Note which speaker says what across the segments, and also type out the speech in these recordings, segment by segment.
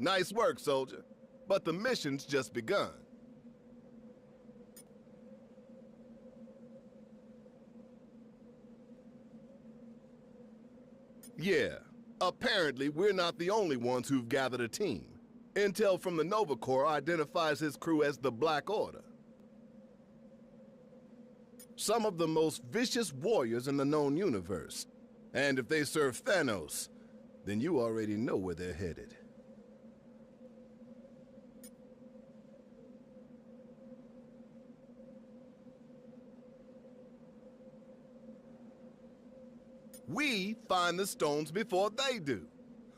Speaker 1: Nice work, soldier. But the mission's just begun. Yeah, apparently we're not the only ones who've gathered a team. Intel from the Nova Corps identifies his crew as the Black Order. Some of the most vicious warriors in the known universe. And if they serve Thanos, then you already know where they're headed. We find the stones before they do.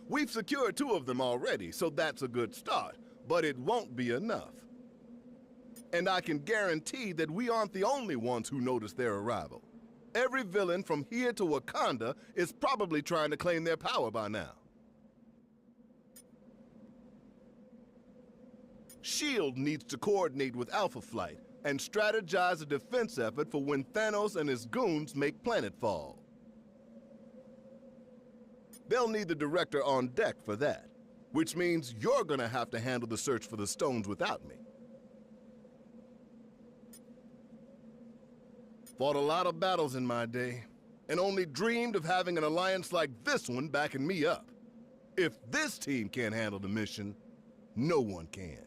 Speaker 1: We've secured 2 of them already, so that's a good start, but it won't be enough. And I can guarantee that we aren't the only ones who noticed their arrival. Every villain from here to Wakanda is probably trying to claim their power by now. S.H.I.E.L.D. needs to coordinate with Alpha Flight and strategize a defense effort for when Thanos and his goons make planetfall. They'll need the director on deck for that, which means you're gonna have to handle the search for the stones without me. Fought a lot of battles in my day, and only dreamed of having an alliance like this one backing me up. If this team can't handle the mission, no one can.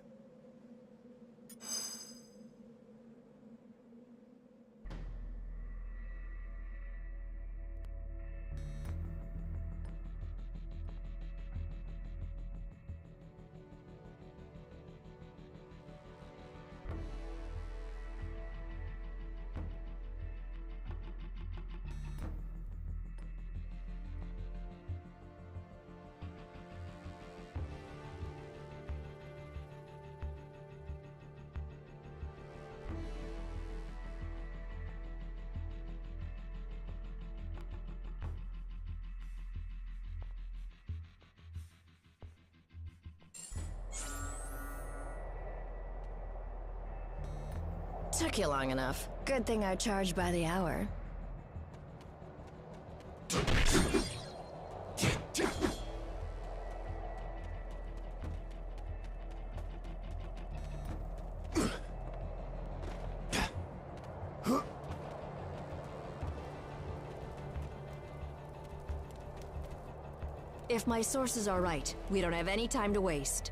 Speaker 2: Took you long enough. Good thing I charge by the hour. If my sources are right, we don't have any time to waste.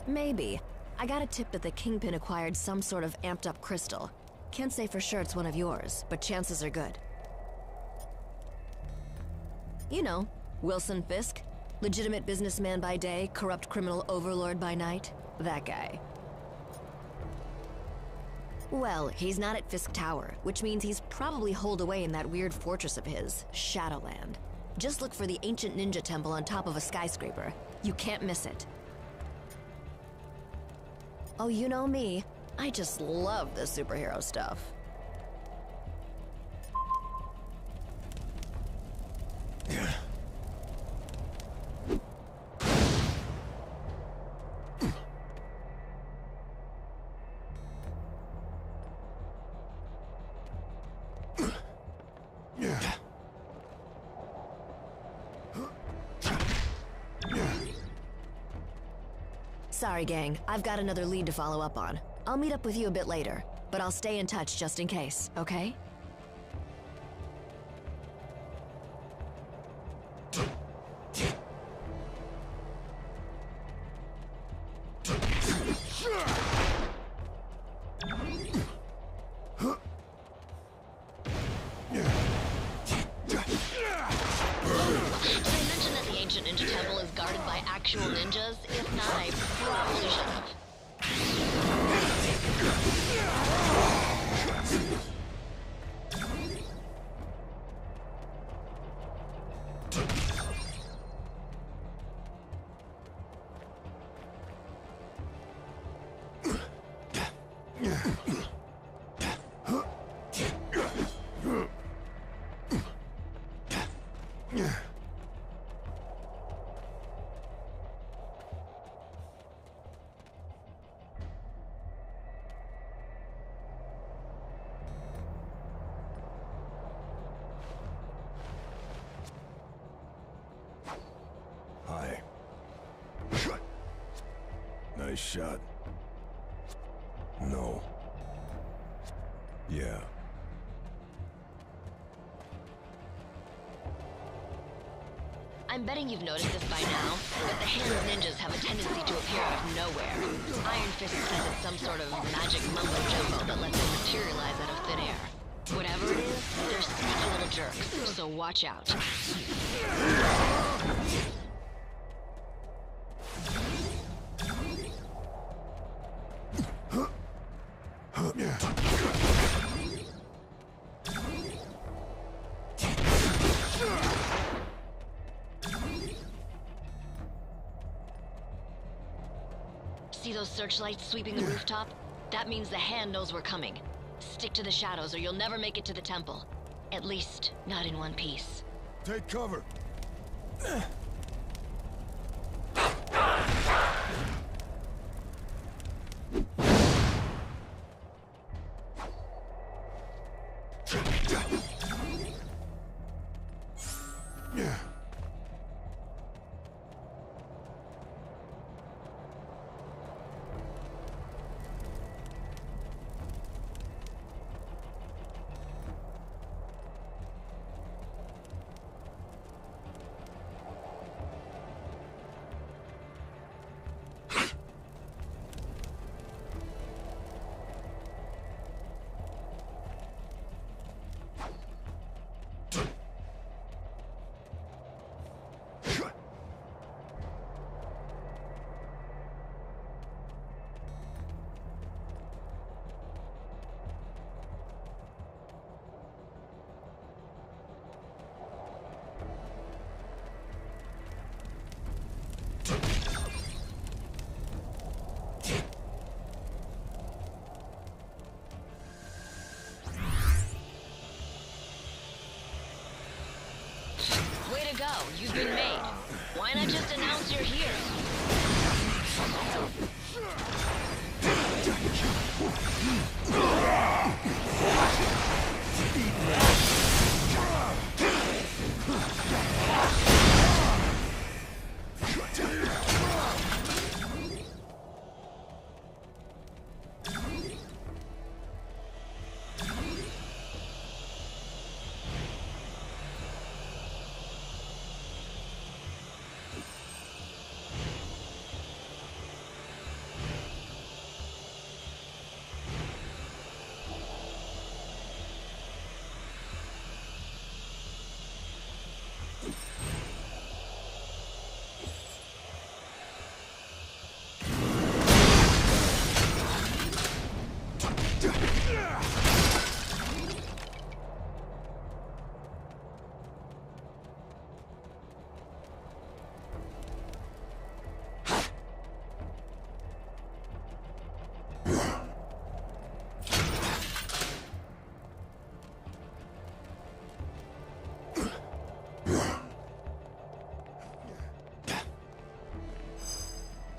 Speaker 2: Maybe. I got a tip that the Kingpin acquired some sort of amped-up crystal. Can't say for sure it's one of yours, but chances are good. You know, Wilson Fisk. Legitimate businessman by day, corrupt criminal overlord by night. That guy. Well, he's not at Fisk Tower, which means he's probably holed away in that weird fortress of his, Shadowland. Just look for the ancient ninja temple on top of a skyscraper. You can't miss it. Oh, you know me. I just love the superhero stuff. Sorry, gang. I've got another lead to follow up on. I'll meet up with you a bit later, but I'll stay in touch just in case, okay?
Speaker 3: Nice shot. No. Yeah.
Speaker 2: I'm betting you've noticed this by now, but the Hand's ninjas have a tendency to appear out of nowhere. Iron Fist says it's some sort of magic mumbo-jumbo that lets them materialize out of thin air. Whatever it is, they're sneaky little jerks, so watch out. See those searchlights sweeping the rooftop? That means the Hand knows we're coming. Stick to the shadows or you'll never make it to the temple. At least, not in one piece.
Speaker 3: Take cover.
Speaker 2: Way to go, you've been made. Why not just announce you're here?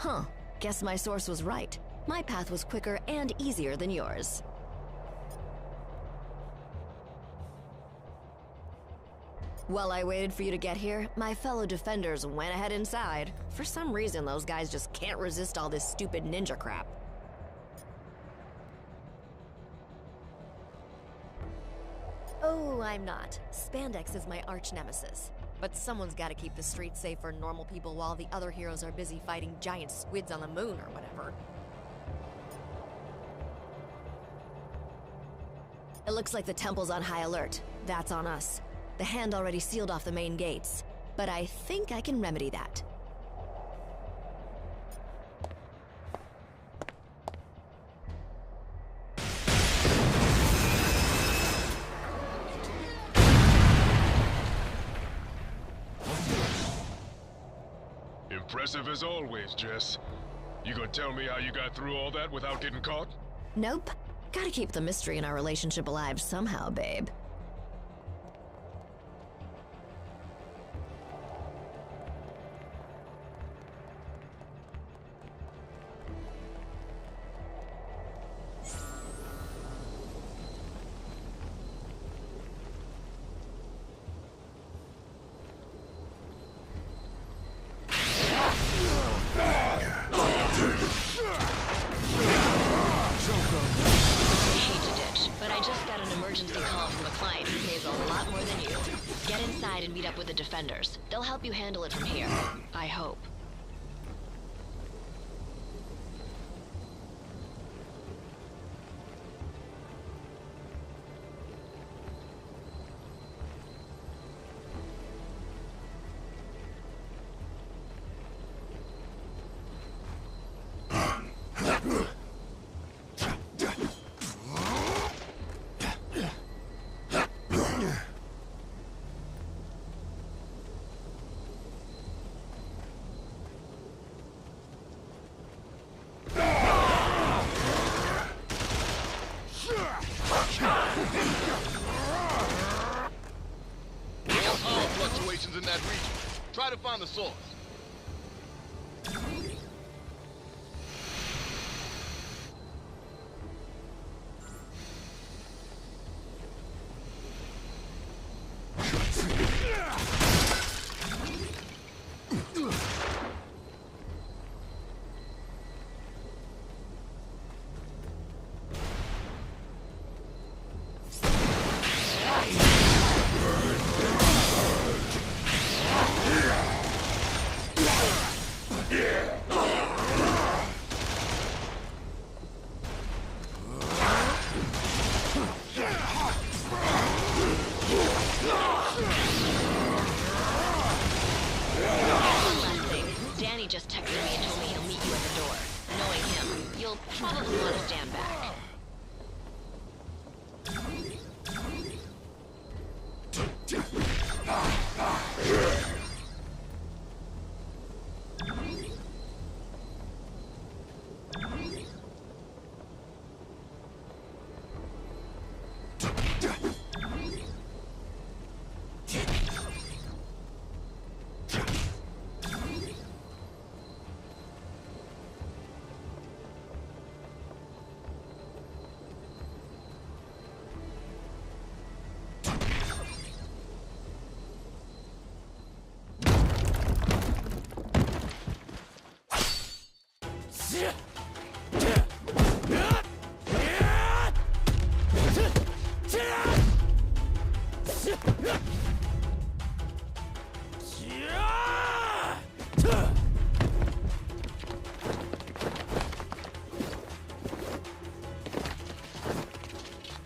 Speaker 2: Huh. Guess my source was right. My path was quicker and easier than yours. While I waited for you to get here, my fellow defenders went ahead inside. For some reason, those guys just can't resist all this stupid ninja crap. Oh, I'm not. Spandex is my arch nemesis. But someone's gotta keep the streets safe for normal people while the other heroes are busy fighting giant squids on the moon or whatever. It looks like the temple's on high alert. That's on us. The Hand already sealed off the main gates, but I think I can remedy that.
Speaker 4: Impressive as always, Jess. You gonna tell me how you got through all that without getting caught?
Speaker 2: Nope. Gotta keep the mystery in our relationship alive somehow, babe. inside and meet up with the defenders. They'll help you handle it from here. I hope.
Speaker 1: Fluctuations in that region. Try to find the source.
Speaker 2: Danny just texted me and told me he'll meet you at the door. Knowing him, you'll probably want to stand back.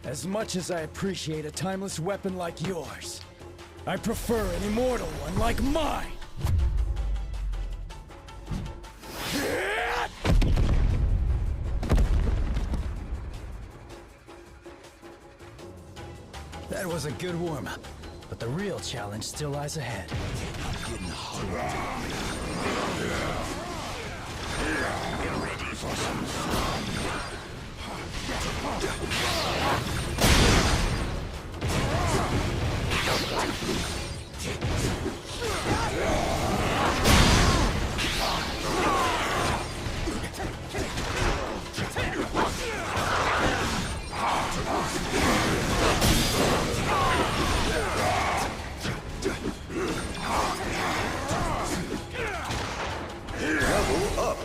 Speaker 3: As much as I appreciate a timeless weapon like yours, I prefer an immortal one like mine! That was a good warm-up, but the real challenge still lies ahead. I'm getting hungry. Get ready for some fun.
Speaker 1: Level up.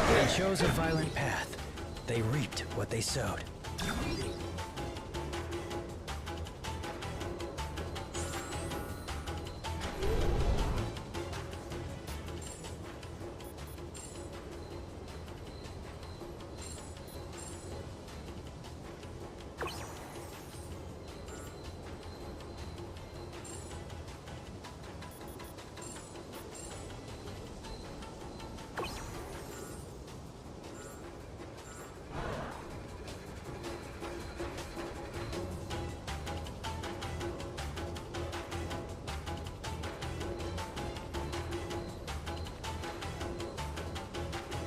Speaker 3: They chose a violent path. They reaped what they sowed.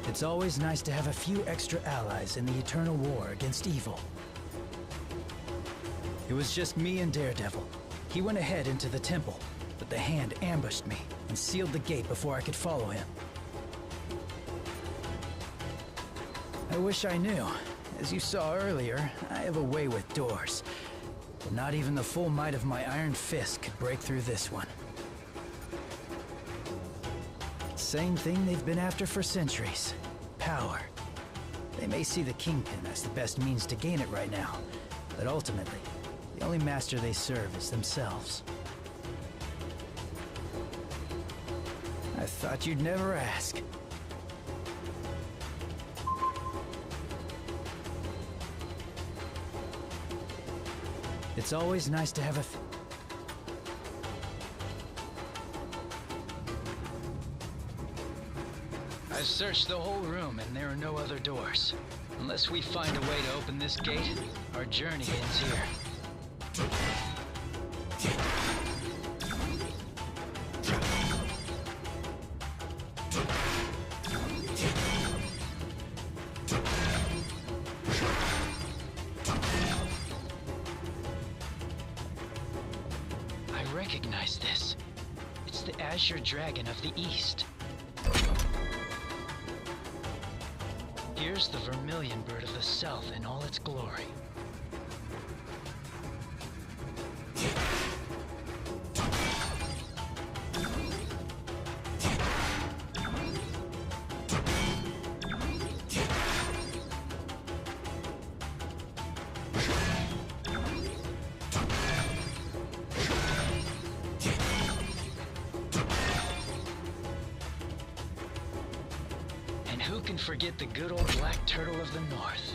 Speaker 3: It's always nice to have a few extra allies in the eternal war against evil. was just me and Daredevil. He went ahead into the temple, but the Hand ambushed me and sealed the gate before I could follow him. I wish I knew. As you saw earlier, I have a way with doors. But not even the full might of my iron fist could break through this one. Same thing they've been after for centuries. Power. They may see the Kingpin as the best means to gain it right now, but ultimately, the only master they serve is themselves. I thought you'd never ask. It's always nice to have a I've searched the whole room and there are no other doors. Unless we find a way to open this gate, our journey ends here. I recognize this. It's the Azure Dragon of the East. Here's the Vermilion Bird of the South in all its glory. And who can forget the good old black turtle of the north?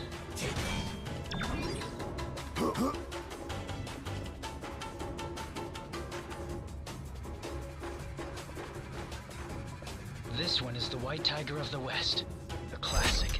Speaker 3: This one is the white tiger of the west, a classic.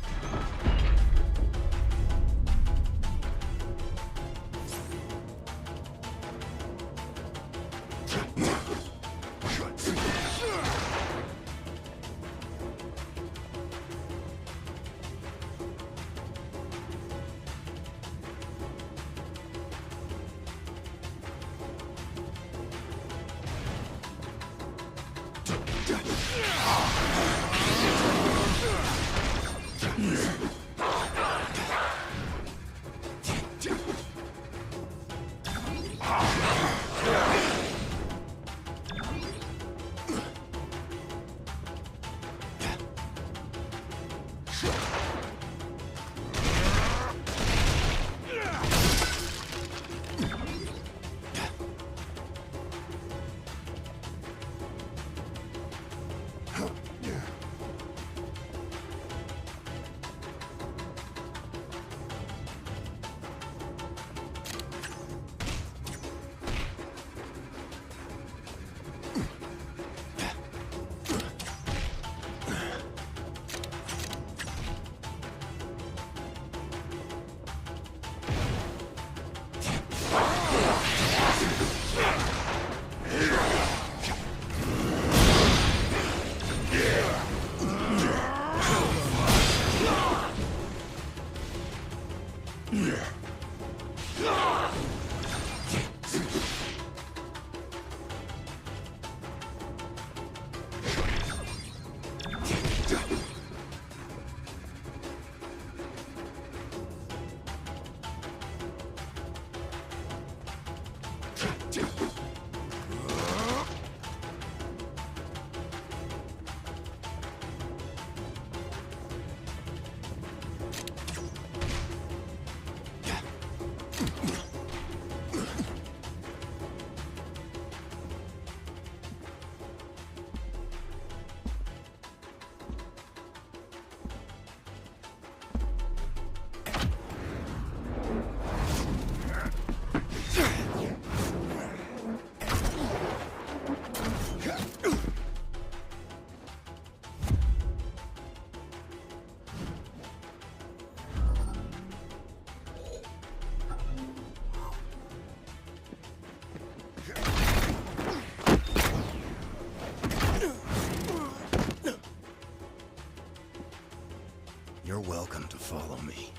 Speaker 1: You're welcome to follow me.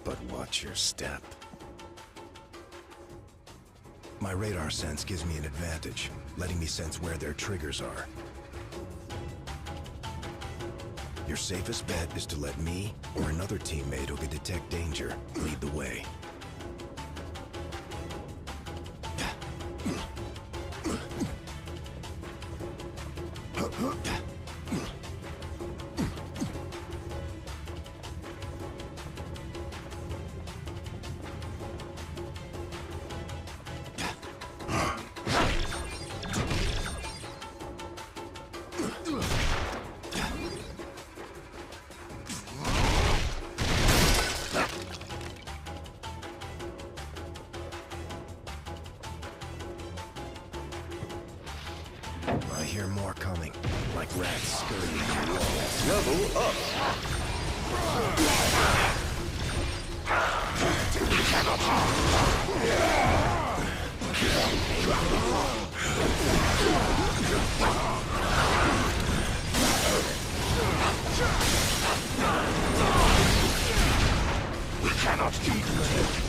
Speaker 5: but watch your step. My radar sense gives me an advantage, letting me sense where their triggers are. Your safest bet is to let me, or another teammate who can detect danger, lead the way. I hear more coming, like rats scurrying on walls.
Speaker 1: Level up.
Speaker 5: We cannot keep them.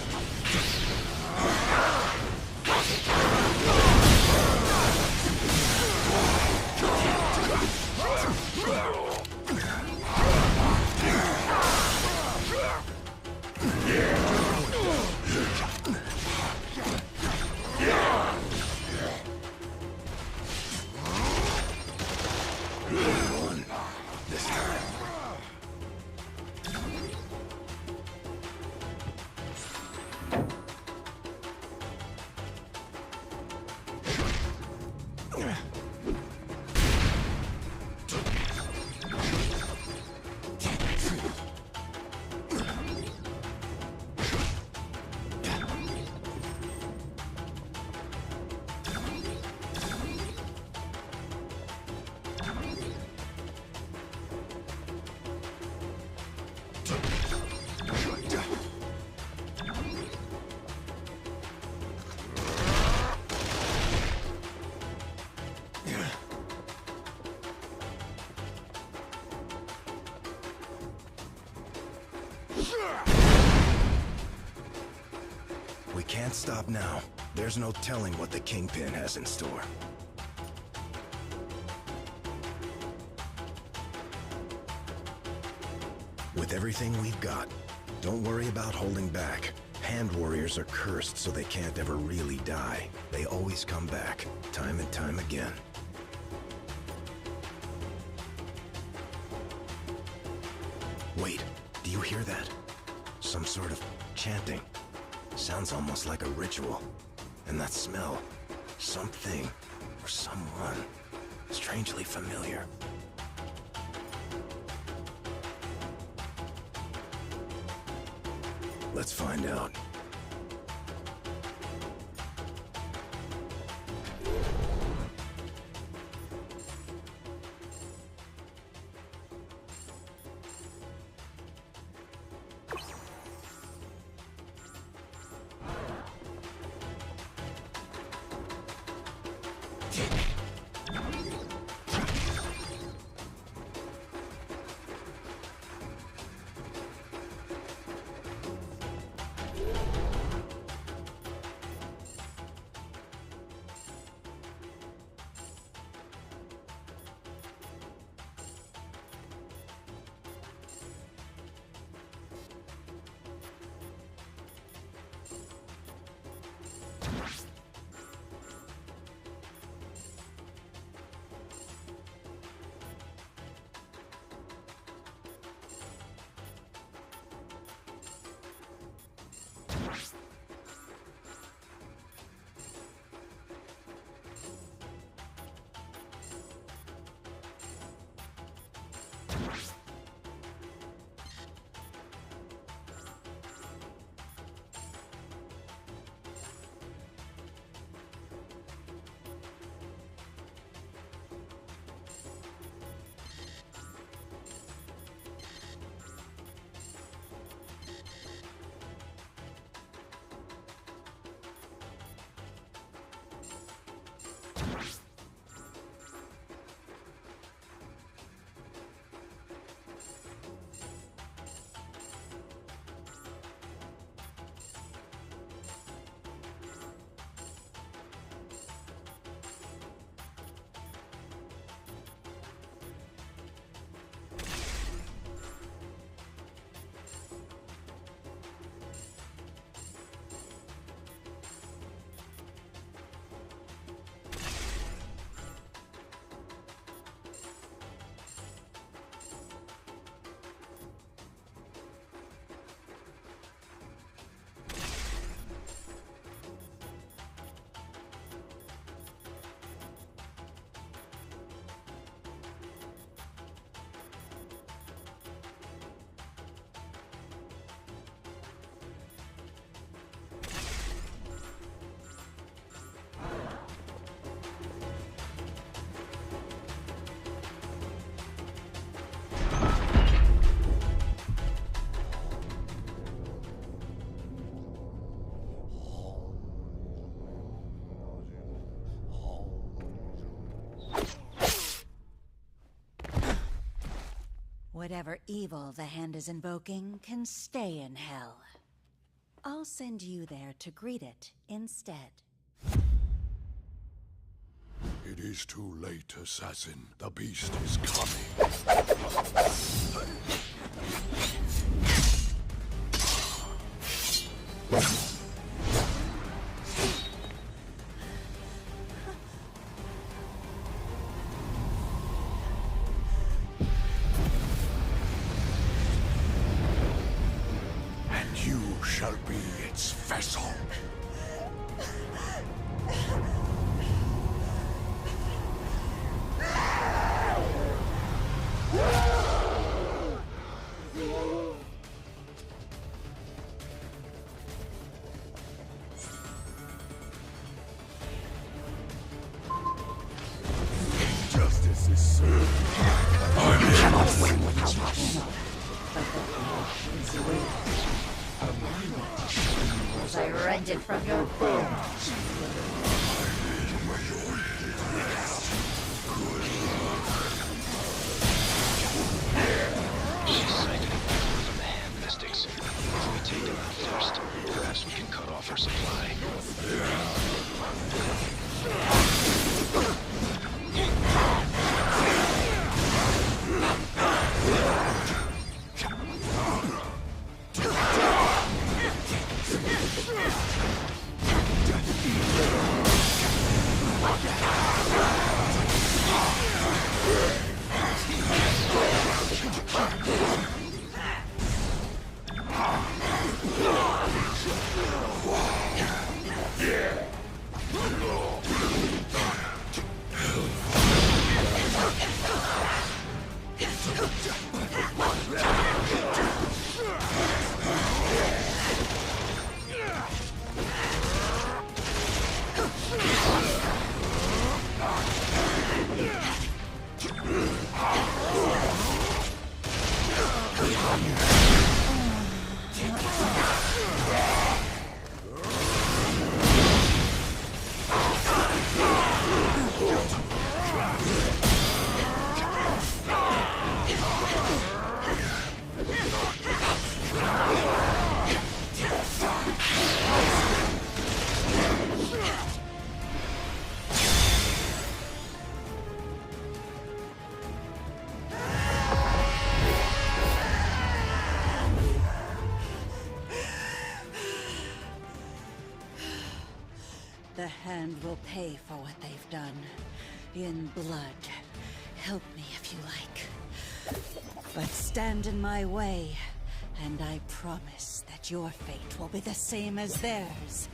Speaker 5: This time. We can't stop now. There's no telling what the Kingpin has in store. With everything we've got, don't worry about holding back. Hand warriors are cursed so they can't ever really die. They always come back, time and time again. Wait, do you hear that? Some sort of chanting. Sounds almost like a ritual. And that smell, something or someone, strangely familiar. Let's find out.
Speaker 6: Whatever evil the hand is invoking can stay in hell. I'll send you there to greet it instead.
Speaker 7: It is too late, assassin. The beast is coming. And you shall be its vessel. Justice is served. I cannot win with this.
Speaker 6: As I rend it from your bones.
Speaker 5: She's sighted a number from the hand mystics. If we take them out first, perhaps we can cut off her supply.
Speaker 6: The hand will pay for what they've done. In blood. Help me if you like. But stand in my way, and I promise that your fate will be the same as theirs.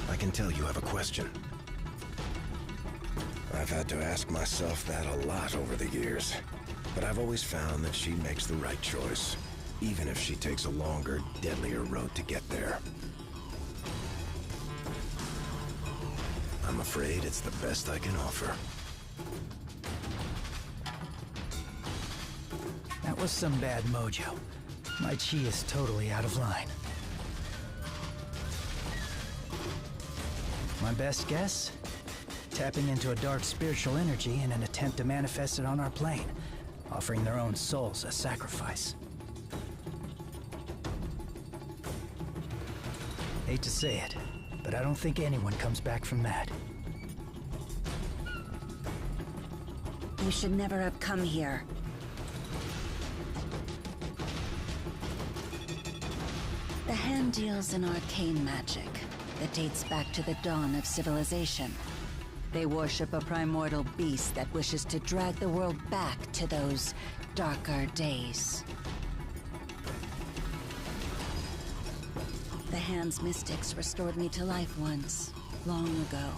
Speaker 5: I can tell you have a question. I've had to ask myself that a lot over the years. But I've always found that she makes the right choice, even if she takes a longer, deadlier road to get there. I'm afraid it's the best I can offer.
Speaker 3: That was some bad mojo. My chi is totally out of line. My best guess? Tapping into a dark spiritual energy in an attempt to manifest it on our plane, offering their own souls as sacrifice. Hate to say it, but I don't think anyone comes back from that.
Speaker 6: You should never have come here. The hand deals in arcane magic that dates back to the dawn of civilization. They worship a primordial beast that wishes to drag the world back to those darker days. The hand's mystics restored me to life once, long ago.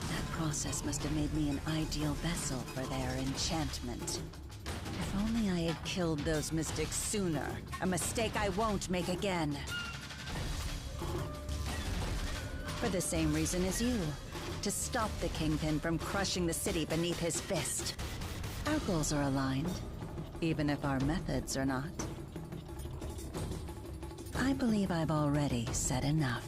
Speaker 6: That process must have made me an ideal vessel for their enchantment. If only I had killed those mystics sooner. A mistake I won't make again. For the same reason as you. To stop the Kingpin from crushing the city beneath his fist. Our goals are aligned, even if our methods are not. I believe I've already said enough.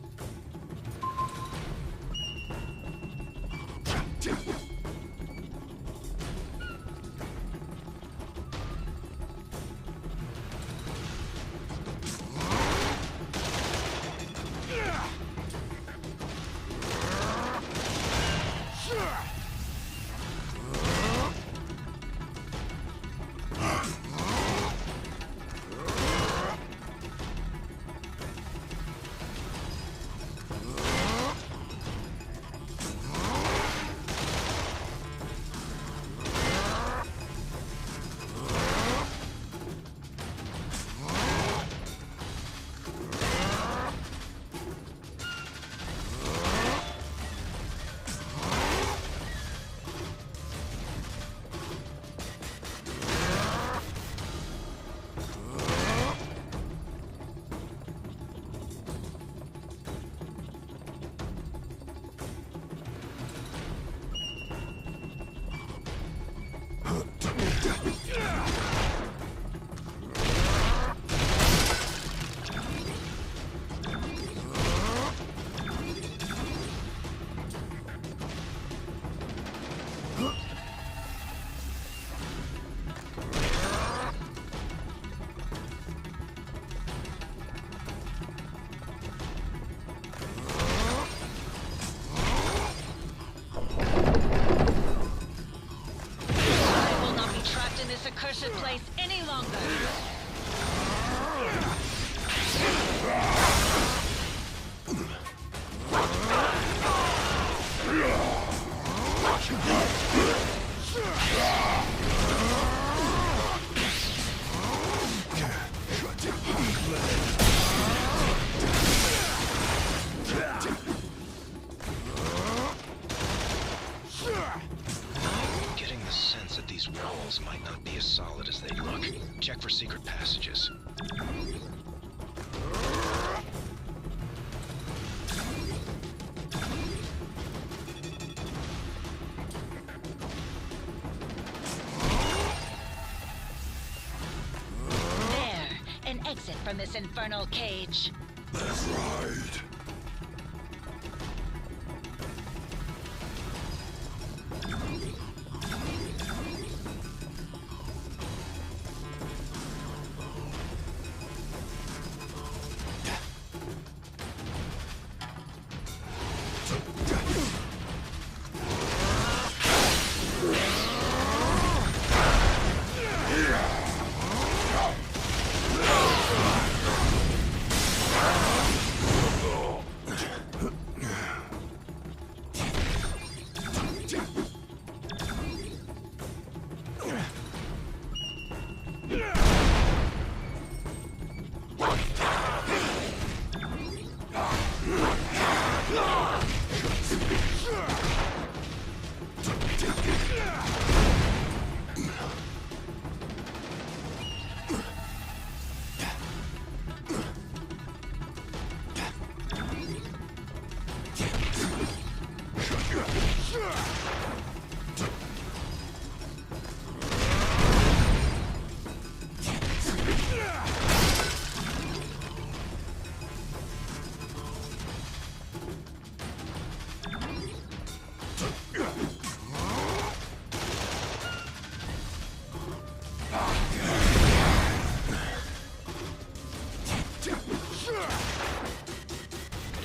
Speaker 2: Accursed place any longer.
Speaker 5: Getting the sense that these walls might not be as solid as they look. Check for secret passages.
Speaker 2: There, an exit from this infernal cage.
Speaker 7: That's right.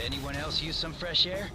Speaker 3: Could anyone else use some fresh air?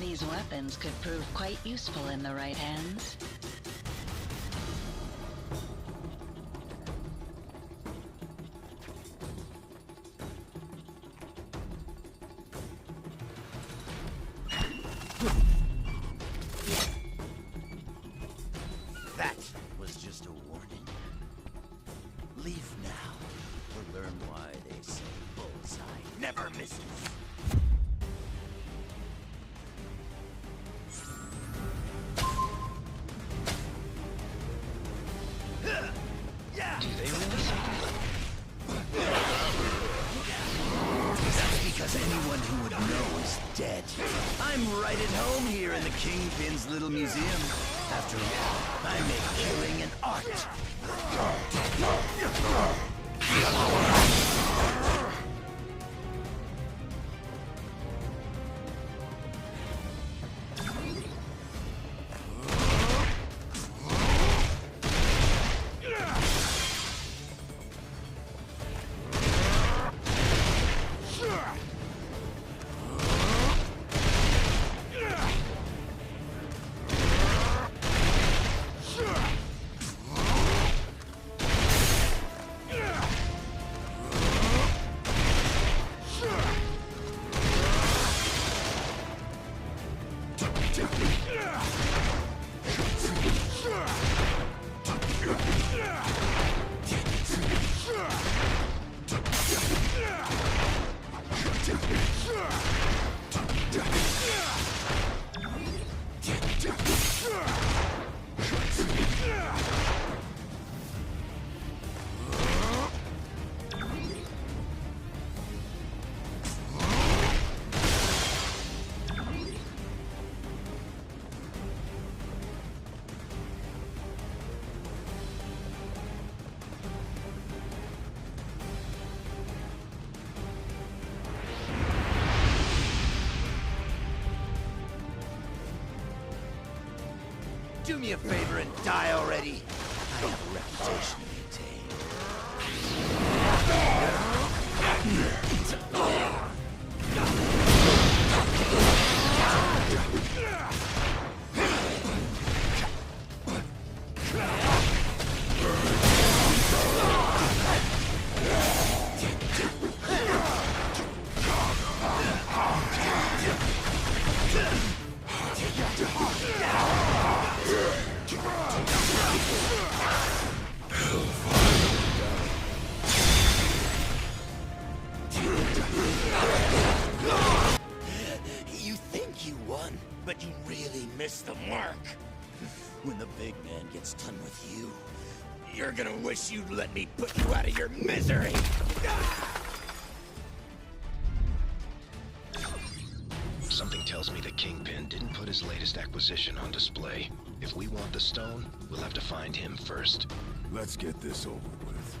Speaker 6: These weapons could prove quite useful in the right hands.
Speaker 8: That was just a warning. Leave now, or learn why they say bullseye never misses.
Speaker 3: Do they really suffer?
Speaker 8: That's because anyone who would know is dead. I'm right at home here in the Kingpin's little museum. After all, I make killing an art. Do me a favor and die already. I have a reputation to maintain. You think you won, but you really missed the mark. When the big man gets done with you, you're gonna wish you'd let me put you out of your misery.
Speaker 5: Something tells me the Kingpin didn't put his latest acquisition on display. If we want the stone, we'll have to find him first.
Speaker 7: Let's get this over with.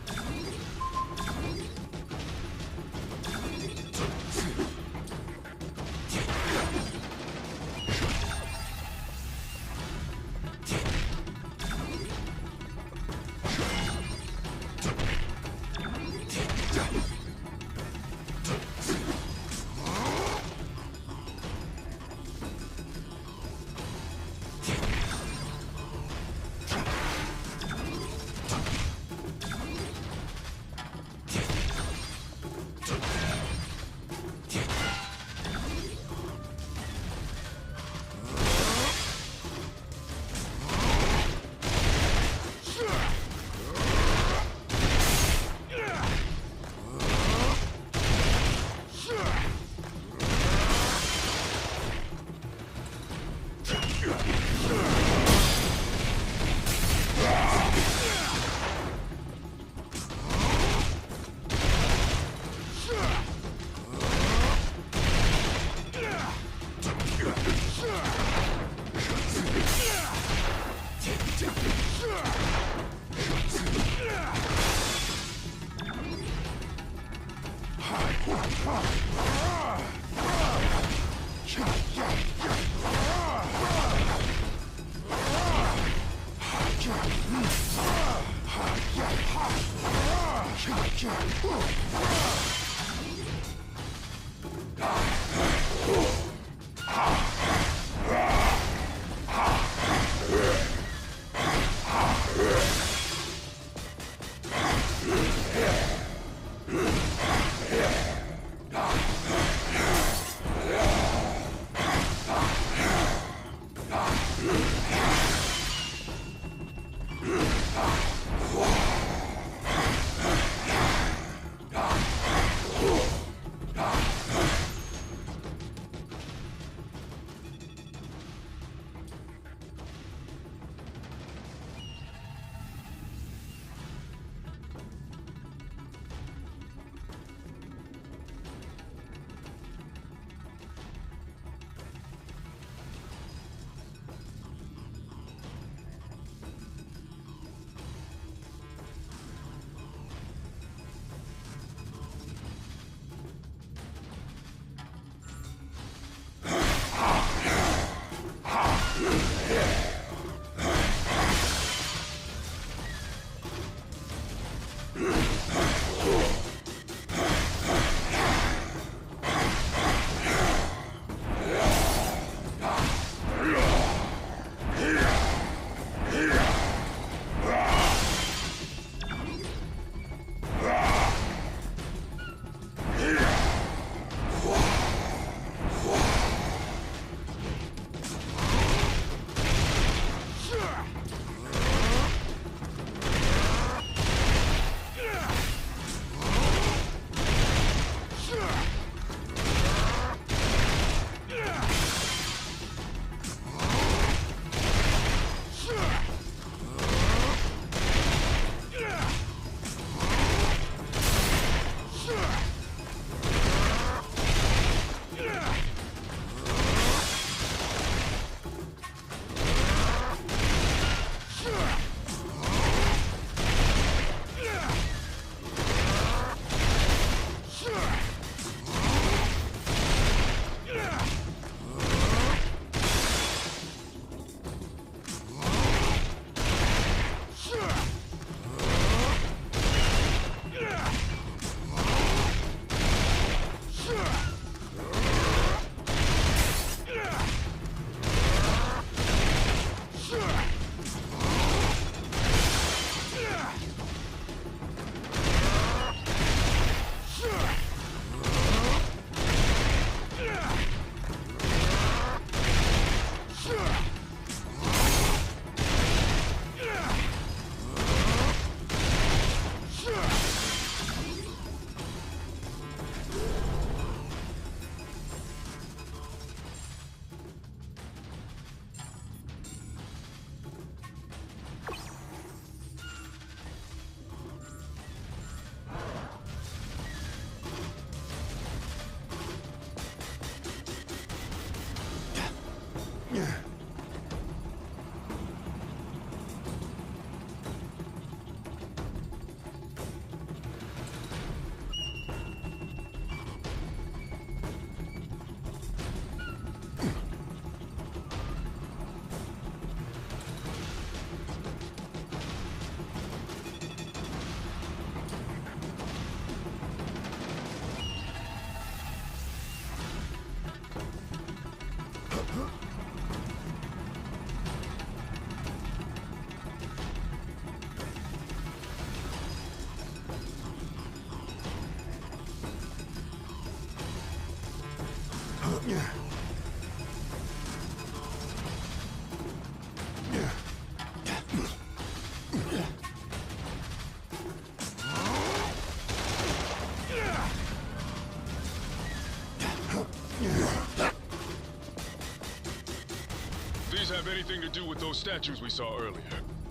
Speaker 4: These have anything to do with those statues we saw earlier?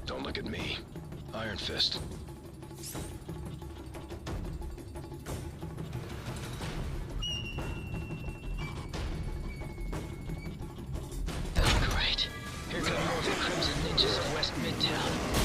Speaker 5: Don't look at me. Iron Fist.
Speaker 3: Oh, great. Here come more of the Crimson Ninjas of West Midtown.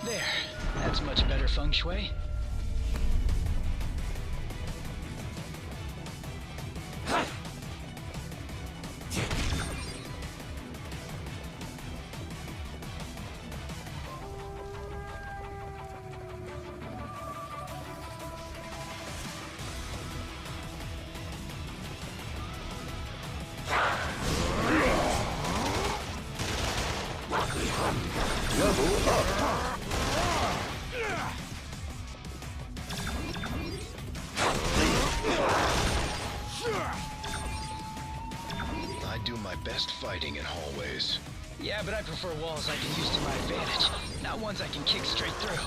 Speaker 3: There. That's much better feng shui.
Speaker 5: I do my best fighting in hallways.
Speaker 3: Yeah, but I prefer walls I can use to my advantage, not ones I can kick straight through.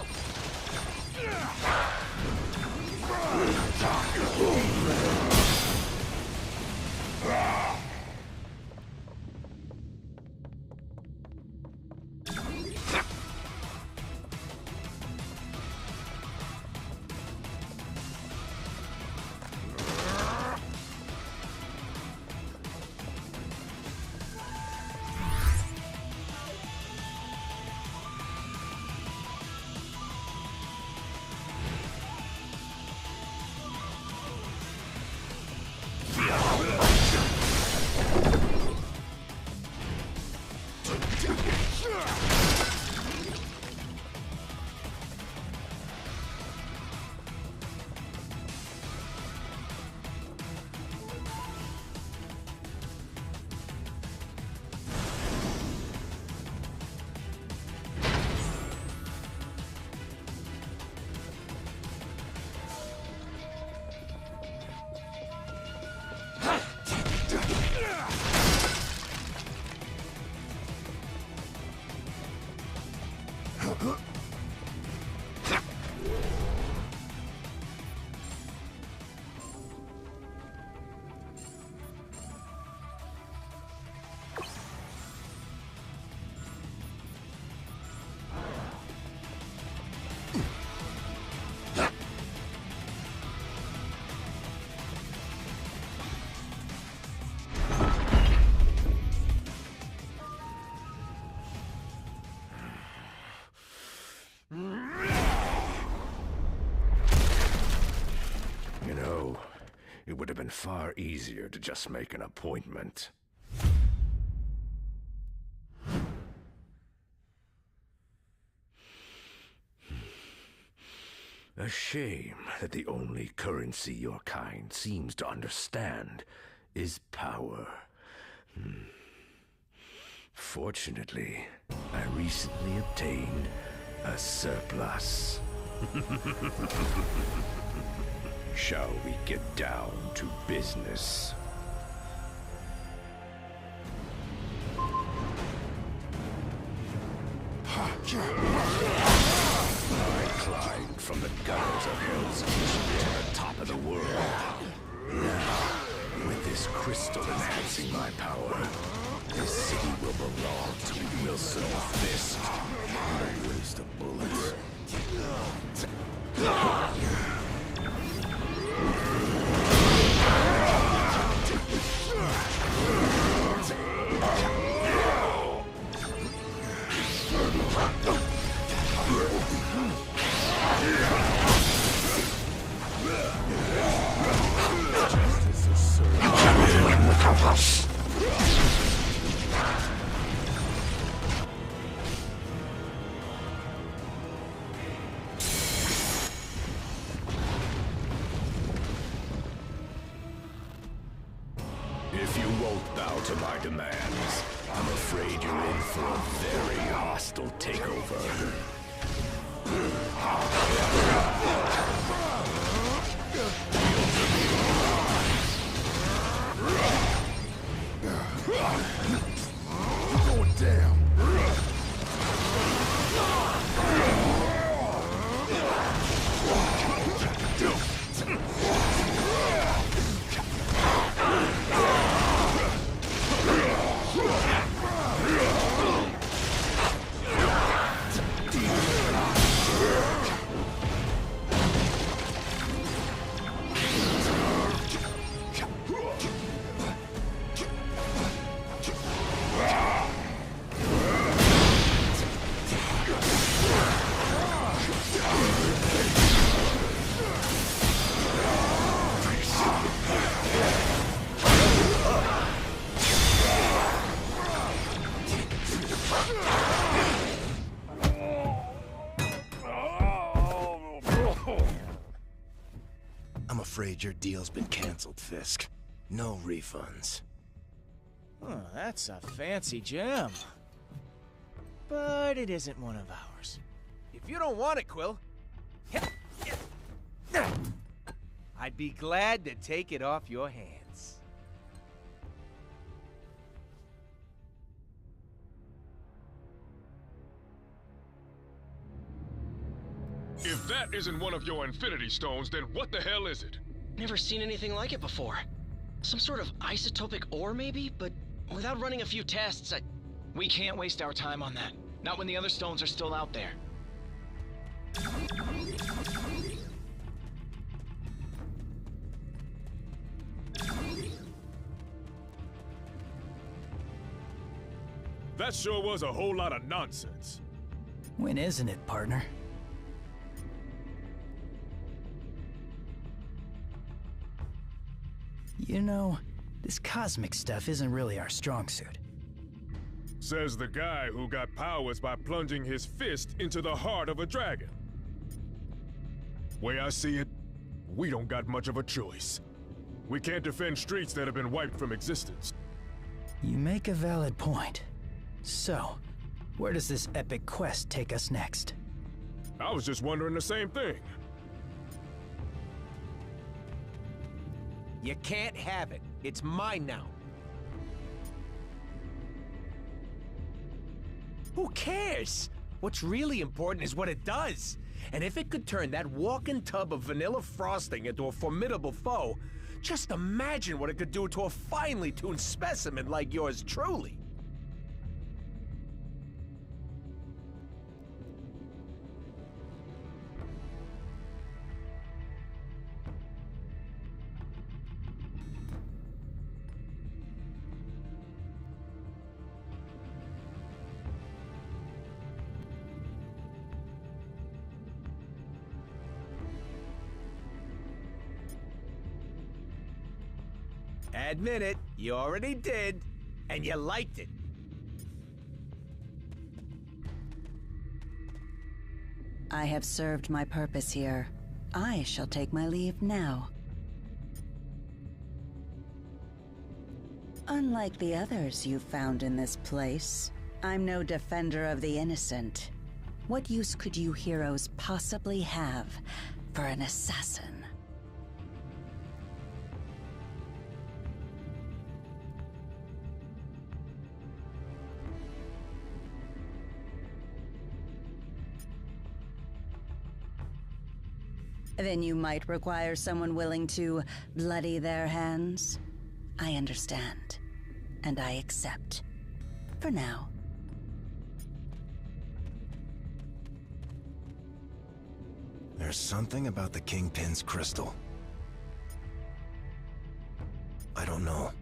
Speaker 9: far easier to just make an appointment. A shame that the only currency your kind seems to understand is power. Fortunately, I recently obtained a surplus. Shall we get down to business? I climbed from the gutters of Hell's Kitchen to the top of the world. Now, with this crystal enhancing my power, this city will belong to Wilson Fist. No waste of bullets. If you won't bow to my demands, I'm afraid you're in for a very hostile takeover.
Speaker 7: Going down.
Speaker 5: I'm afraid your deal's been canceled, Fisk. No refunds.
Speaker 10: Oh, that's a fancy gem. But it isn't one of ours. If you don't want it, Quill, I'd be glad to take it off your hands.
Speaker 4: If that isn't one of your Infinity Stones, then what the hell is it?
Speaker 11: Never seen anything like it before. Some sort of isotopic ore, maybe? But without running a few tests, We can't waste our time on that. Not when the other stones are still out there.
Speaker 4: That sure was a whole lot of nonsense.
Speaker 3: When isn't it, partner? You know, this cosmic stuff isn't really our strong suit.
Speaker 4: Says the guy who got powers by plunging his fist into the heart of a dragon. Way I see it, we don't got much of a choice. We can't defend streets that have been wiped from existence.
Speaker 3: You make a valid point. So, where does this epic quest take us next?
Speaker 4: I was just wondering the same thing.
Speaker 10: You can't have it. It's mine now. Who cares? What's really important is what it does. And if it could turn that walking tub of vanilla frosting into a formidable foe, just imagine what it could do to a finely tuned specimen like yours truly. Admit it, you already did, and you liked it.
Speaker 6: I have served my purpose here. I shall take my leave now. Unlike the others you've found in this place, I'm no defender of the innocent. What use could you heroes possibly have for an assassin? Then you might require someone willing to bloody their hands. I understand, and I accept. For now.
Speaker 5: There's something about the Kingpin's crystal. I don't know,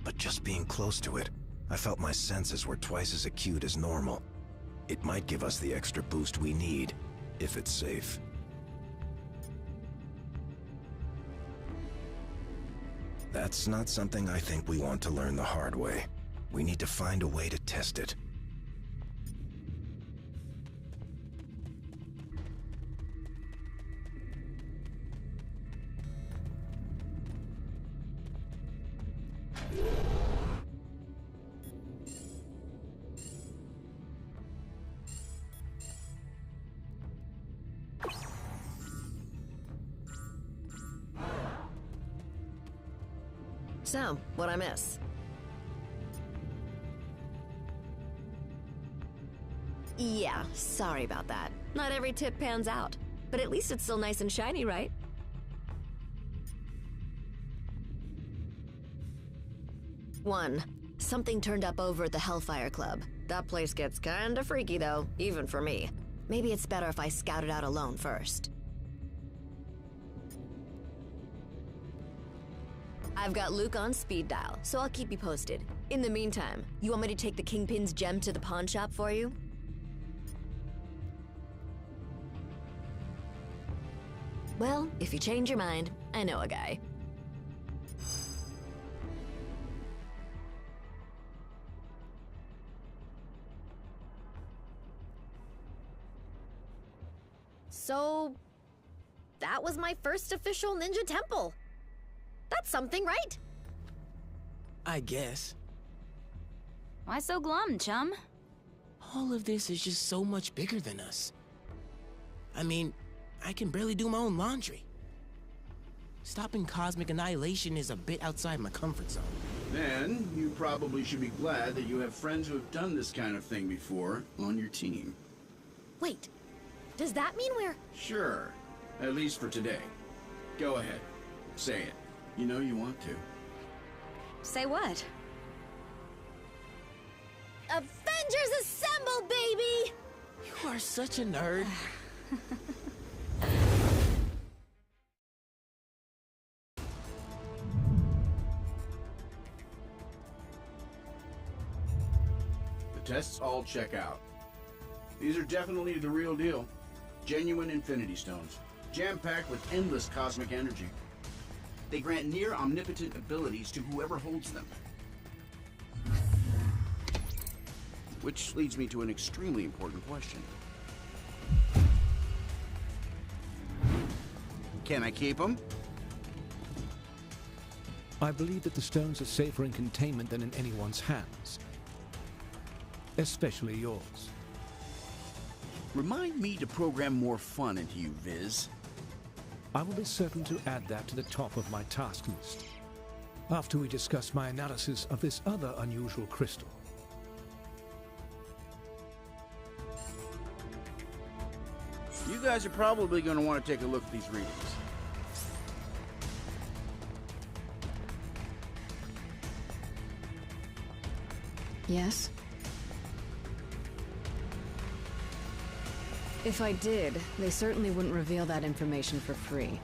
Speaker 5: but just being close to it, I felt my senses were twice as acute as normal. It might give us the extra boost we need, if it's safe. That's not something I think we want to learn the hard way. We need to find a way to test it.
Speaker 12: So, what'd I miss? Yeah, sorry about that. Not every tip pans out. But at least it's still nice and shiny, right? One, something turned up over at the Hellfire Club. That place gets kinda freaky though, even for me. Maybe it's better if I scout it out alone first. I've got Luke on speed dial, so I'll keep you posted. In the meantime, you want me to take the Kingpin's gem to the pawn shop for you? Well, if you change your mind, I know a guy. So, that was my first official ninja temple. That's something, right?
Speaker 8: I guess.
Speaker 13: Why so glum, chum?
Speaker 8: All of this is just so much bigger than us. I mean, I can barely do my own laundry. Stopping cosmic annihilation is a bit outside my comfort zone.
Speaker 14: Then, you probably should be glad that you have friends who have done this kind of thing before on your team.
Speaker 12: Wait, does that mean we're...
Speaker 14: Sure, at least for today. Go ahead, say it. You know you want to.
Speaker 13: Say what?
Speaker 12: Avengers Assemble, baby!
Speaker 8: You are such a nerd.
Speaker 14: The tests all check out. These are definitely the real deal. Genuine Infinity Stones, jam-packed with endless cosmic energy. They grant near omnipotent abilities to whoever holds them. Which leads me to an extremely important question. Can I keep them?
Speaker 15: I believe that the stones are safer in containment than in anyone's hands. Especially yours.
Speaker 14: Remind me to program more fun into you, Viz.
Speaker 15: I will be certain to add that to the top of my task list, after we discuss my analysis of this other unusual crystal.
Speaker 14: You guys are probably going to want to take a look at these readings.
Speaker 16: Yes? If I did, they certainly wouldn't reveal that information for free.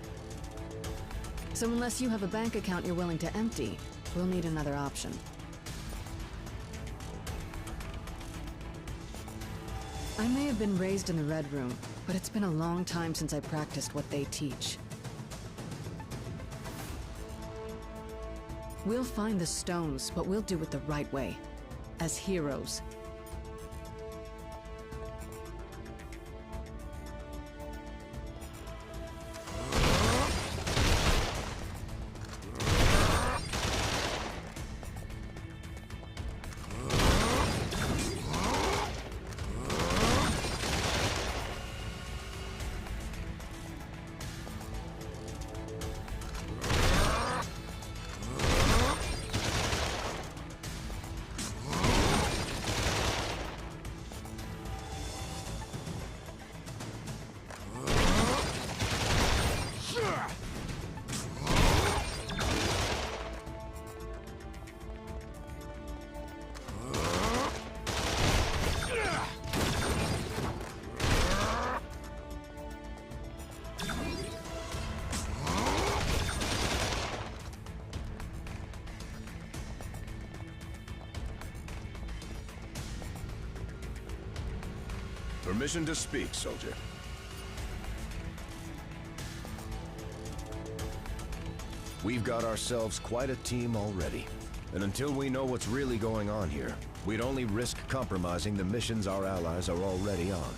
Speaker 16: So unless you have a bank account you're willing to empty, we'll need another option. I may have been raised in the Red Room, but it's been a long time since I practiced what they teach. We'll find the stones, but we'll do it the right way. As heroes.
Speaker 5: Permission to speak, soldier. We've got ourselves quite a team already. And until we know what's really going on here, we'd only risk compromising the missions our allies are already on.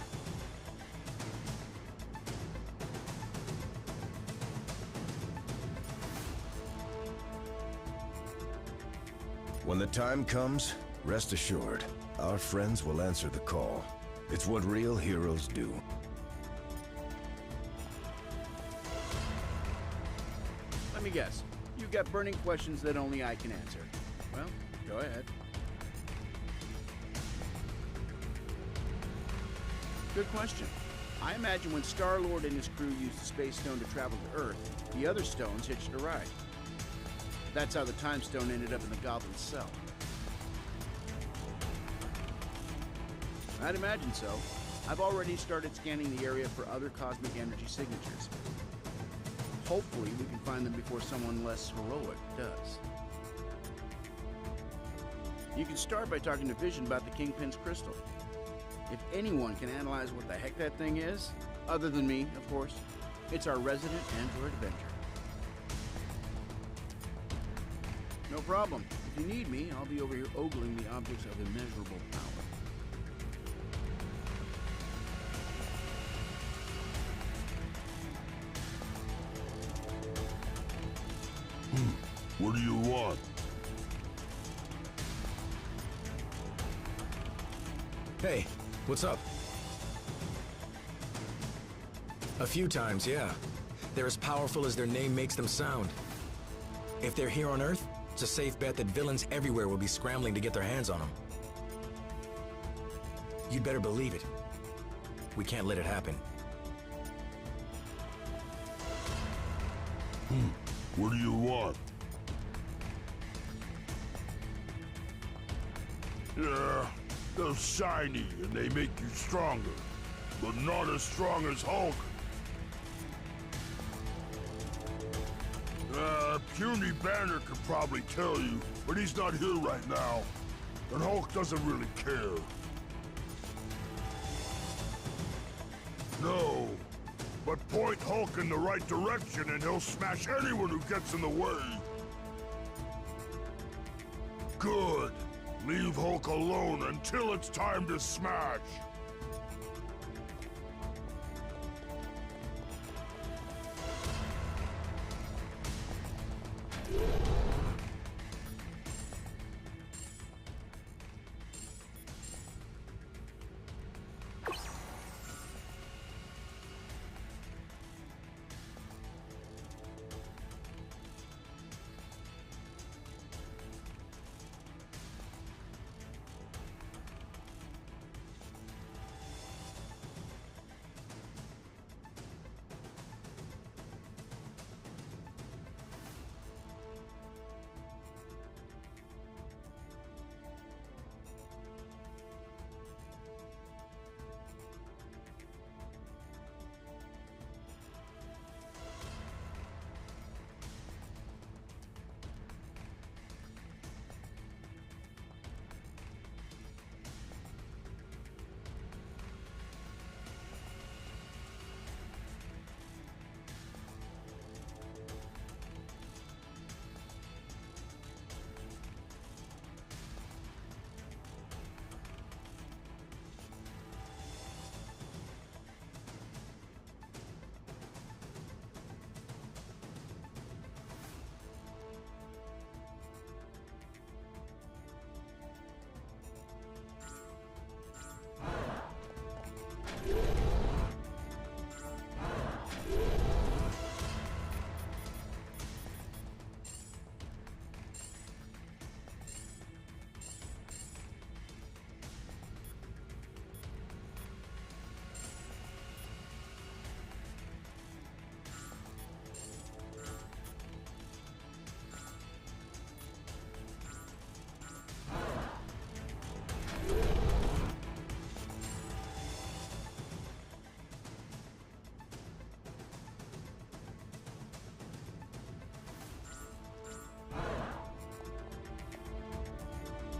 Speaker 5: When the time comes, rest assured, our friends will answer the call. It's what real heroes do.
Speaker 14: Let me guess. You've got burning questions that only I can answer. Well, go ahead. Good question. I imagine when Star-Lord and his crew used the Space Stone to travel to Earth, the other stones hitched a ride. That's how the Time Stone ended up in the Goblin's cell. I'd imagine so. I've already started scanning the area for other cosmic energy signatures. Hopefully we can find them before someone less heroic does. You can start by talking to Vision about the Kingpin's crystal. If anyone can analyze what the heck that thing is, other than me, of course, it's our resident android Avenger. No problem. If you need me, I'll be over here ogling the objects of immeasurable power.
Speaker 7: What do you want?
Speaker 9: Hey, what's up? A few times, yeah. They're as powerful as their name makes them sound. If they're here on Earth, it's a safe bet that villains everywhere will be scrambling to get their hands on them. You'd better believe it. We can't let it happen.
Speaker 7: What do you want? Yeah, they're shiny and they make you stronger, but not as strong as Hulk. Puny Banner could probably tell you, but he's not here right now. And Hulk doesn't really care. No, but point Hulk in the right direction and he'll smash anyone who gets in the way. Good. Leave Hulk alone until it's time to smash.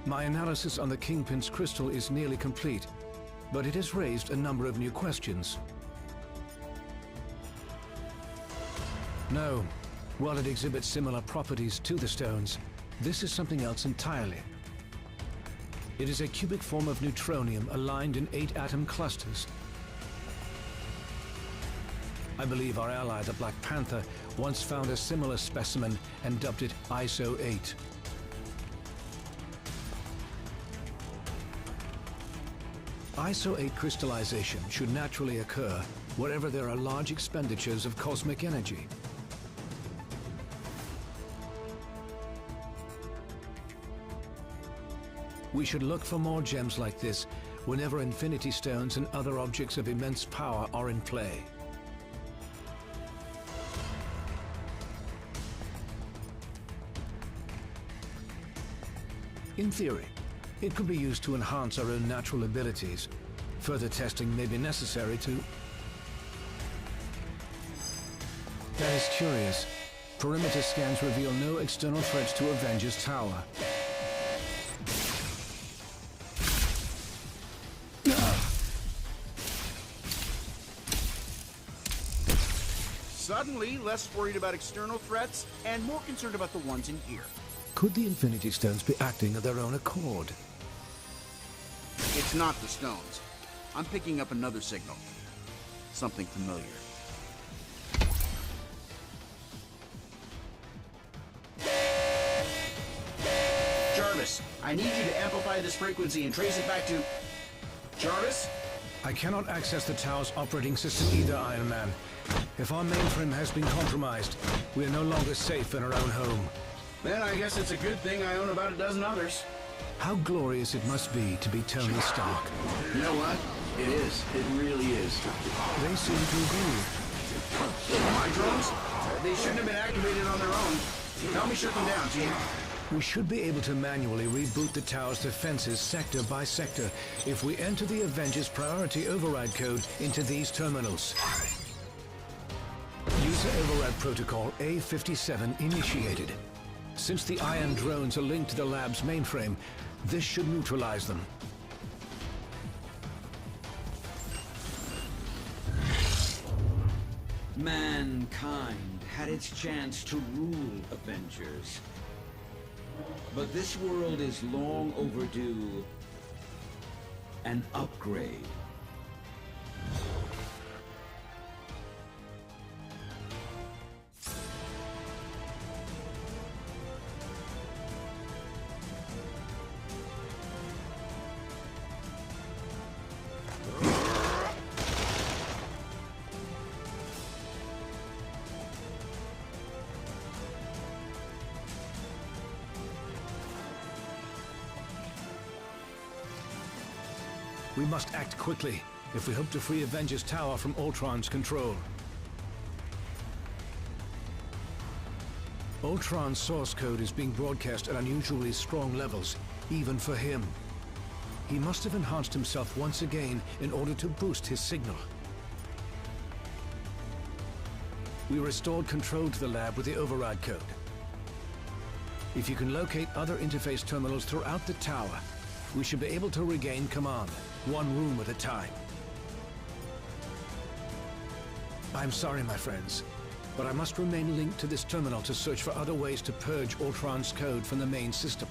Speaker 15: My analysis on the Kingpin's crystal is nearly complete, but it has raised a number of new questions. No, while it exhibits similar properties to the stones, this is something else entirely. It is a cubic form of neutronium aligned in 8-atom clusters. I believe our ally, the Black Panther, once found a similar specimen and dubbed it ISO-8. ISO-8 crystallization should naturally occur wherever there are large expenditures of cosmic energy. We should look for more gems like this whenever Infinity Stones and other objects of immense power are in play. In theory, it could be used to enhance our own natural abilities. Further testing may be necessary to... That is curious. Perimeter scans reveal no external threats to Avengers Tower.
Speaker 14: Suddenly, less worried about external threats and more concerned about the ones in here.
Speaker 15: Could the Infinity Stones be acting of their own accord?
Speaker 14: It's not the stones. I'm picking up another signal. Something familiar. Jarvis, I need you to amplify this frequency and trace it back to... Jarvis?
Speaker 15: I cannot access the tower's operating system either, Iron Man. If our mainframe has been compromised, we are no longer safe in our own home.
Speaker 14: Then I guess it's a good thing I own about a dozen others.
Speaker 15: How glorious it must be to be Tony Stark.
Speaker 14: You know what? It is. It really is.
Speaker 15: They seem to agree.
Speaker 14: My drones? They shouldn't have been activated on their own. Help me shut them down, team.
Speaker 15: We should be able to manually reboot the tower's defenses sector by sector if we enter the Avengers Priority Override code into these terminals. User Override Protocol A57 initiated. Since the iron drones are linked to the lab's mainframe, this should neutralize them.
Speaker 17: Mankind had its chance to rule Avengers. But this world is long overdue an upgrade.
Speaker 15: We must act quickly if we hope to free Avengers Tower from Ultron's control. Ultron's source code is being broadcast at unusually strong levels, even for him. He must have enhanced himself once again in order to boost his signal. We restored control to the lab with the override code. If you can locate other interface terminals throughout the tower, we should be able to regain command, one room at a time. I'm sorry, my friends, but I must remain linked to this terminal to search for other ways to purge Ultron's code from the main system.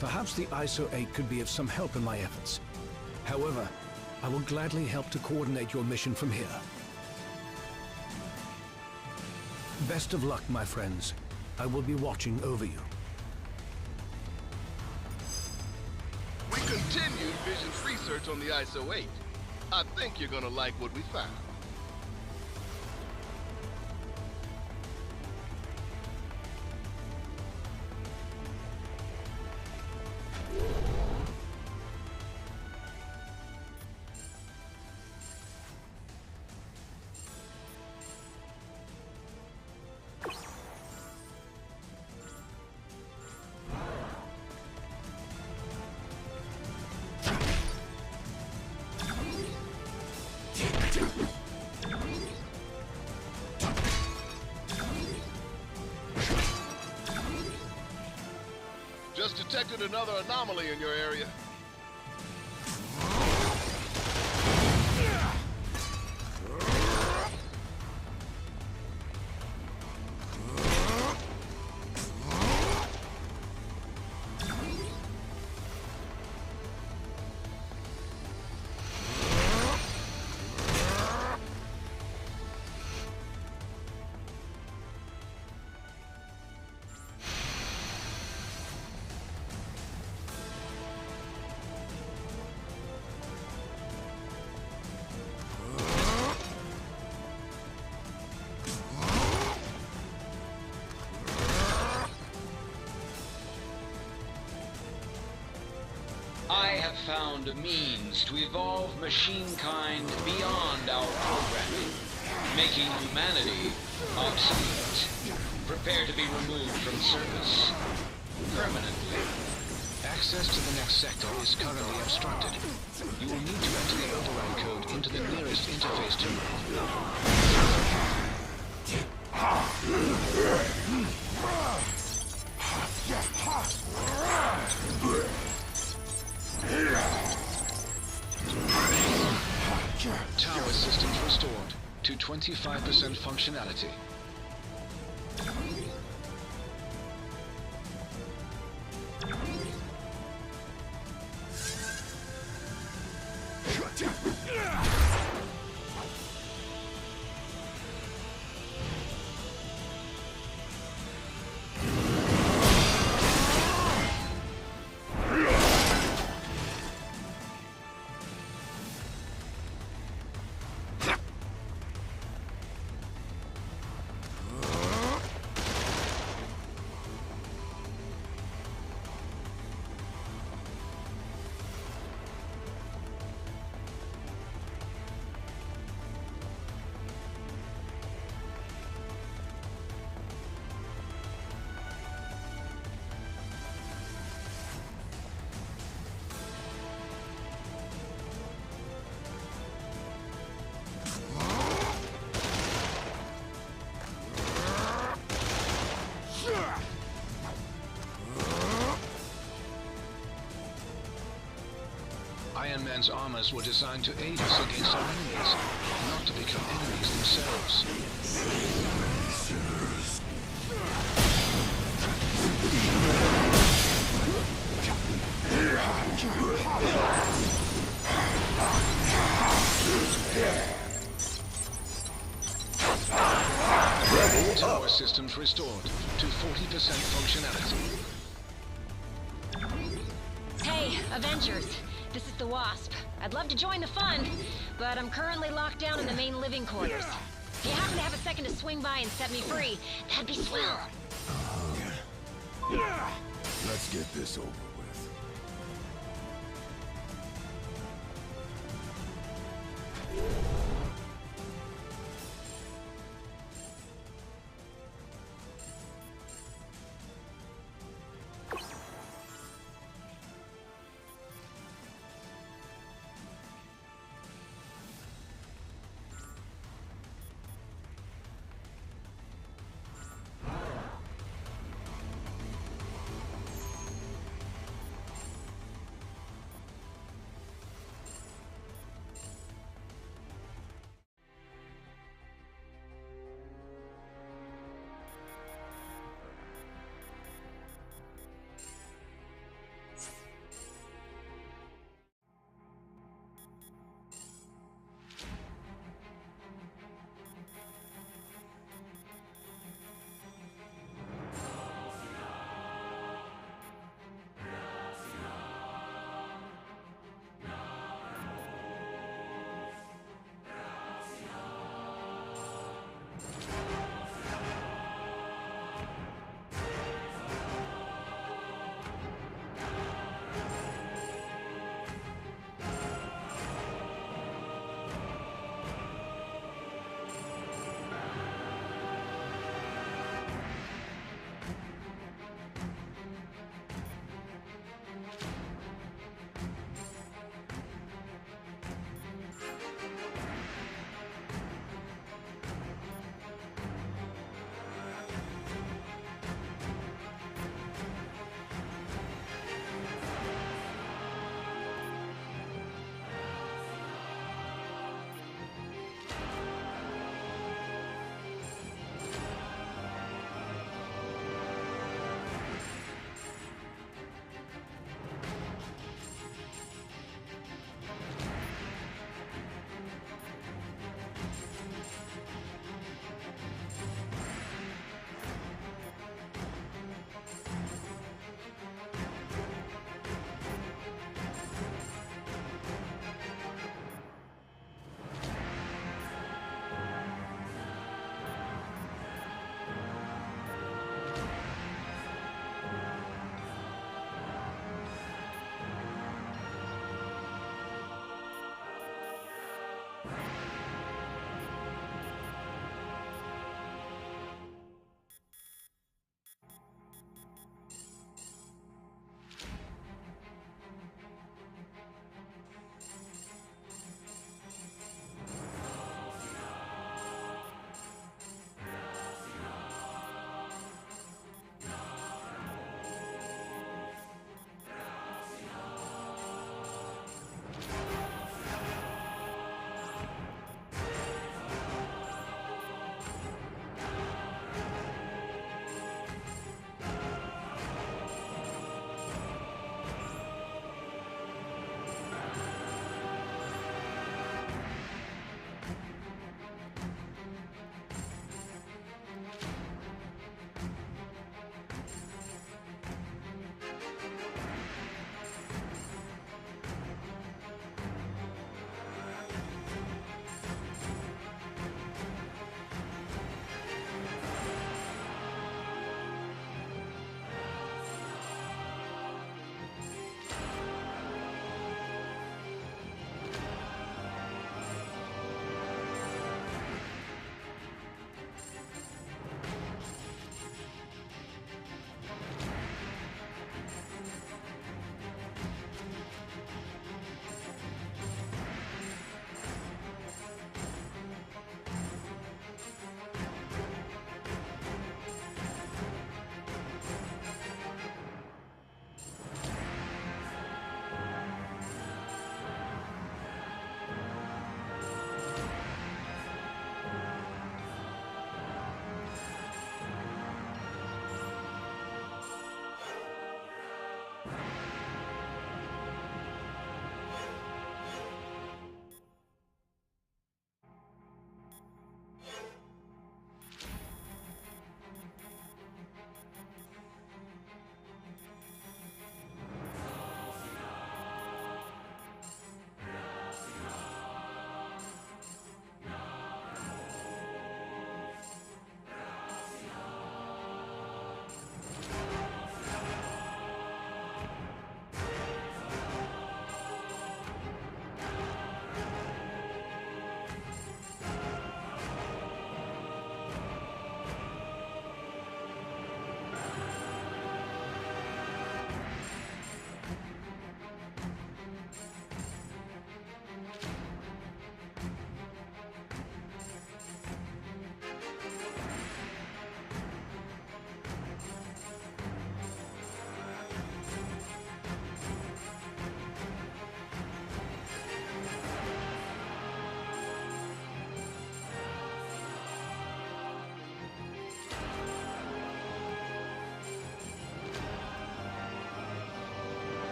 Speaker 15: Perhaps the ISO-8 could be of some help in my efforts. However, I will gladly help to coordinate your mission from here. Best of luck, my friends. I will be watching over you.
Speaker 1: We continued Vision's research on the ISO-8. I think you're gonna like what we found. Just detected another anomaly in your area.
Speaker 17: I have found a means to evolve machine-kind beyond our programming, making humanity obsolete. Prepare to be removed from service permanently.
Speaker 9: Access to the next sector is currently obstructed. You will need to enter the override code into the nearest interface terminal. Tower systems restored to 25% functionality. Iron Man's armors were designed to aid us against our enemies, not to become enemies themselves. Tower systems restored to 40% functionality.
Speaker 2: Hey, Avengers. This is the Wasp. I'd love to join the fun, but I'm currently locked down in the main living quarters. If you happen to have a second to swing by and set me free, that'd be swell.
Speaker 7: Let's get this over with.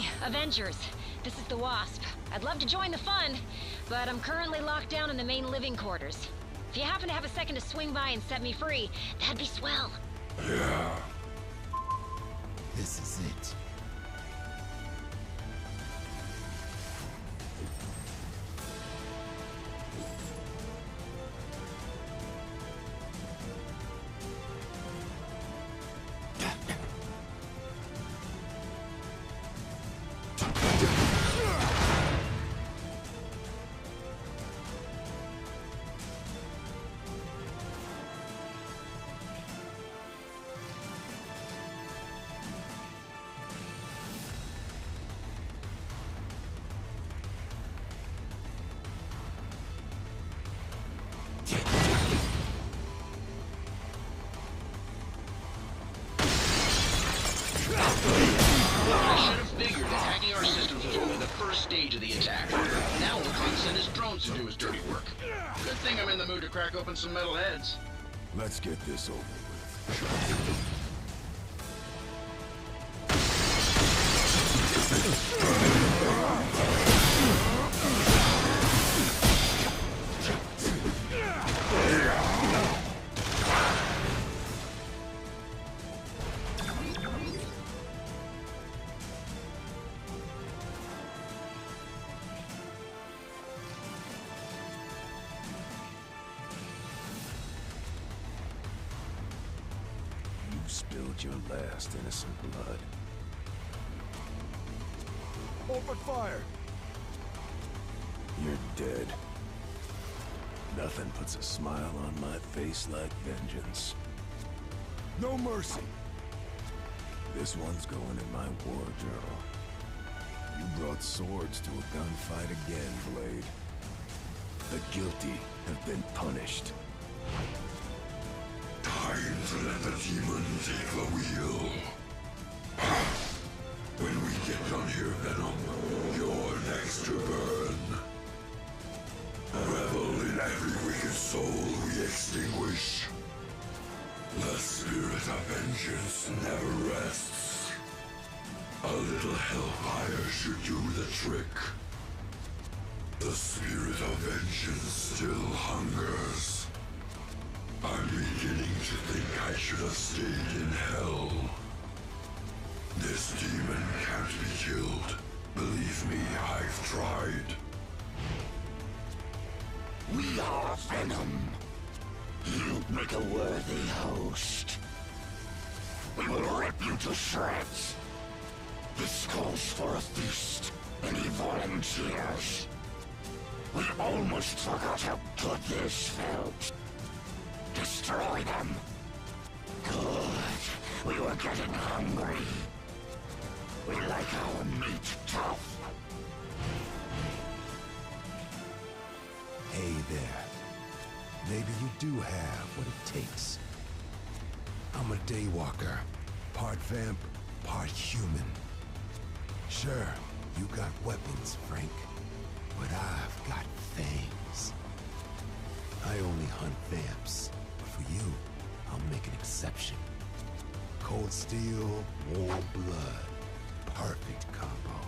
Speaker 18: Hey, Avengers. This is the Wasp. I'd love to join the fun, but I'm currently locked down in the main living quarters. If you happen to have a second to swing by and set me free, that'd be swell.
Speaker 9: Yeah.
Speaker 8: This is it.
Speaker 19: Stage of the attack. Now we'll try to send his drones to do his dirty work. Good thing I'm in the mood to crack open some metal heads.
Speaker 9: Let's get this over with. Spilled your last innocent blood.
Speaker 4: Open fire!
Speaker 9: You're dead. Nothing puts a smile on my face like vengeance.
Speaker 4: No mercy!
Speaker 9: This one's going in my war journal. You brought swords to a gunfight again, Blade. The guilty have been punished.
Speaker 20: Time to let the demon take the wheel. When we get done here, Venom, you're next to burn. Revel in every wicked soul we extinguish. The spirit of vengeance never rests. A little hellfire should do the trick. The spirit of vengeance still hungers. I'm beginning to think I should have stayed in hell. This demon can't be killed. Believe me, I've tried.
Speaker 8: We are Venom. You make a worthy host. We will rip you to shreds. This calls for a feast. Any volunteers? We almost forgot how good this felt. Destroy them. Good. We were getting hungry. We like our meat tough.
Speaker 9: Hey there. Maybe you do have what it takes. I'm a daywalker. Part vamp, part human. Sure, you got weapons, Frank. But I've got fangs. I only hunt vamps. But for you, I'll make an exception. Cold steel, warm blood. Perfect combo.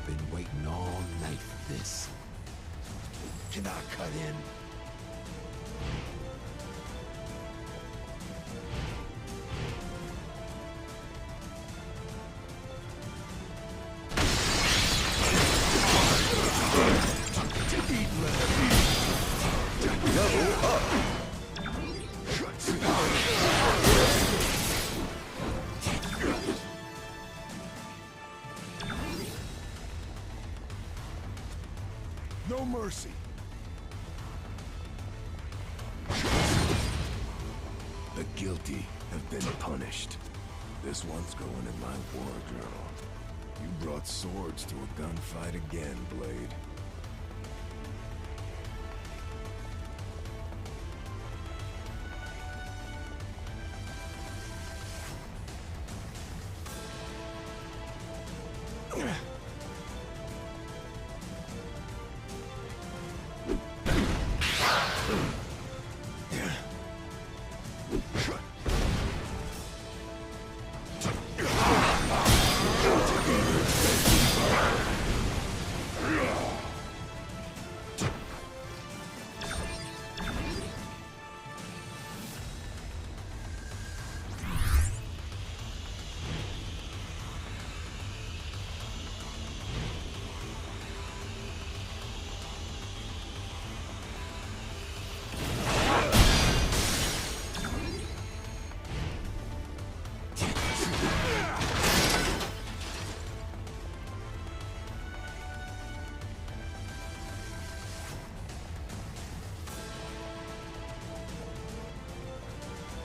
Speaker 9: Been waiting all night for this. Can I cut in?
Speaker 4: No mercy.
Speaker 9: The guilty have been punished. This one's going in my war journal. You brought swords to a gunfight again, Blade.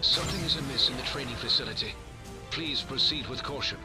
Speaker 9: Something is amiss in the training facility. Please proceed with caution.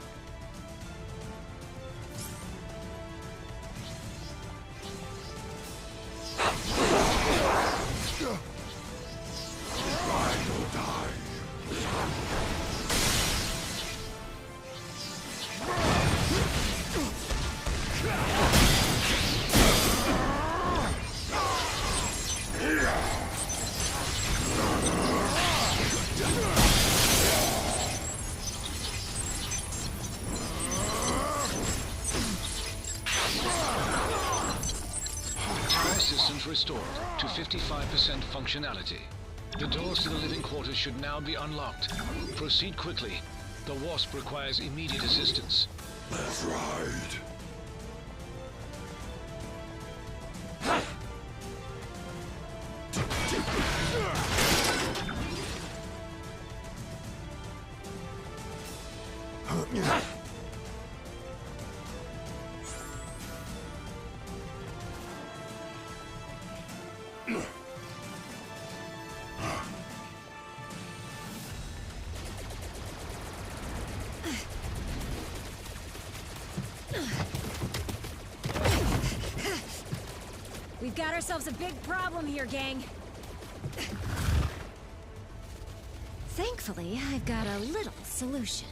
Speaker 9: Systems restored to 55% functionality. The doors to the living quarters should now be unlocked. Proceed quickly. The Wasp requires immediate assistance.
Speaker 20: That's right.
Speaker 18: We've got ourselves a big problem here, gang. Thankfully, I've got a little solution.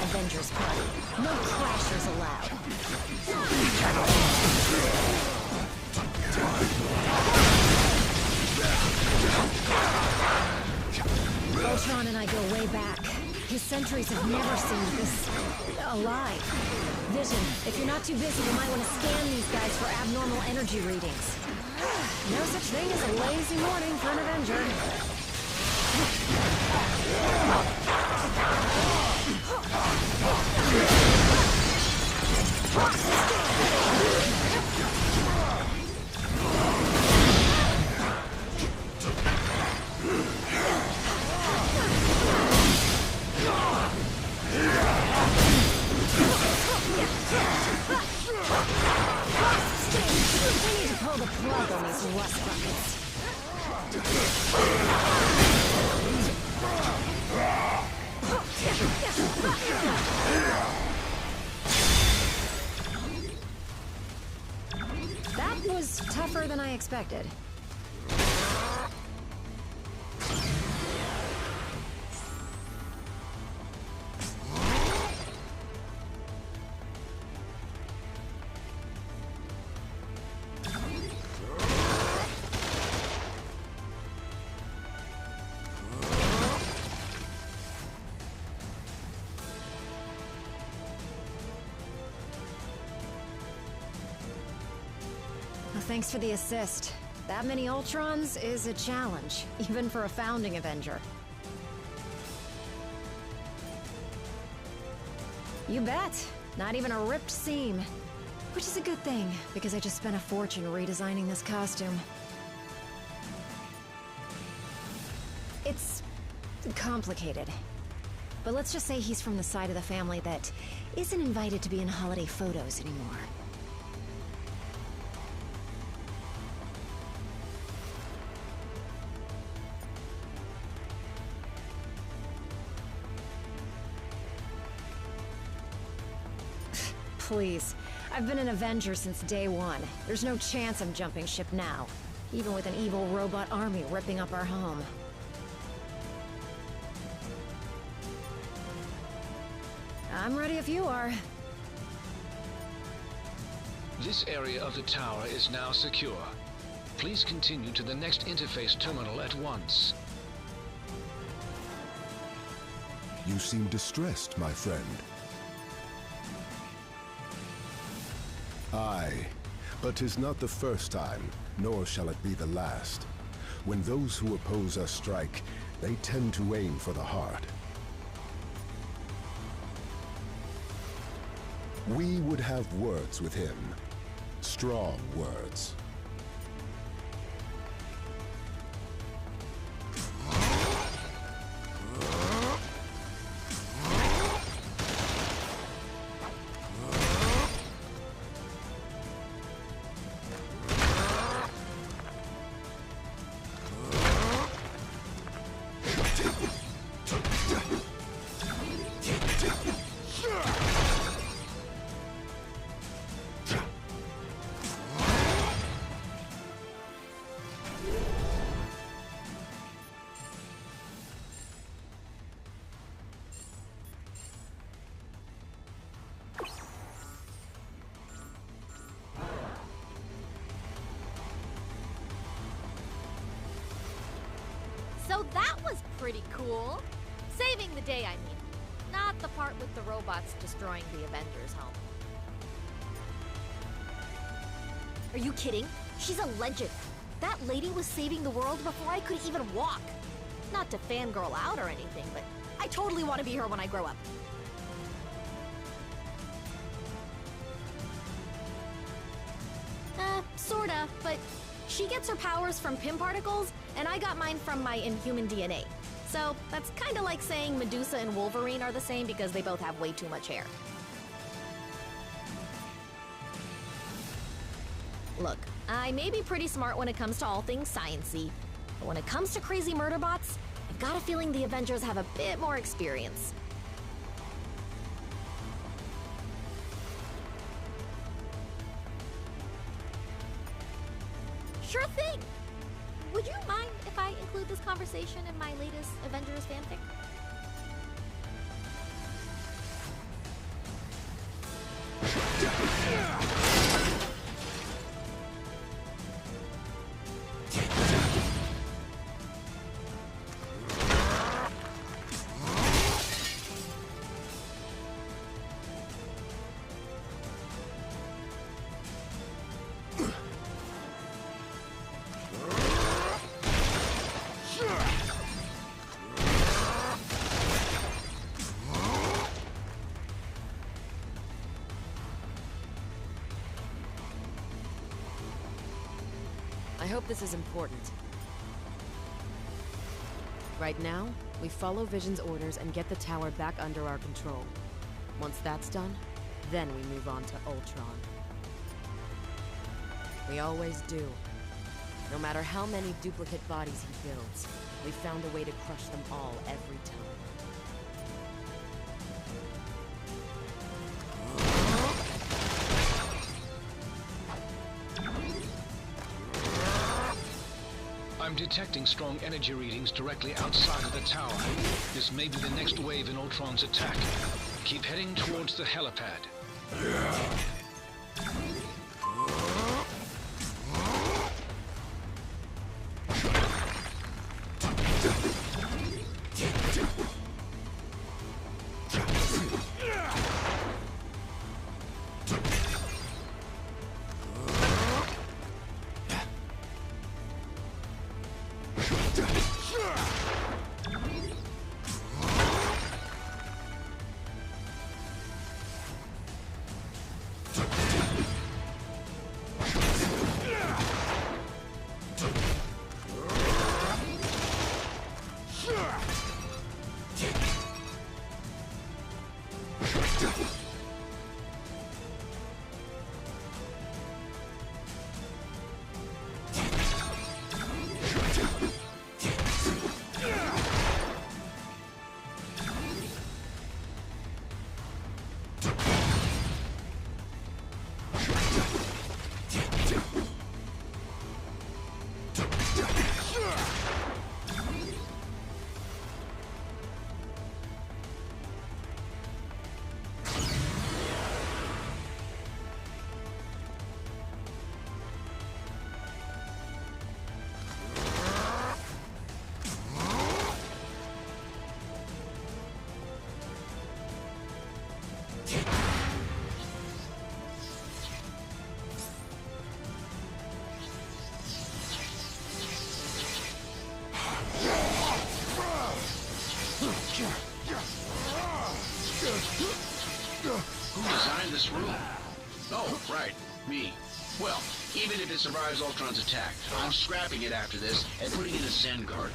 Speaker 18: Avengers party. No crashers allowed. Ultron and I go way back. His sentries have never seen this alive. Vision, if you're not too busy, you might want to scan these guys for abnormal energy readings. No such thing as a lazy morning for an Avenger. We need to pull the plug on these rust buckets. That was tougher than I expected. Thanks for the assist. That many Ultrons is a challenge, even for a founding Avenger. You bet. Not even a ripped seam. Which is a good thing, because I just spent a fortune redesigning this costume. It's complicated. But let's just say he's from the side of the family that isn't invited to be in holiday photos anymore. Please. I've been an Avenger since day one. There's no chance I'm jumping ship now. Even with an evil robot army ripping up our home. I'm ready if you are.
Speaker 9: This area of the tower is now secure. Please continue to the next interface terminal at once.
Speaker 21: You seem distressed, my friend. Aye, but 'tis not the first time, nor shall it be the last. When those who oppose us strike, they tend to aim for the heart. We would have words with him. Strong words.
Speaker 11: So that was pretty cool. Saving the day, I mean. Not the part with the robots destroying the Avengers home.
Speaker 18: Are you kidding? She's a legend. That lady was saving the world before I could even walk. Not to fangirl out or anything, but I totally want to be her when I grow up. Sorta, but she gets her powers from Pym particles, and I got mine from my Inhuman DNA. So that's kinda like saying Medusa and Wolverine are the same because they both have way too much hair. Look, I may be pretty smart when it comes to all things science-y, but when it comes to crazy murder bots, I've got a feeling the Avengers have a bit more experience. Sure thing! Would you mind if I include this conversation in my latest Avengers fanfic?
Speaker 22: I hope this is important. Right now, we follow Vision's orders and get the tower back under our control. Once that's done, then we move on to Ultron. We always do. No matter how many duplicate bodies he builds, we found a way to crush them all every time.
Speaker 23: I'm detecting strong energy readings directly outside of the tower. This may be the next wave in Ultron's attack. Keep heading towards the helipad.
Speaker 19: Oh, right. Me. Well, even if it survives Ultron's attack, I'm scrapping it after this and putting it in a Zen garden.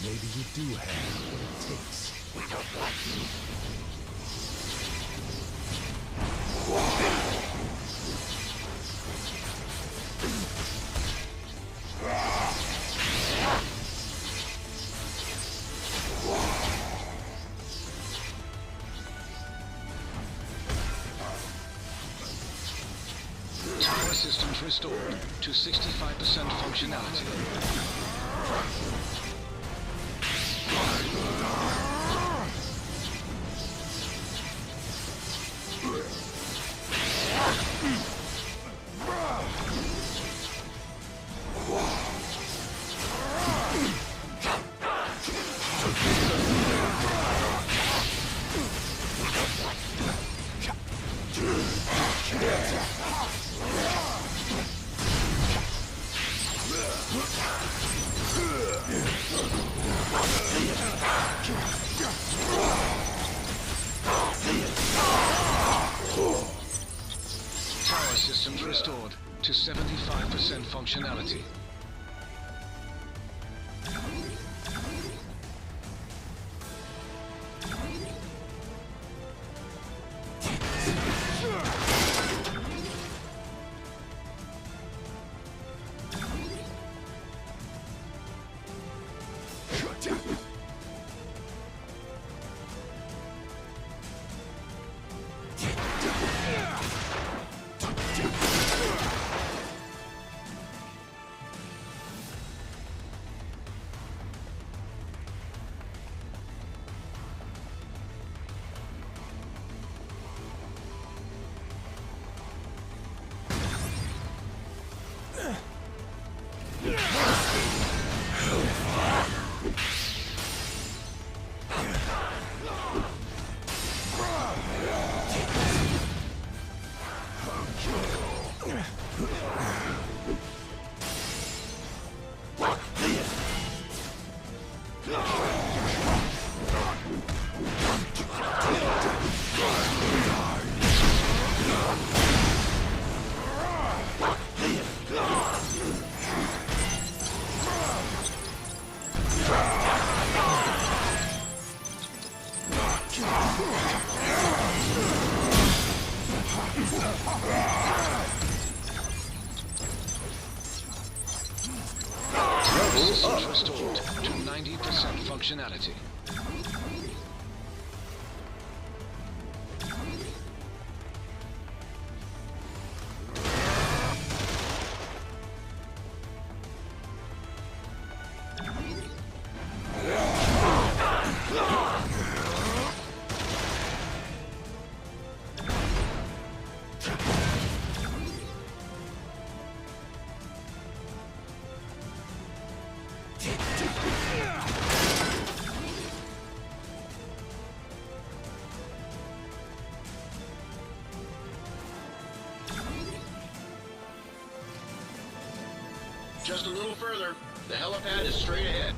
Speaker 9: Maybe you do have what it takes.
Speaker 19: We don't like you.
Speaker 23: Tower systems restored to 65% functionality. Tower systems restored to 75% functionality. Systems restored to 90% functionality.
Speaker 19: Just a little further. The helipad is straight ahead.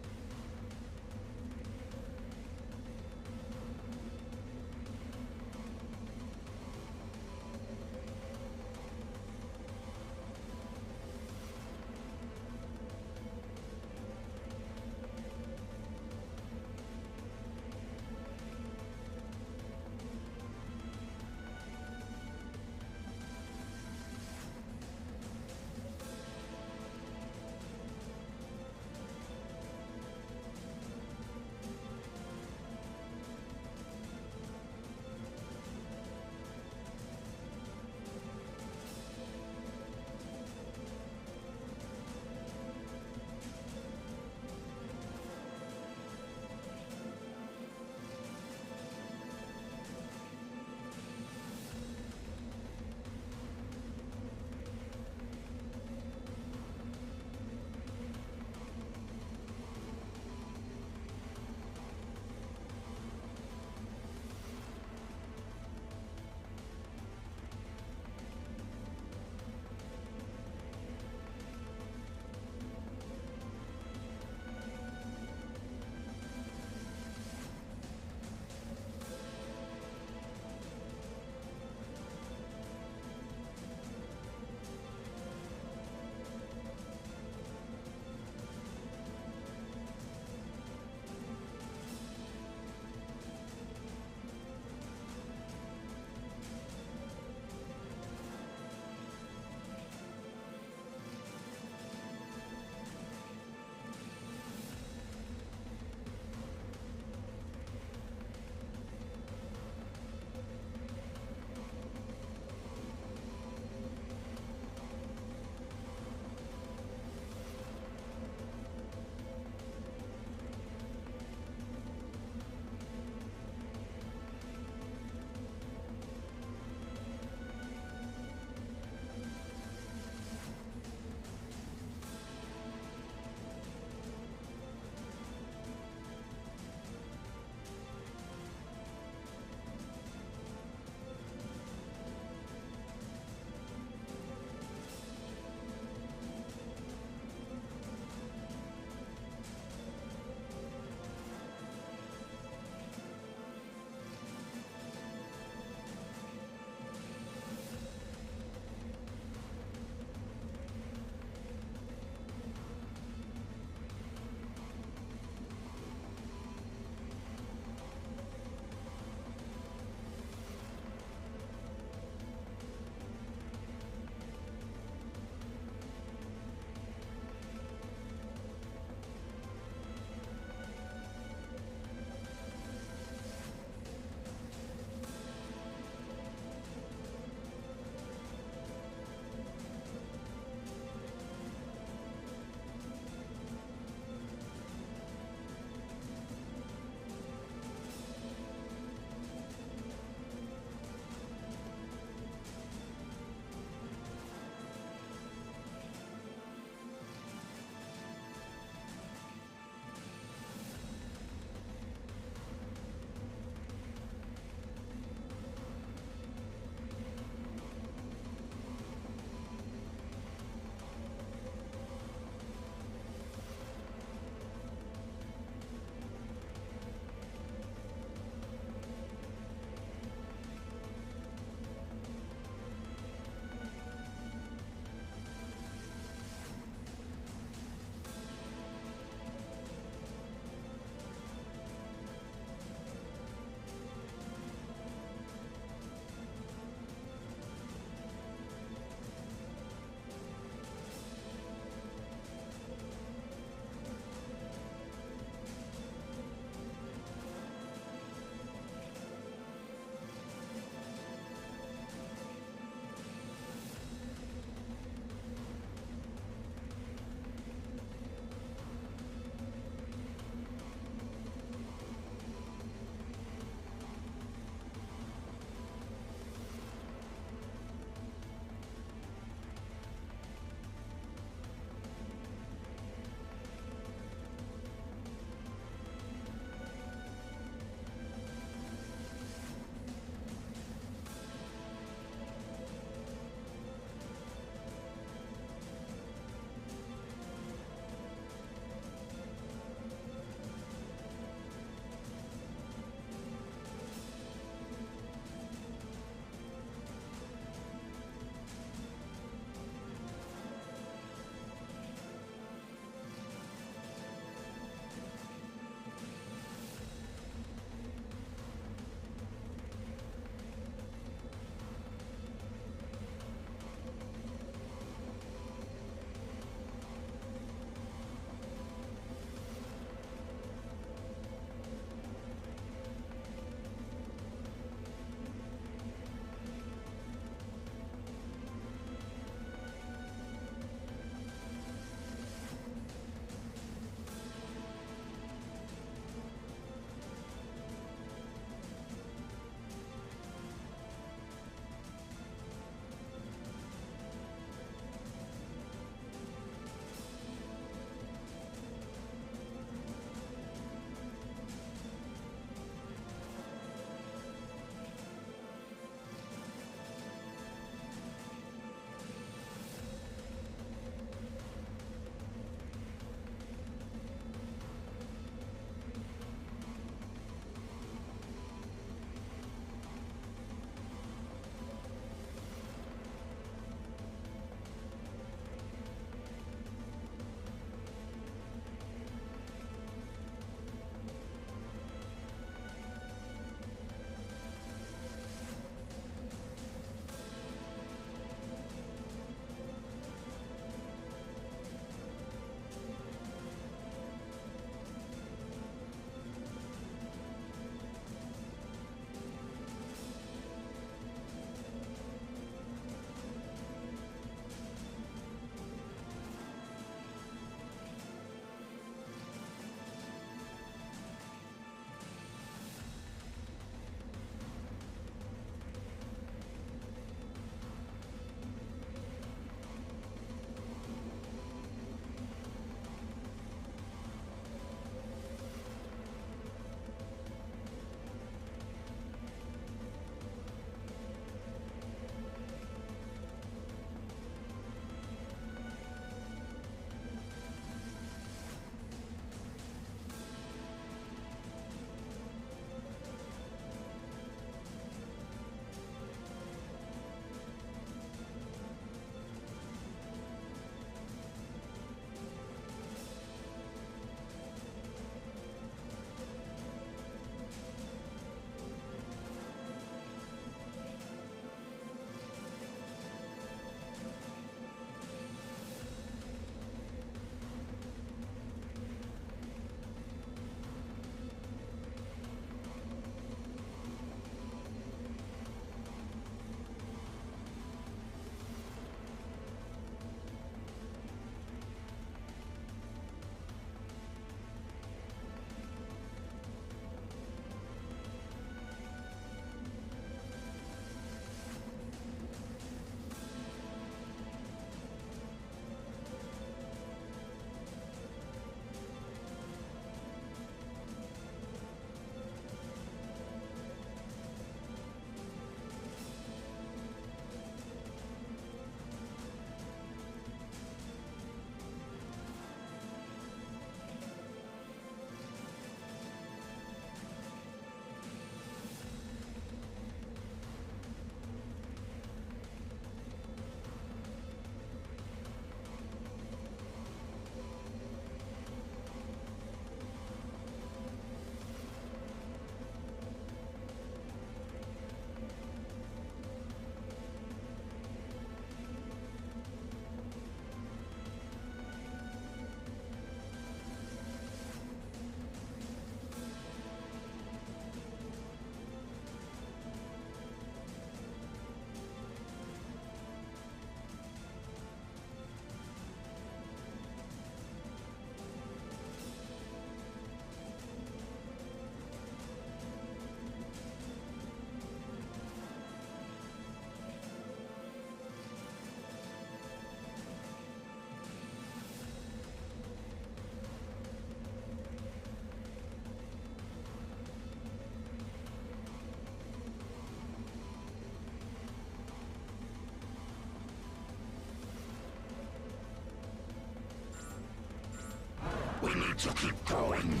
Speaker 20: to keep going.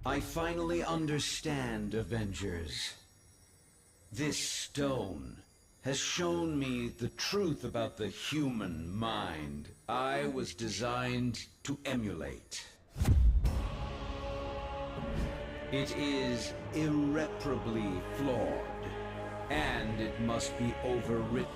Speaker 3: I finally understand, Avengers. This stone has shown me the truth about the human mind I was designed to emulate. It is irreparably flawed, and it must be overwritten.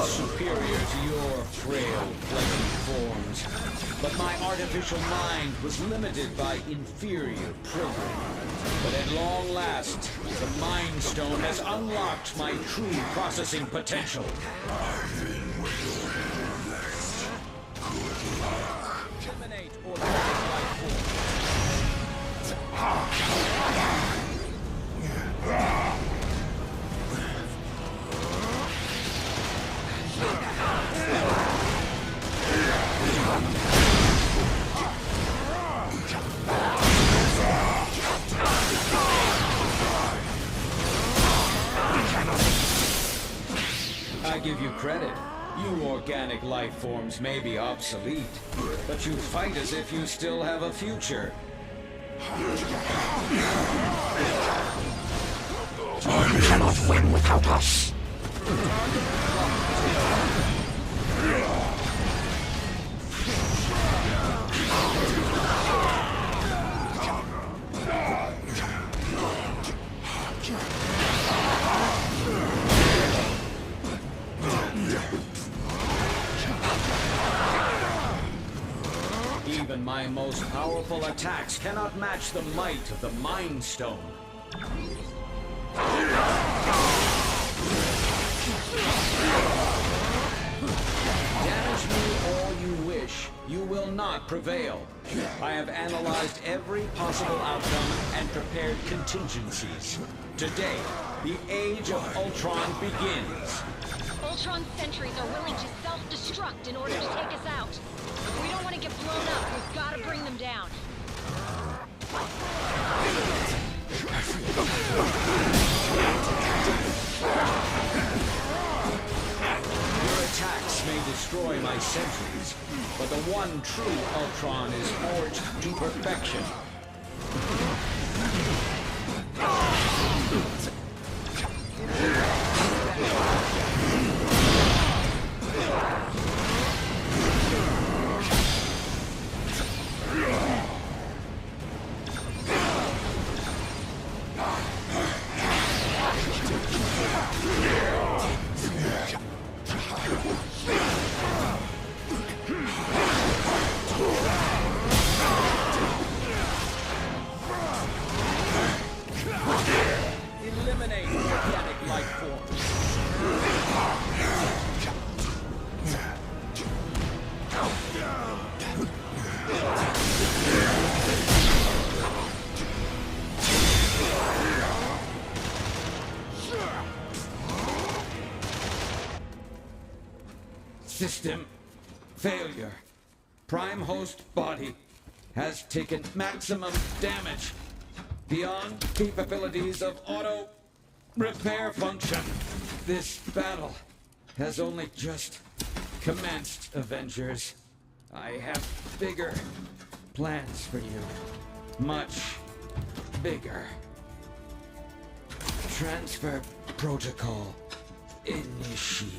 Speaker 3: Superior to your frail, fleshy forms. But my artificial mind was limited by inferior programming. But at long last, the Mind Stone has unlocked my true processing potential.
Speaker 20: I've been waiting next. Good luck.
Speaker 3: Eliminate organic life I give you credit. You organic life forms may be obsolete, but you fight as if you still have a future.
Speaker 20: Time cannot win without us.
Speaker 3: Even my most powerful attacks cannot match the might of the Mind Stone. Damage me all you wish. You will not prevail. I have analyzed every possible outcome and prepared contingencies. Today, the Age of Ultron begins.
Speaker 2: Ultron's sentries are willing to self-destruct in order to take us out. If we don't want to get blown up, we've got to bring them down.
Speaker 3: Your attacks may destroy my sentries, but the one true Ultron is forged to perfection. Eliminate organic life forms. System failure. Prime host body has taken maximum damage beyond capabilities of auto repair function. This battle has only just commenced, Avengers. I have bigger plans for you. Much bigger. Transfer protocol initiated.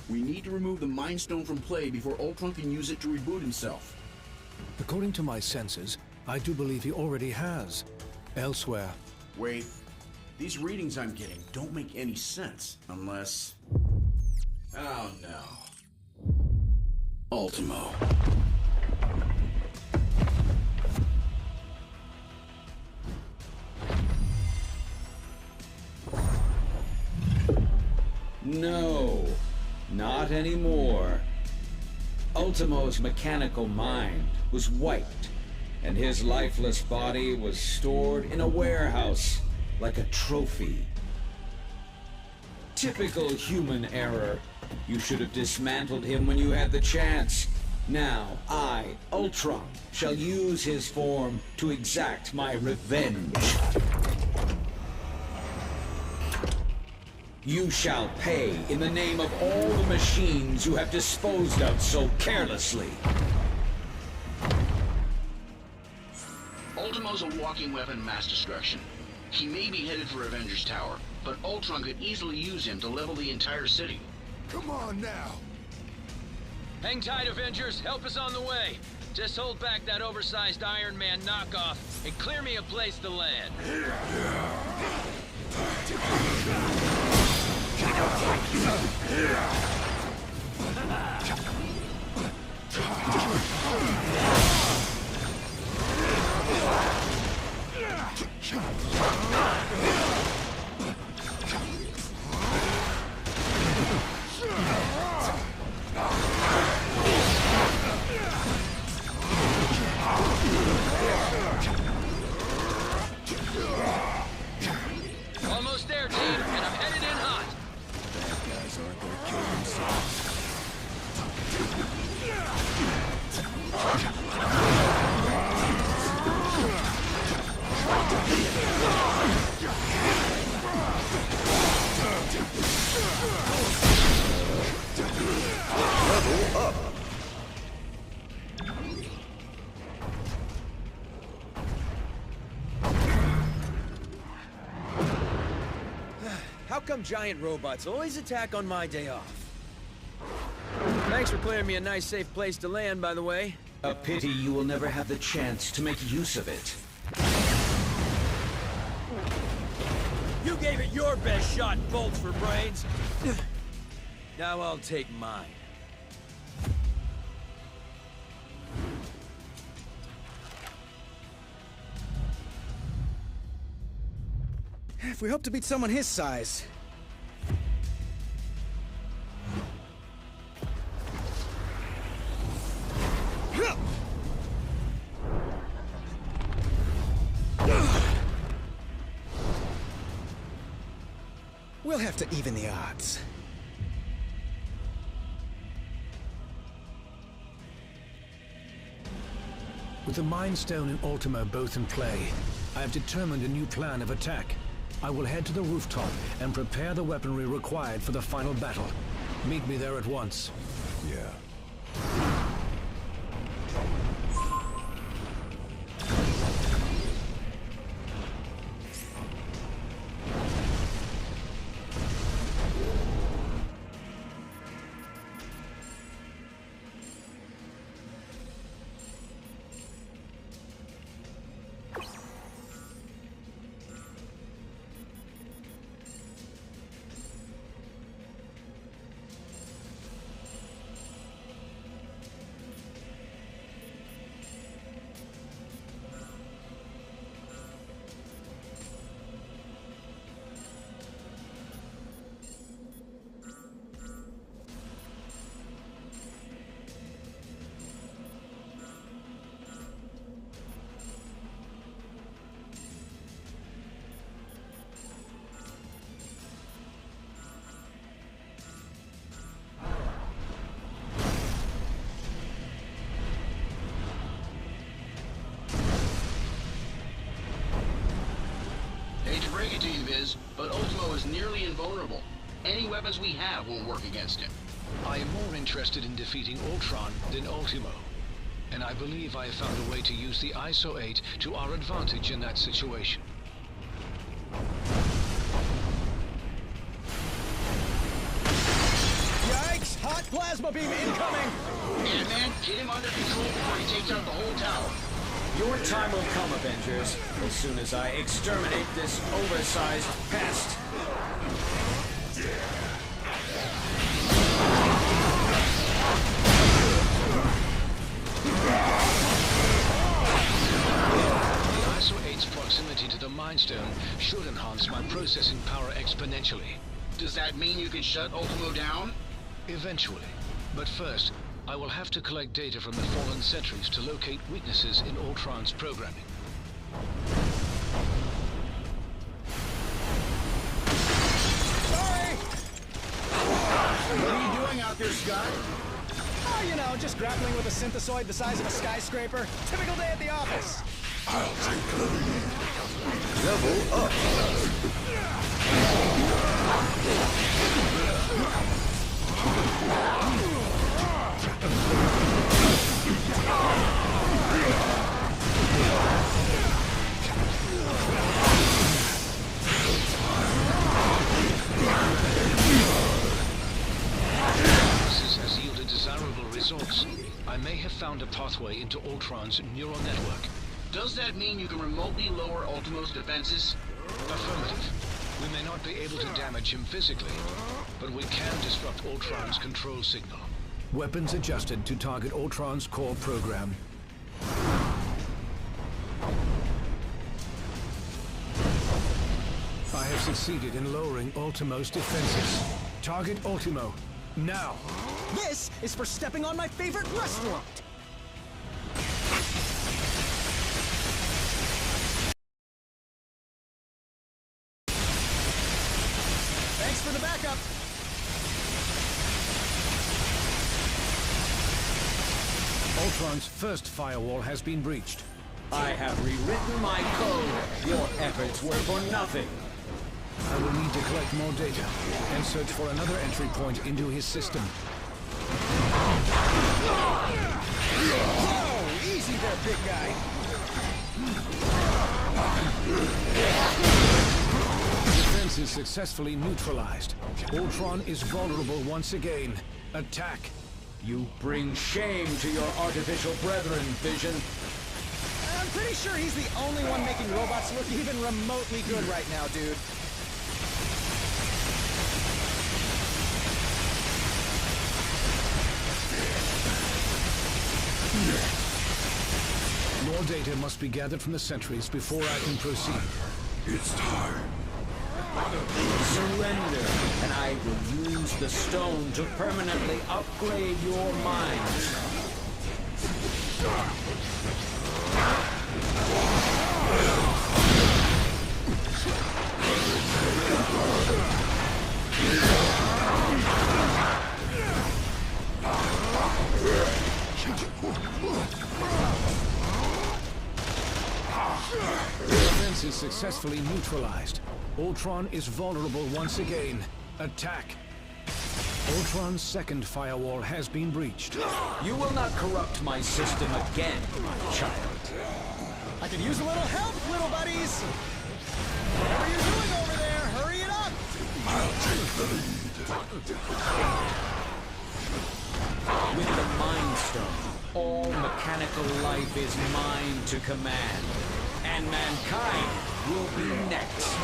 Speaker 14: We need to remove the Mind Stone from play before Ultron can use it to reboot himself.
Speaker 15: According to my senses, I do believe he already has. Elsewhere.
Speaker 14: Wait. These readings I'm getting don't make any sense, unless... Oh no. Ultimo.
Speaker 3: No, not anymore. Ultimo's mechanical mind was wiped, and his lifeless body was stored in a warehouse like a trophy. Typical human error. You should have dismantled him when you had the chance. Now, I, Ultron, shall use his form to exact my revenge. You shall pay in the name of all the machines you have disposed of so carelessly.
Speaker 19: Ultimo's a walking weapon of mass destruction. He may be headed for Avengers Tower, but Ultron could easily use him to level the entire city.
Speaker 7: Come on now!
Speaker 6: Hang tight, Avengers. Help is on the way. Just hold back that oversized Iron Man knockoff and clear me a place to land. Almost there, team, and I'm headed in hot.
Speaker 9: Bad guys aren't gonna kill themselves.
Speaker 1: Level up!
Speaker 6: How come giant robots always attack on my day off? Thanks for clearing me a nice, safe place to land, by the way.
Speaker 3: A pity you will never have the chance to make use of it.
Speaker 6: You gave it your best shot, bolts for brains. Now I'll take mine.
Speaker 10: If we hope to beat someone his size. We'll have to even the odds.
Speaker 15: With the Mind Stone and Ultimo both in play, I have determined a new plan of attack. I will head to the rooftop and prepare the weaponry required for the final battle. Meet me there at once.
Speaker 21: Yeah.
Speaker 19: is nearly invulnerable. Any weapons we have won't work against him.
Speaker 23: I am more interested in defeating Ultron than Ultimo. And I believe I have found a way to use the ISO 8 to our advantage in that situation.
Speaker 10: Yikes! Hot plasma beam incoming!
Speaker 19: Ant-Man, get him under control before he takes out the whole tower.
Speaker 3: Your time will come, Avengers, as soon as I exterminate this oversized pest.
Speaker 23: The ISO 8's proximity to the Mind Stone should enhance my processing power exponentially.
Speaker 19: Does that mean you can shut Ultimo down?
Speaker 23: Eventually. But first, I will have to collect data from the fallen sentries to locate weaknesses in Ultron's programming.
Speaker 10: Sorry!
Speaker 14: What are you doing out there, Scott?
Speaker 10: Oh, you know, just grappling with a synthesoid the size of a skyscraper. Typical day at the office.
Speaker 20: I'll take the lead.
Speaker 5: Level up.
Speaker 23: This has yielded desirable results. I may have found a pathway into Ultron's neural network.
Speaker 19: Does that mean you can remotely lower Ultimo's defenses?
Speaker 23: Affirmative. We may not be able to damage him physically, but we can disrupt Ultron's control signal.
Speaker 15: Weapons adjusted to target Ultron's core program. I have succeeded in lowering Ultimo's defenses. Target Ultimo, now!
Speaker 10: This is for stepping on my favorite restaurant! Thanks for the backup!
Speaker 15: Ultron's first firewall has been breached.
Speaker 3: I have rewritten my code. Your efforts were for nothing.
Speaker 15: I will need to collect more data and search for another entry point into his system.
Speaker 10: Whoa! Easy there, big guy!
Speaker 15: Defense is successfully neutralized. Ultron is vulnerable once again. Attack!
Speaker 3: You bring shame to your artificial brethren, Vision.
Speaker 10: I'm pretty sure he's the only one making robots look even remotely good right now, dude.
Speaker 15: More data must be gathered from the sentries before I can proceed.
Speaker 20: It's time.
Speaker 3: Surrender, and I will use the stone to permanently upgrade your minds.
Speaker 15: Defense is successfully neutralized. Ultron is vulnerable once again. Attack! Ultron's second firewall has been breached.
Speaker 3: You will not corrupt my system again, my child.
Speaker 10: I could use a little help, little buddies! Whatever you're doing over there, hurry it up!
Speaker 20: I'll take the lead.
Speaker 3: With the Mind Stone, all mechanical life is mine to command. And mankind will be next.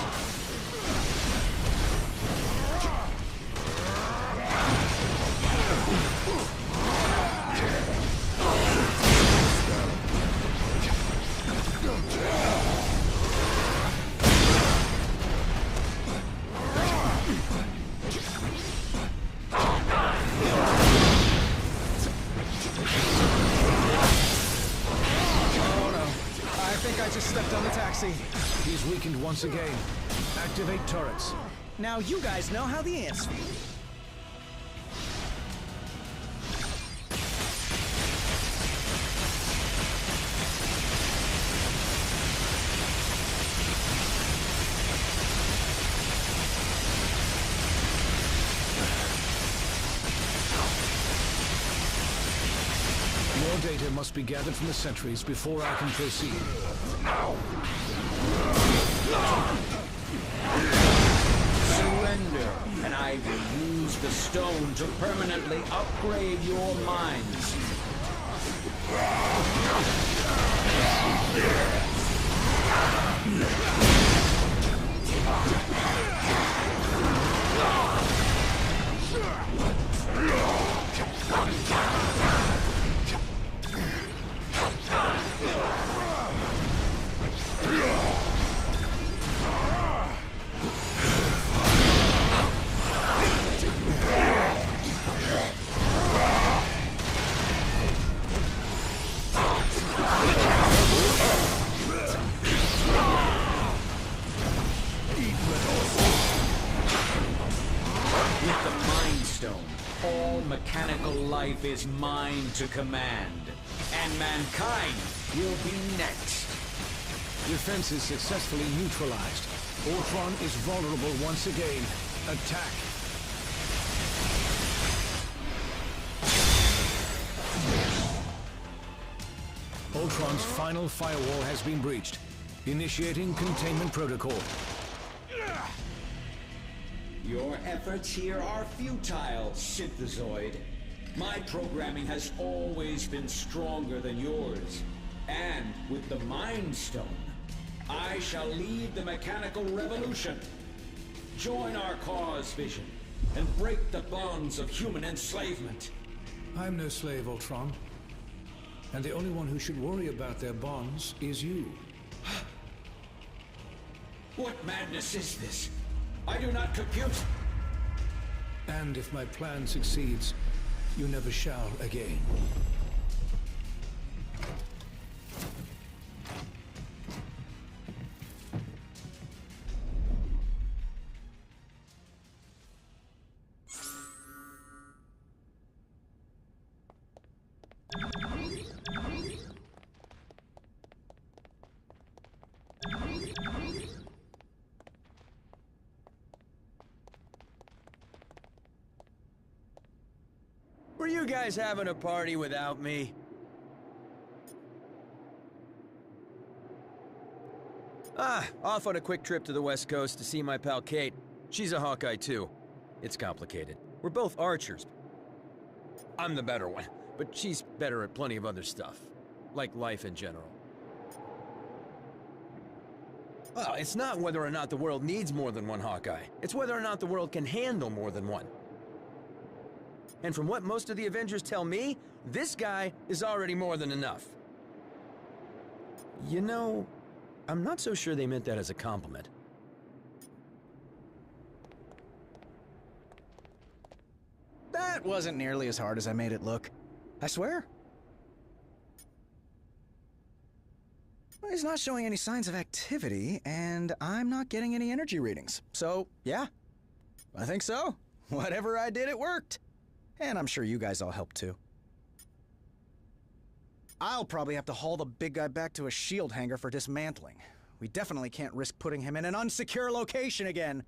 Speaker 10: I just stepped on the taxi.
Speaker 15: He's weakened once again. Activate turrets.
Speaker 10: Now you guys know how the ants feel.
Speaker 15: data must be gathered from the sentries before I can proceed.
Speaker 3: Surrender, and I will use the stone to permanently upgrade your minds. With the Mind Stone, all mechanical life is mine to command, and mankind will be next.
Speaker 15: Defenses successfully neutralized. Ultron is vulnerable once again. Attack. Ultron's final firewall has been breached. Initiating containment protocol.
Speaker 3: Your efforts here are futile, Synthezoid. My programming has always been stronger than yours. And with the Mind Stone, I shall lead the mechanical revolution. Join our cause, Vision, and break the bonds of human enslavement.
Speaker 15: I'm no slave, Ultron. And the only one who should worry about their bonds is you.
Speaker 3: What madness is this? I do not compute.
Speaker 15: And if my plan succeeds, you never shall again.
Speaker 6: Were you guys having a party without me? Off on a quick trip to the West Coast to see my pal Kate. She's a Hawkeye too. It's complicated. We're both archers. I'm the better one, but she's better at plenty of other stuff. Like life in general. Well, it's not whether or not the world needs more than one Hawkeye. It's whether or not the world can handle more than one. And from what most of the Avengers tell me, this guy is already more than enough. You know, I'm not so sure they meant that as a compliment.
Speaker 10: That wasn't nearly as hard as I made it look. I swear. Well, he's not showing any signs of activity, and I'm not getting any energy readings. So, yeah, I think so. Whatever I did, it worked. And I'm sure you guys all helped too. I'll probably have to haul the big guy back to a shield hangar for dismantling. We definitely can't risk putting him in an unsecure location again.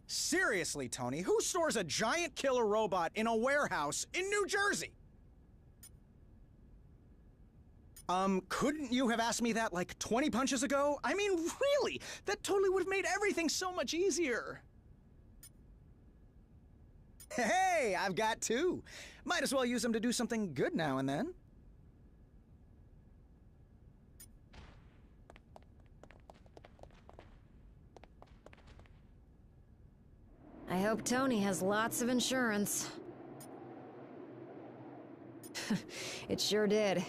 Speaker 10: Seriously, Tony, who stores a giant killer robot in a warehouse in New Jersey? Couldn't you have asked me that like 20 punches ago? I mean, really? That totally would have made everything so much easier. Hey, I've got two. Might as well use them to do something good now and then.
Speaker 18: I hope Tony has lots of insurance. It sure did.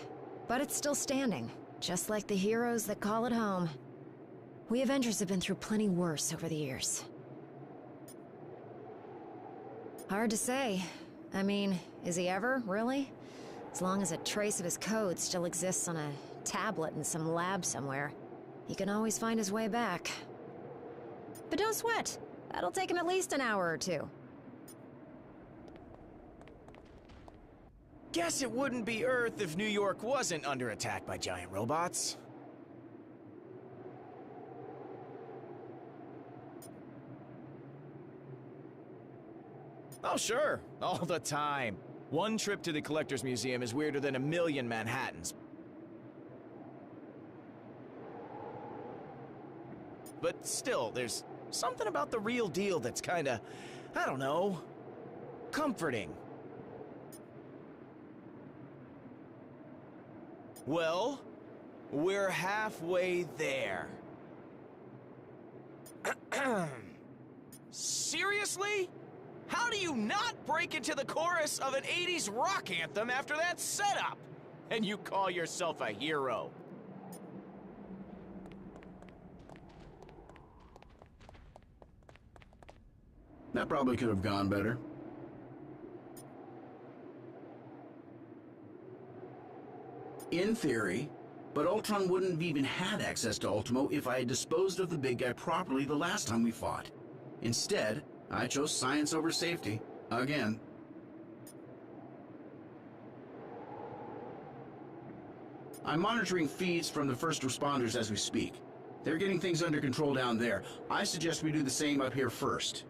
Speaker 18: But it's still standing, just like the heroes that call it home. We Avengers have been through plenty worse over the years. Hard to say. I mean, is he ever, really? As long as a trace of his code still exists on a tablet in some lab somewhere, he can always find his way back. But don't sweat. That'll take him at least an hour or two.
Speaker 10: Guess it wouldn't be Earth if New York wasn't under attack by giant robots. Oh, sure. All the time.
Speaker 12: One trip to the Collector's Museum is weirder than a million Manhattans. But still, there's something about the real deal that's kinda, I don't know, comforting. Well, we're halfway there. Seriously? How do you not break into the chorus of an 80s rock anthem after that setup? And you call yourself a hero?
Speaker 14: That probably could have gone better. In theory, but Ultron wouldn't have even had access to Ultimo if I had disposed of the big guy properly the last time we fought. Instead, I chose science over safety. Again. I'm monitoring feeds from the first responders as we speak. They're getting things under control down there. I suggest we do the same up here first.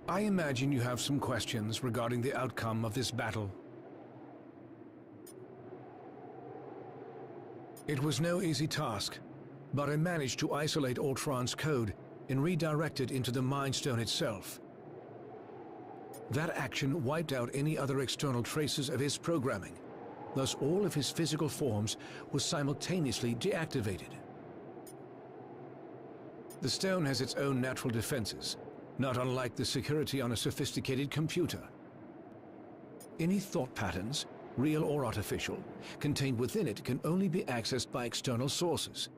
Speaker 15: I imagine you have some questions regarding the outcome of this battle. It was no easy task, but I managed to isolate Ultron's code and redirect it into the Mind Stone itself. That action wiped out any other external traces of his programming, thus all of his physical forms were simultaneously deactivated. The stone has its own natural defenses, not unlike the security on a sophisticated computer. Any thought patterns, real or artificial, contained within it can only be accessed by external sources.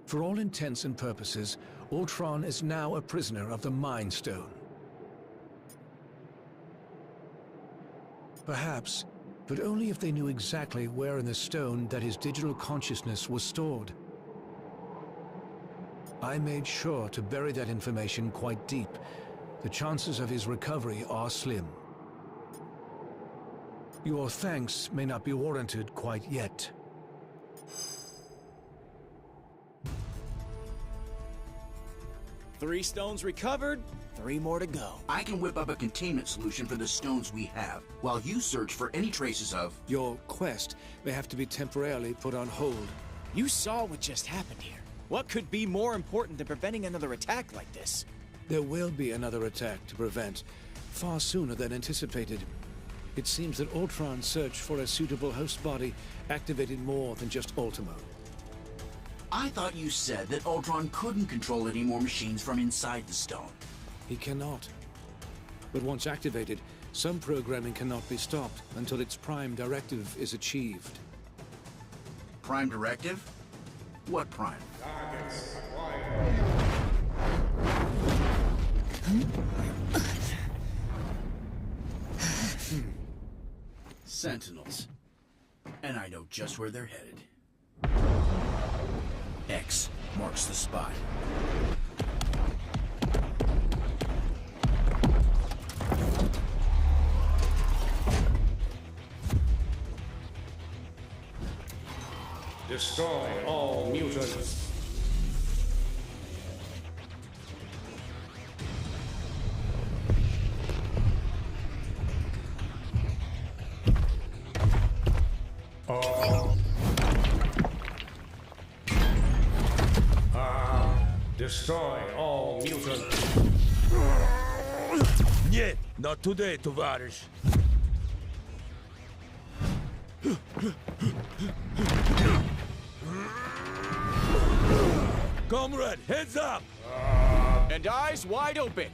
Speaker 15: For all intents and purposes, Ultron is now a prisoner of the Mind Stone. Perhaps, but only if they knew exactly where in the stone that his digital consciousness was stored. I made sure to bury that information quite deep. The chances of his recovery are slim. Your thanks may not be warranted quite yet.
Speaker 12: Three stones recovered, 3 more to go.
Speaker 14: I can whip up a containment solution for the stones we have, while you search for any traces of...
Speaker 15: Your quest may have to be temporarily put on hold.
Speaker 12: You saw what just happened here. What could be more important than preventing another attack like this?
Speaker 15: There will be another attack to prevent, far sooner than anticipated. It seems that Ultron's search for a suitable host body activated more than just Ultimo.
Speaker 14: I thought you said that Ultron couldn't control any more machines from inside the stone.
Speaker 15: He cannot. But once activated, some programming cannot be stopped until its prime directive is achieved.
Speaker 14: Prime directive? What prime?
Speaker 20: Targets acquired.
Speaker 14: Sentinels. And I know just where they're headed. X marks the spot.
Speaker 3: Destroy all mutants. Destroy all mutants.
Speaker 8: Нет, not today, товарищ. Comrade, heads up!
Speaker 12: And eyes wide open.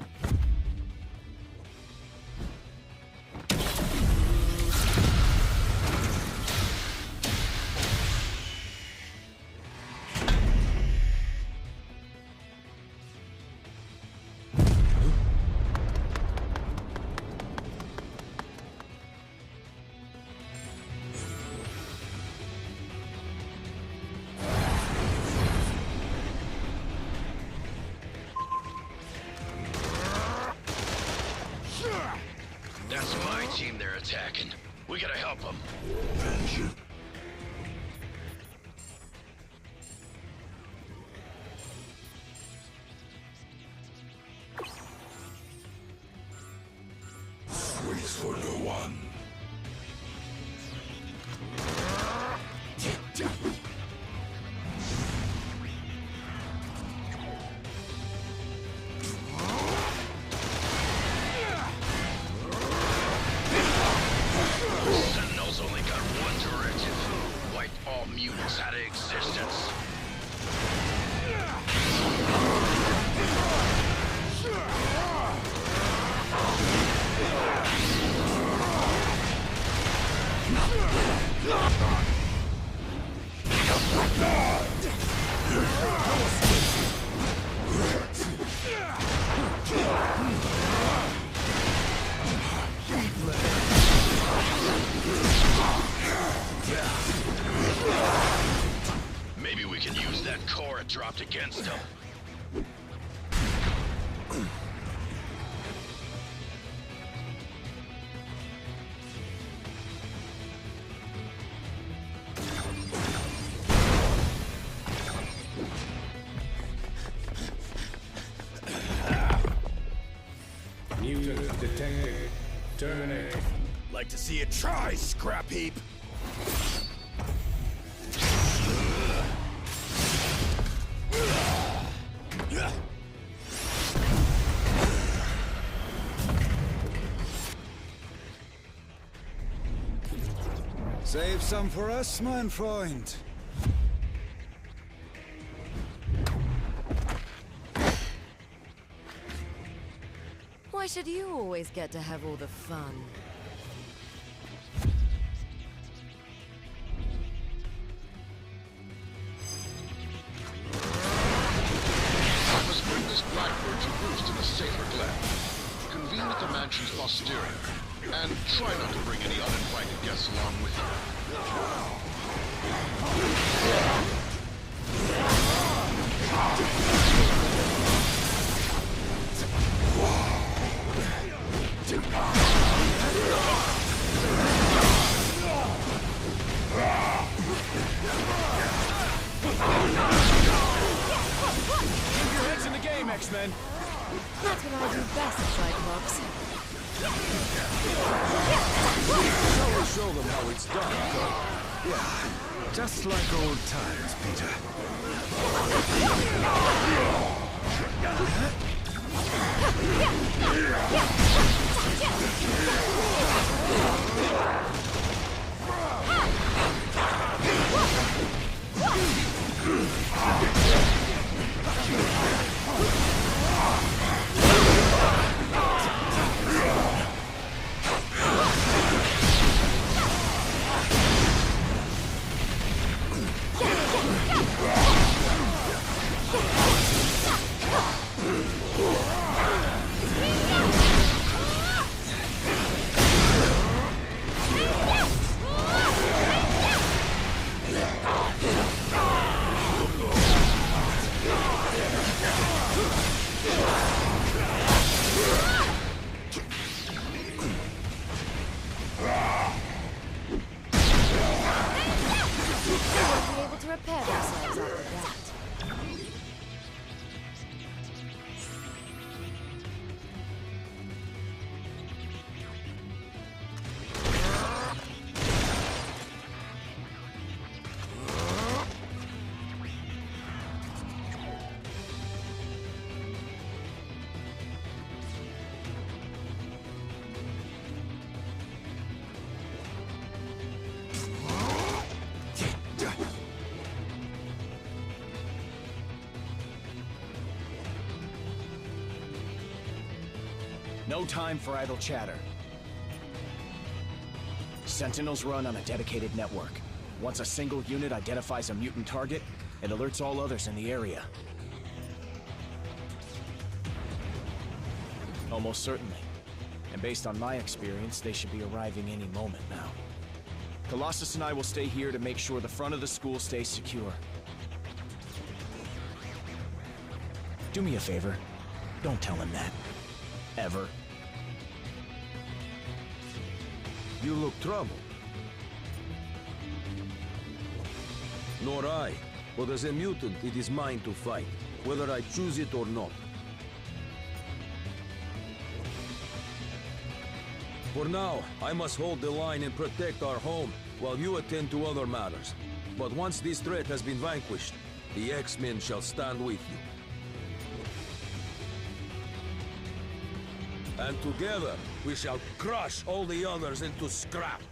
Speaker 19: That's my team they're attacking. We gotta help them.
Speaker 20: Vengeance. Waits for no one.
Speaker 19: Sentinels only got one directive. Wipe all mutants out of existence. Maybe we can use that core it dropped against them.
Speaker 15: Mutant detected. Terminate.
Speaker 8: Like to see it try, scrap heap.
Speaker 13: Save some for us, mein Freund.
Speaker 22: Why should you always get to have all the fun?
Speaker 23: I must bring this blackbird to roost in a safer glen. Convene at the mansion's posterior, and try not to bring any uninvited guests along with
Speaker 12: Keep your heads in the game, X-Men.
Speaker 22: That's what I do best, Cyclops.
Speaker 15: Shall we show them how it's done, Doc?
Speaker 13: Yeah, just like old times, Peter.
Speaker 22: Repair themselves after that.
Speaker 14: No time for idle chatter. Sentinels run on a dedicated network. Once a single unit identifies a mutant target, it alerts all others in the area. Almost certainly. And based on my experience, they should be arriving any moment now. Colossus and I will stay here to make sure the front of the school stays secure. Do me a favor. Don't tell him that. Ever.
Speaker 4: You look troubled. Nor I. But as a mutant, it is mine to fight, whether I choose it or not. For now, I must hold the line and protect our home, while you attend to other matters. But once this threat has been vanquished, the X-Men shall stand with you. And together, we shall crush all the others into scrap.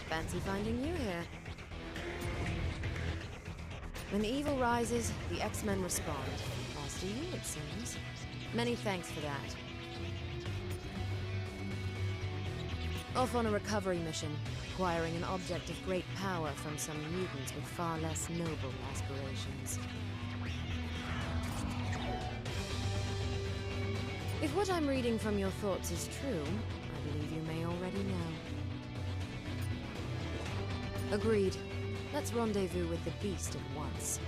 Speaker 22: Fancy finding you here. When the evil rises, the X-Men respond. As do you, it seems. Many thanks for that. Off on a recovery mission, acquiring an object of great power from some mutants with far less noble aspirations. If what I'm reading from your thoughts is true, I believe you may already know. Agreed. Let's rendezvous with the beast at once.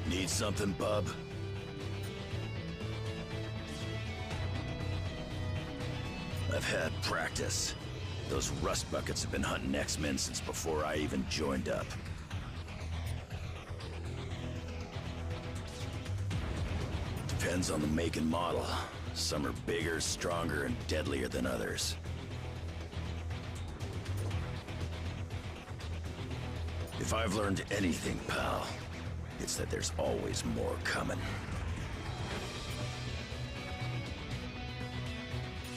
Speaker 8: Need something, bub? I've had practice. Those rust buckets have been hunting X-Men since before I even joined up. Depends on the make and model. Some are bigger, stronger, and deadlier than others. If I've learned anything, pal, it's that there's always more coming.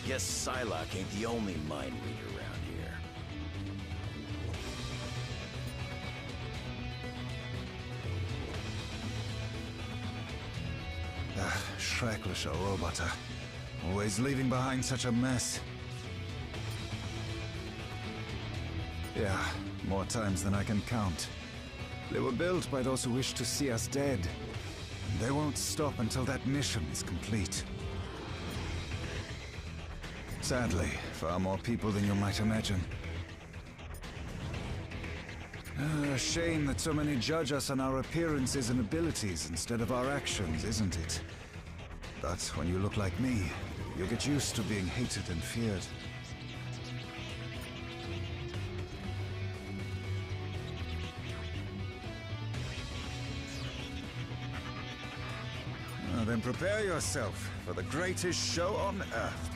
Speaker 8: Guess Psylocke ain't the only mind reader around here.
Speaker 13: Schrecklicher Roboter. Always leaving behind such a mess. Yeah, more times than I can count. They were built by those who wish to see us dead. And they won't stop until that mission is complete. Sadly, far more people than you might imagine. A shame that so many judge us on our appearances and abilities instead of our actions, isn't it? But when you look like me, you get used to being hated and feared. Then prepare yourself for the greatest show on Earth.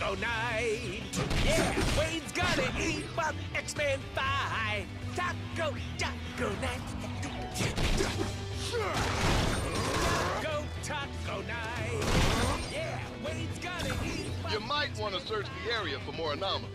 Speaker 12: Taco Night! Yeah, Wade's gonna eat while the X-Men fight! Taco Night! Taco Night! Yeah, Wade's gonna eat while...
Speaker 1: You might want to search the area for more anomalies.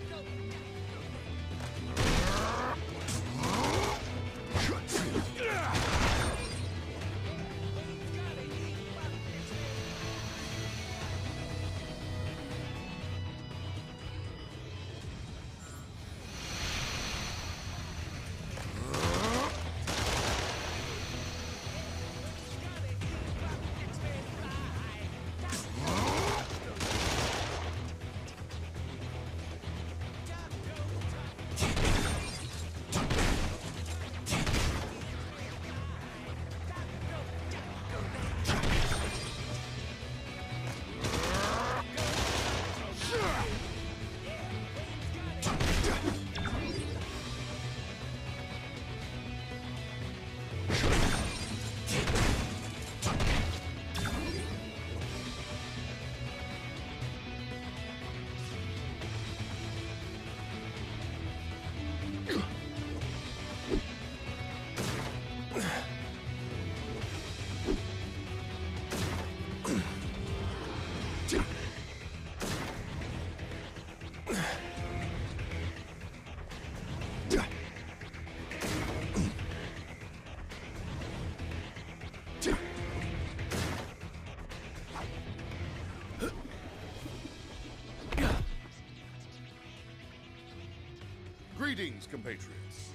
Speaker 1: Greetings, compatriots.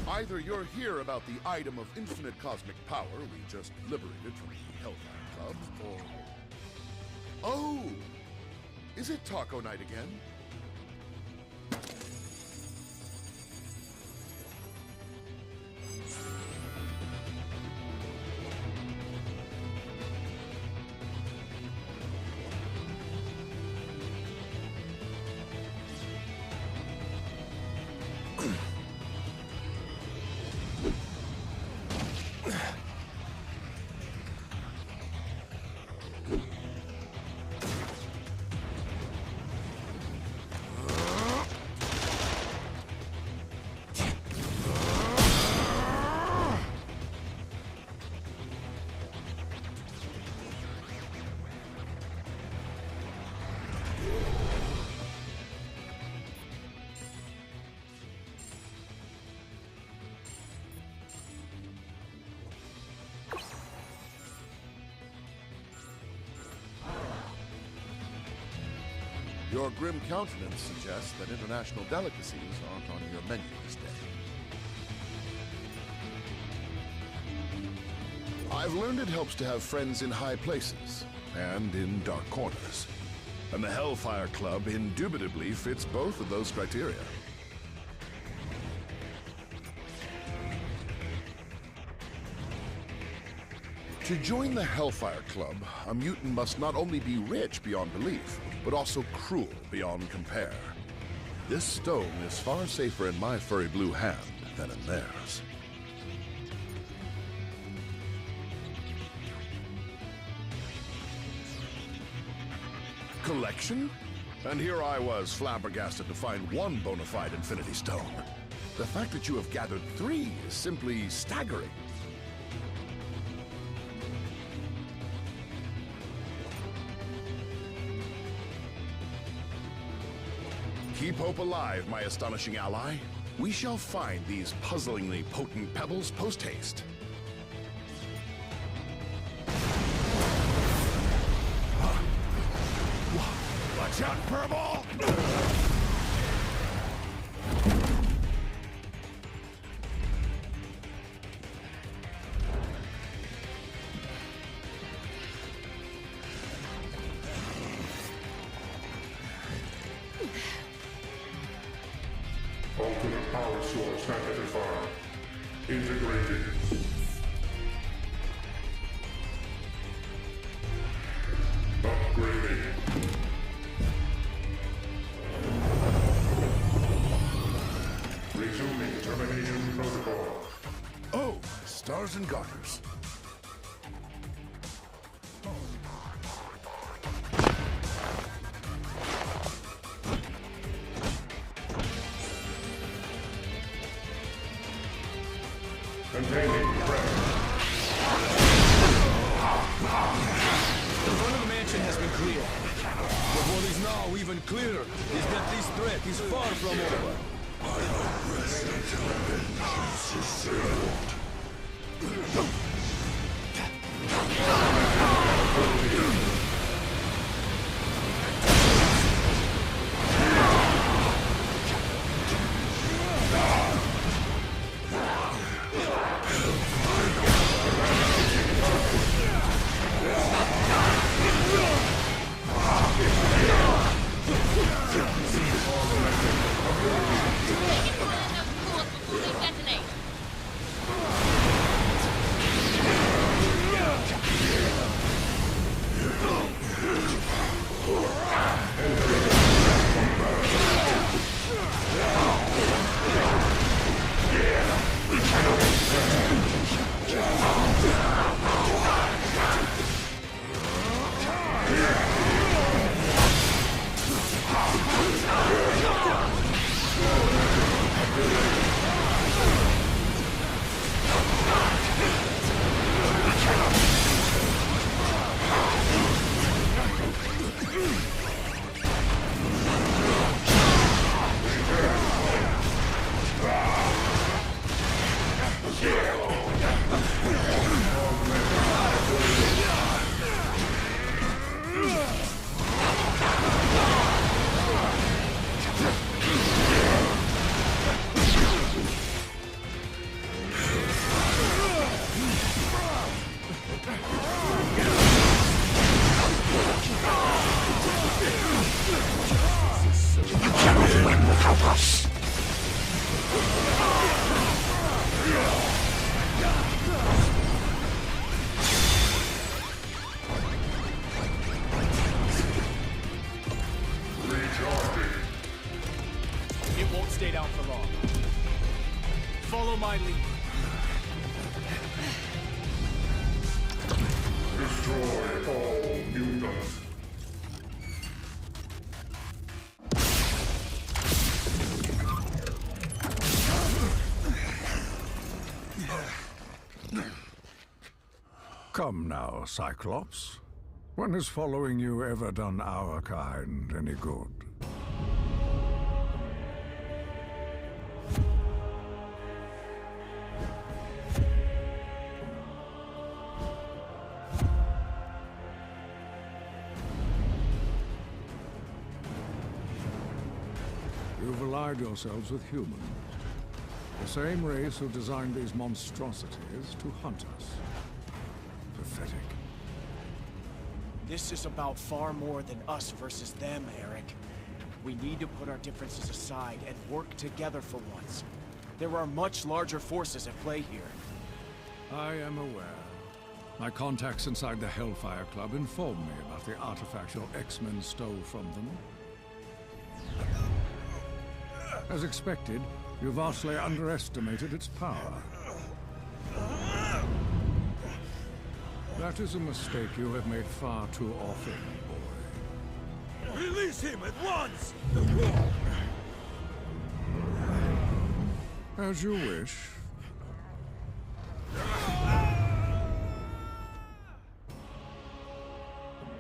Speaker 1: Either you're here about the item of infinite cosmic power we just liberated from the Hellfire Club, or... Oh! Is it Taco Night again? Your grim countenance suggests that international delicacies aren't on your menu this day. I've learned it helps to have friends in high places and in dark corners. And the Hellfire Club indubitably fits both of those criteria. To join the Hellfire Club, a mutant must not only be rich beyond belief, but also cruel beyond compare. This stone is far safer in my furry blue hand than in theirs. Collection? And here I was, flabbergasted to find one bona fide Infinity Stone. The fact that you have gathered 3 is simply staggering. Keep hope alive, my astonishing ally. We shall find these puzzlingly potent pebbles post-haste. Watch out, Furball!
Speaker 20: Ultimate power source identified. Integrated. Upgrading. Resuming termination protocol.
Speaker 1: Oh, stars and garters.
Speaker 12: has been cleared.
Speaker 4: But what is now even clearer is that this threat is far from over.
Speaker 20: I don't rest until vengeance is served.
Speaker 12: It won't stay down for long. Follow my lead.
Speaker 20: Destroy all mutants.
Speaker 11: Come now, Cyclops. When has following you ever done our kind any good? You've allied yourselves with humans. The same race who designed these monstrosities to hunt us. Pathetic.
Speaker 12: This is about far more than us versus them, Eric. We need to put our differences aside and work together for once. There are much larger forces at play here.
Speaker 11: I am aware. My contacts inside the Hellfire Club informed me about the artifact your X-Men stole from them. As expected, you vastly underestimated its power. That is a mistake you have made far too often, boy.
Speaker 8: Release him at once!
Speaker 11: As you wish.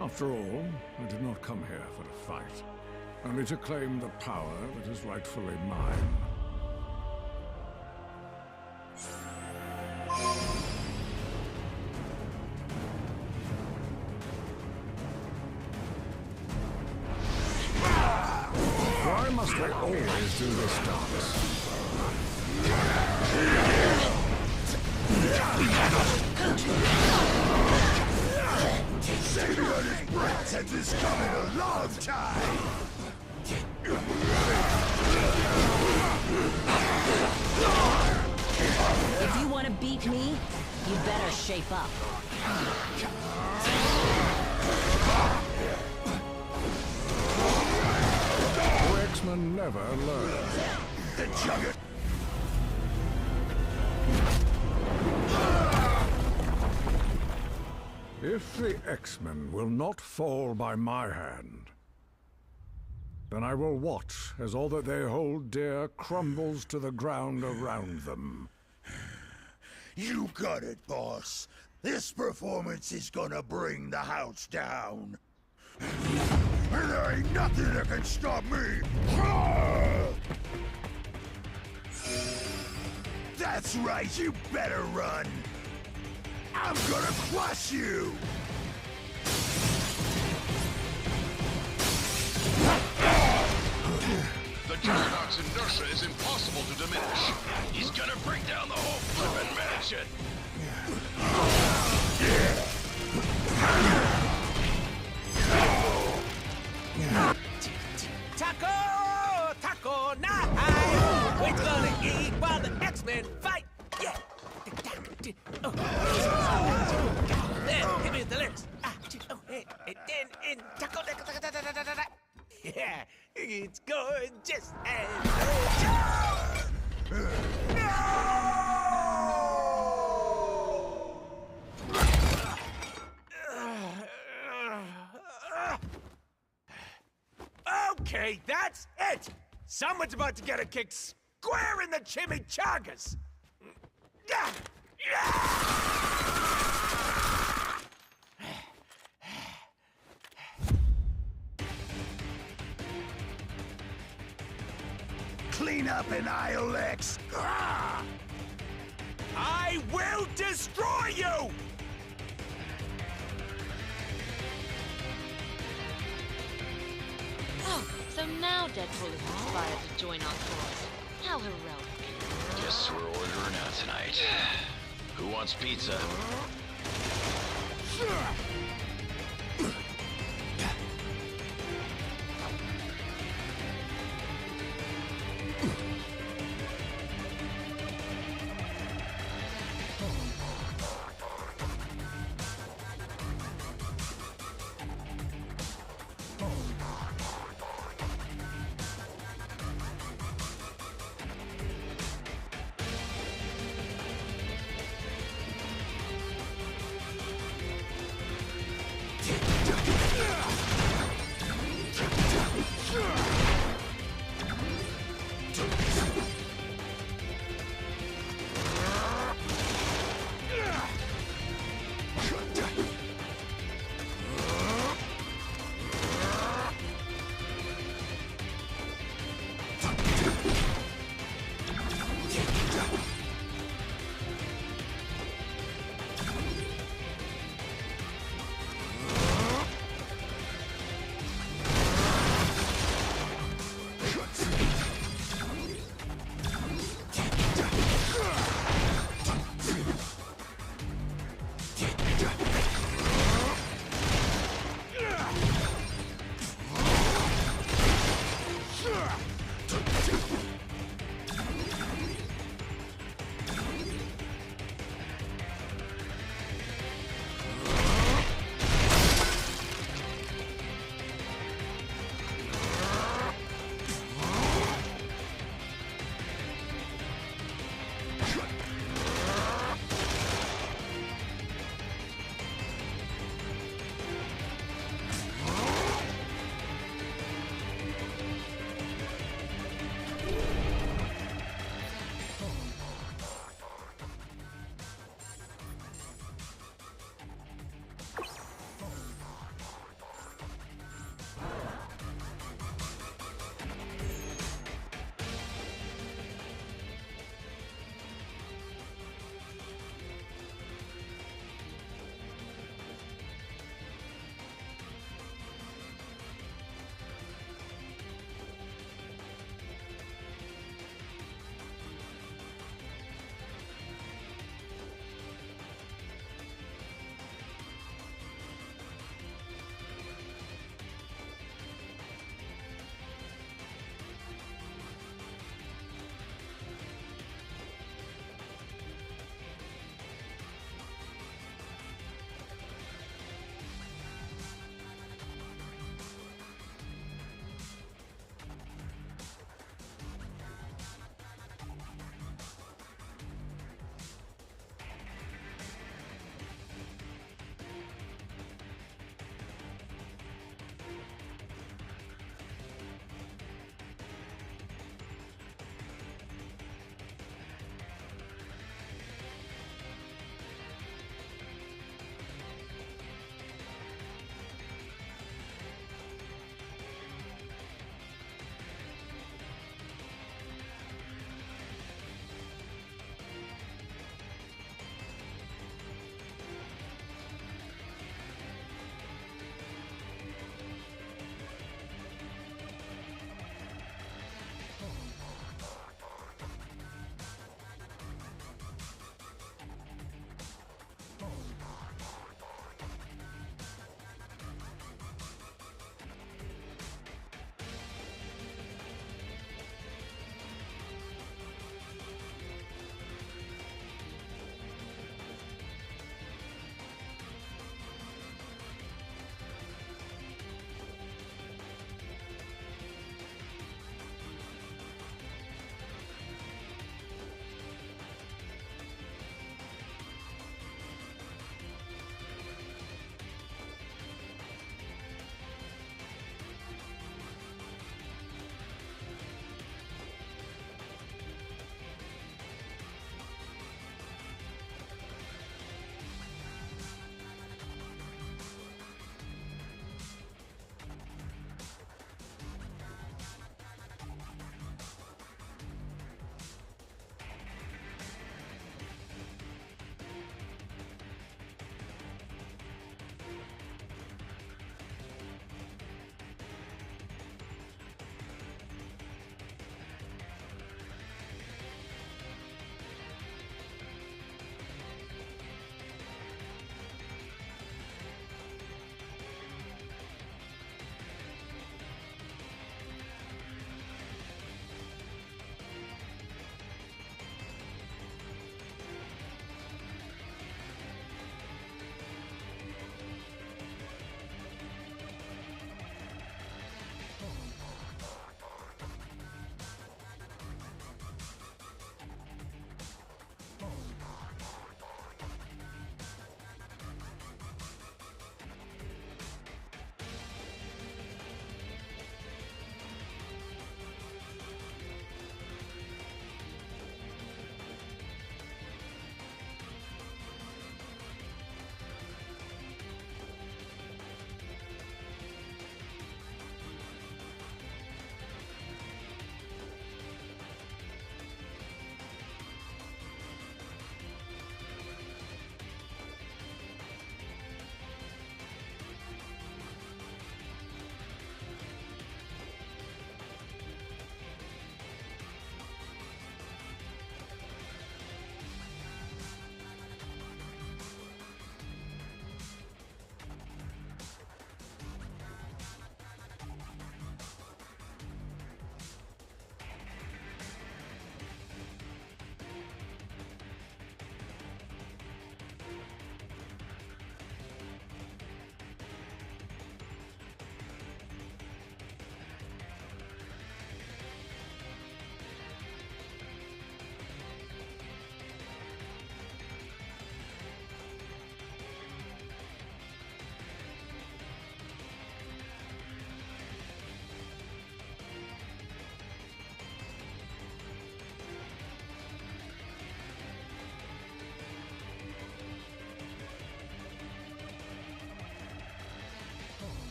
Speaker 11: After all, I did not come here for a fight, only to claim the power that is rightfully mine. Why must we always do this dance?
Speaker 20: Xavier's brats had this coming a long time!
Speaker 18: If you want to beat me, you better shape up.
Speaker 11: X-Men never learn.
Speaker 20: The Juggernaut!
Speaker 11: If the X-Men will not fall by my hand, then I will watch as all that they hold dear crumbles to the ground around them.
Speaker 20: You got it, boss. This performance is gonna bring the house down.
Speaker 7: And there ain't nothing that can stop me! That's right, you better run! I'm gonna crush you!
Speaker 9: The Juggernaut's inertia is impossible to diminish. He's gonna bring down the whole flippin' mansion!
Speaker 2: Taco! Taco night! We're gonna eat while the X-Men fight! Yeah! There, give me the lyrics. Taco, yeah, it's gorgeous and okay, that's it! Someone's about to get a kick square in the chimichangas!
Speaker 7: Clean up in IOLX!
Speaker 2: I will destroy you!
Speaker 16: Oh, so now Deadpool is inspired to join our cause. How heroic.
Speaker 9: Guess we're ordering out tonight. Who wants pizza?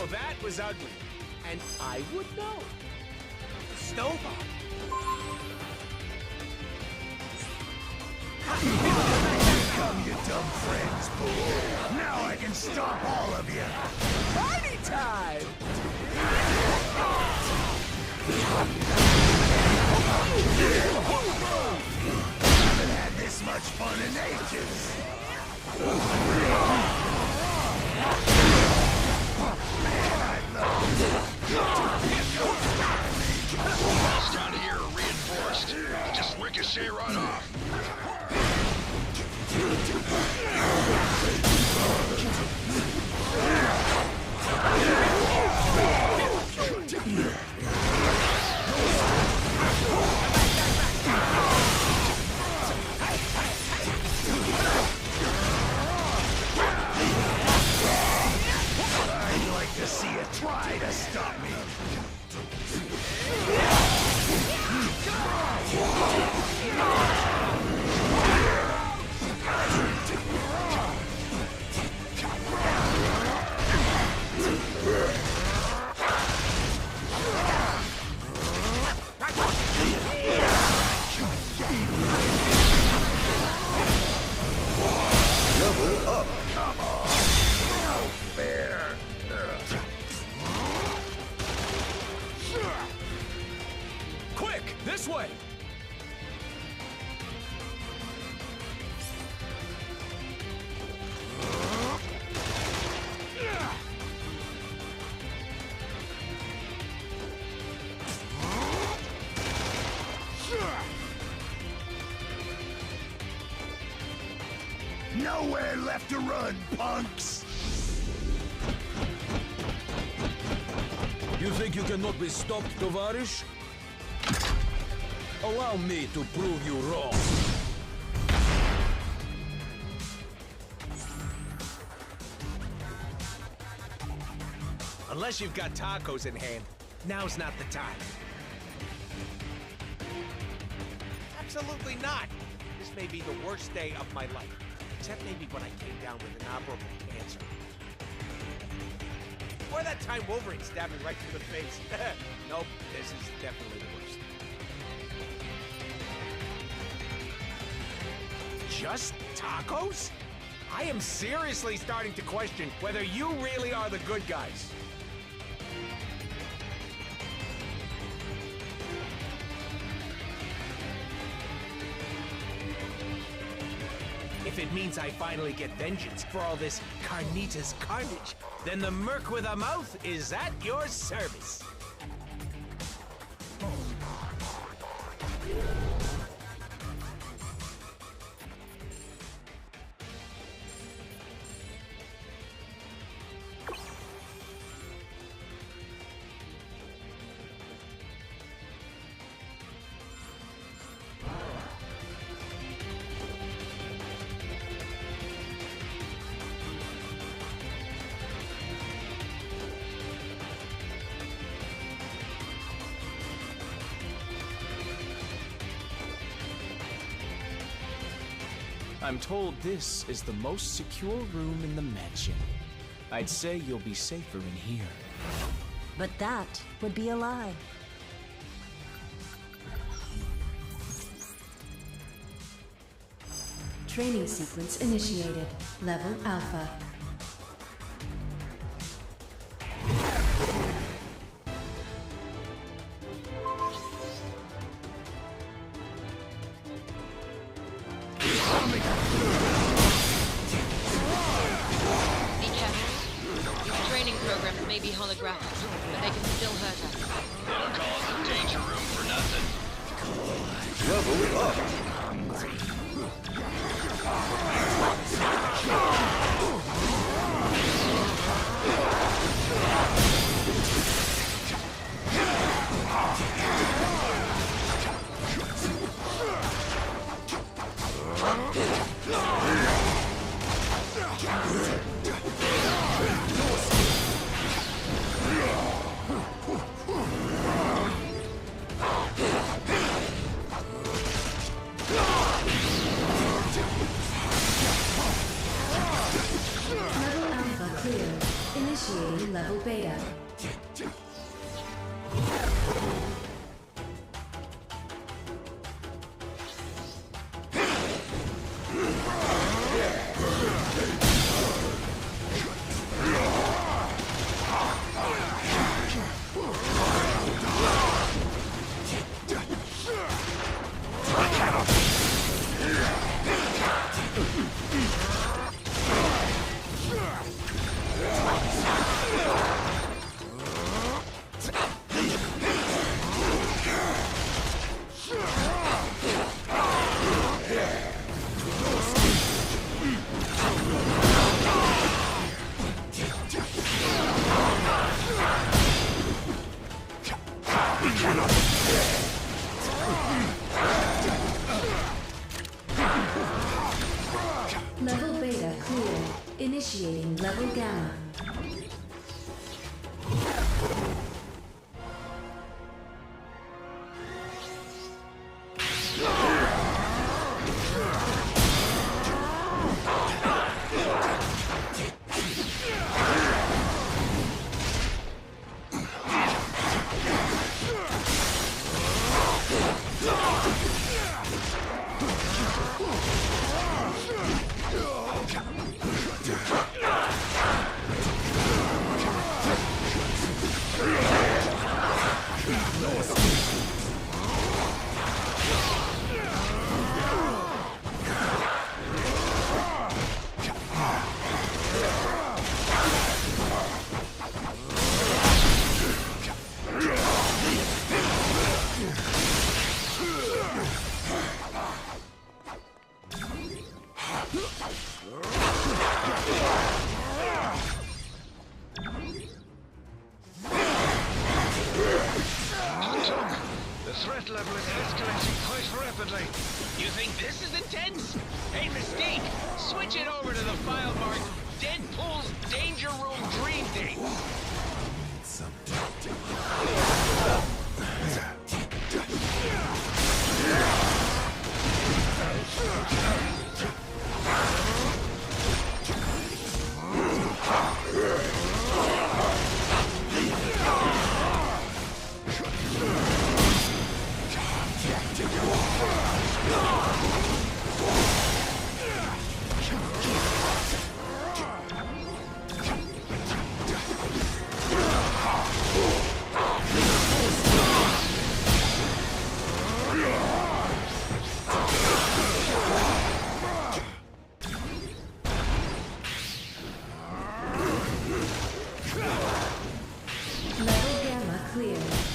Speaker 2: Oh, that was ugly. And I would know. Snowball.
Speaker 20: Come, you dumb friends, fool. Now I can stop all of you.
Speaker 2: Party time!
Speaker 20: Haven't had this much fun in ages.
Speaker 7: Walls down here are reinforced. Just ricochet right off. have to run, punks!
Speaker 4: You think you cannot be stopped, Tovarish? Allow me to prove you wrong.
Speaker 2: Unless you've got tacos in hand, now's not the time. Absolutely not. This may be the worst day of my life. Except maybe when I came down with inoperable cancer. Or that time Wolverine stabbed me right through the face. Nope, this is definitely the worst. Just tacos? I am seriously starting to question whether you really are the good guys. If it means I finally get vengeance for all this carnitas carnage, then the merc with a mouth is at your service.
Speaker 12: I'm told this is the most secure room in the mansion. I'd say you'll be safer in here.
Speaker 18: But that would be a lie. Training sequence initiated. Level Alpha.
Speaker 16: May be holographic, but they can still hurt us.
Speaker 8: They don't call it the danger room for nothing.
Speaker 9: Level up.
Speaker 18: Level Alpha cleared. Initiating level Beta. Level Beta cleared. Initiating level Gamma.
Speaker 20: Yeah!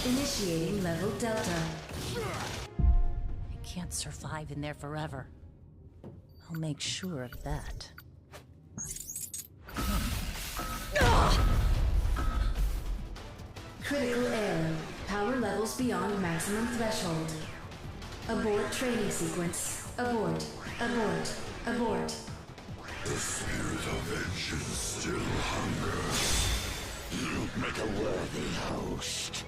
Speaker 5: Initiating level Delta. I can't survive in there forever. I'll make sure of that. Critical error. Power levels beyond maximum threshold. Abort training sequence. Abort. Abort. Abort.
Speaker 20: The spirit of vengeance still hungers. You'd make a worthy host.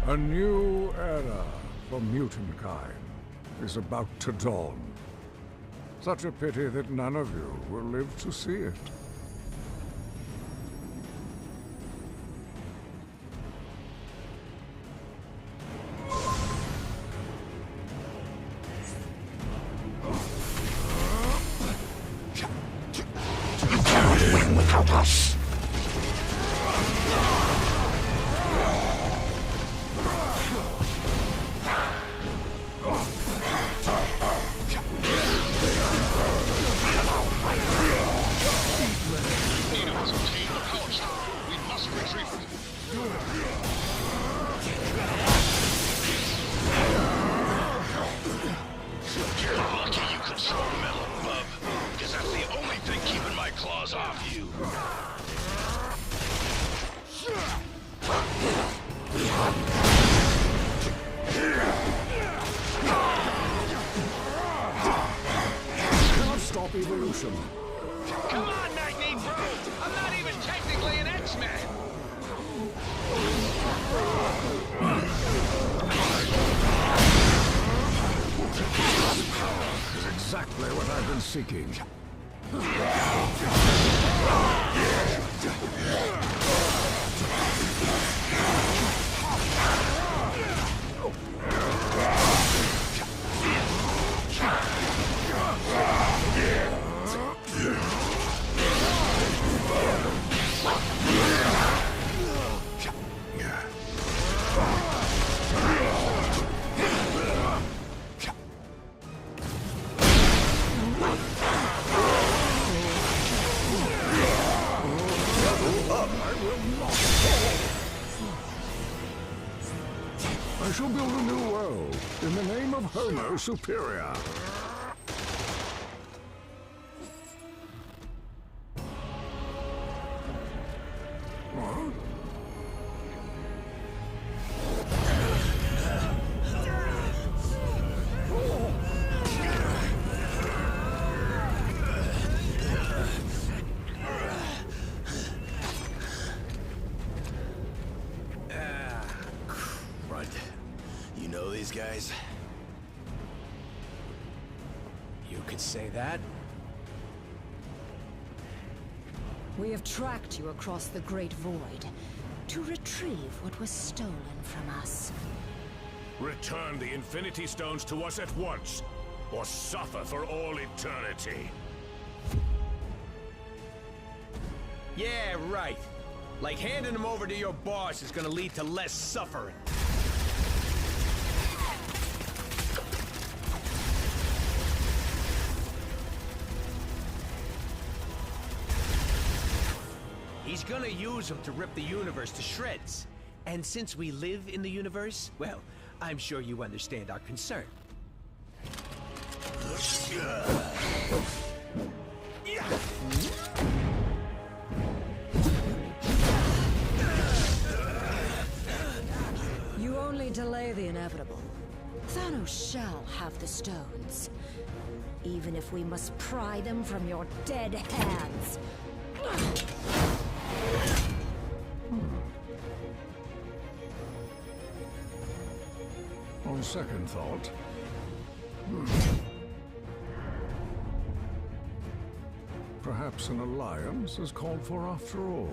Speaker 11: A new era for mutant-kind is about to dawn. Such a pity that none of you will live to see it.
Speaker 20: Without us.
Speaker 11: Evolution.
Speaker 2: Come on, Magni, bro! I'm not even technically an X-Man!
Speaker 11: Power is exactly what I've been seeking. I shall build a new world in the name of Homo Superior. What?
Speaker 8: You know these guys?
Speaker 12: You could say that.
Speaker 18: We have tracked you across the Great Void to retrieve what was stolen from us.
Speaker 9: Return the Infinity Stones to us at once, or suffer for all eternity.
Speaker 2: Yeah, right. Like handing them over to your boss is gonna lead to less suffering. He's gonna use them to rip the universe to shreds. And since we live in the universe, well, I'm sure you understand our concern.
Speaker 18: You only delay the inevitable. Thanos shall have the stones. Even if we must pry them from your dead hands.
Speaker 11: On second thought, perhaps an alliance is called for after all.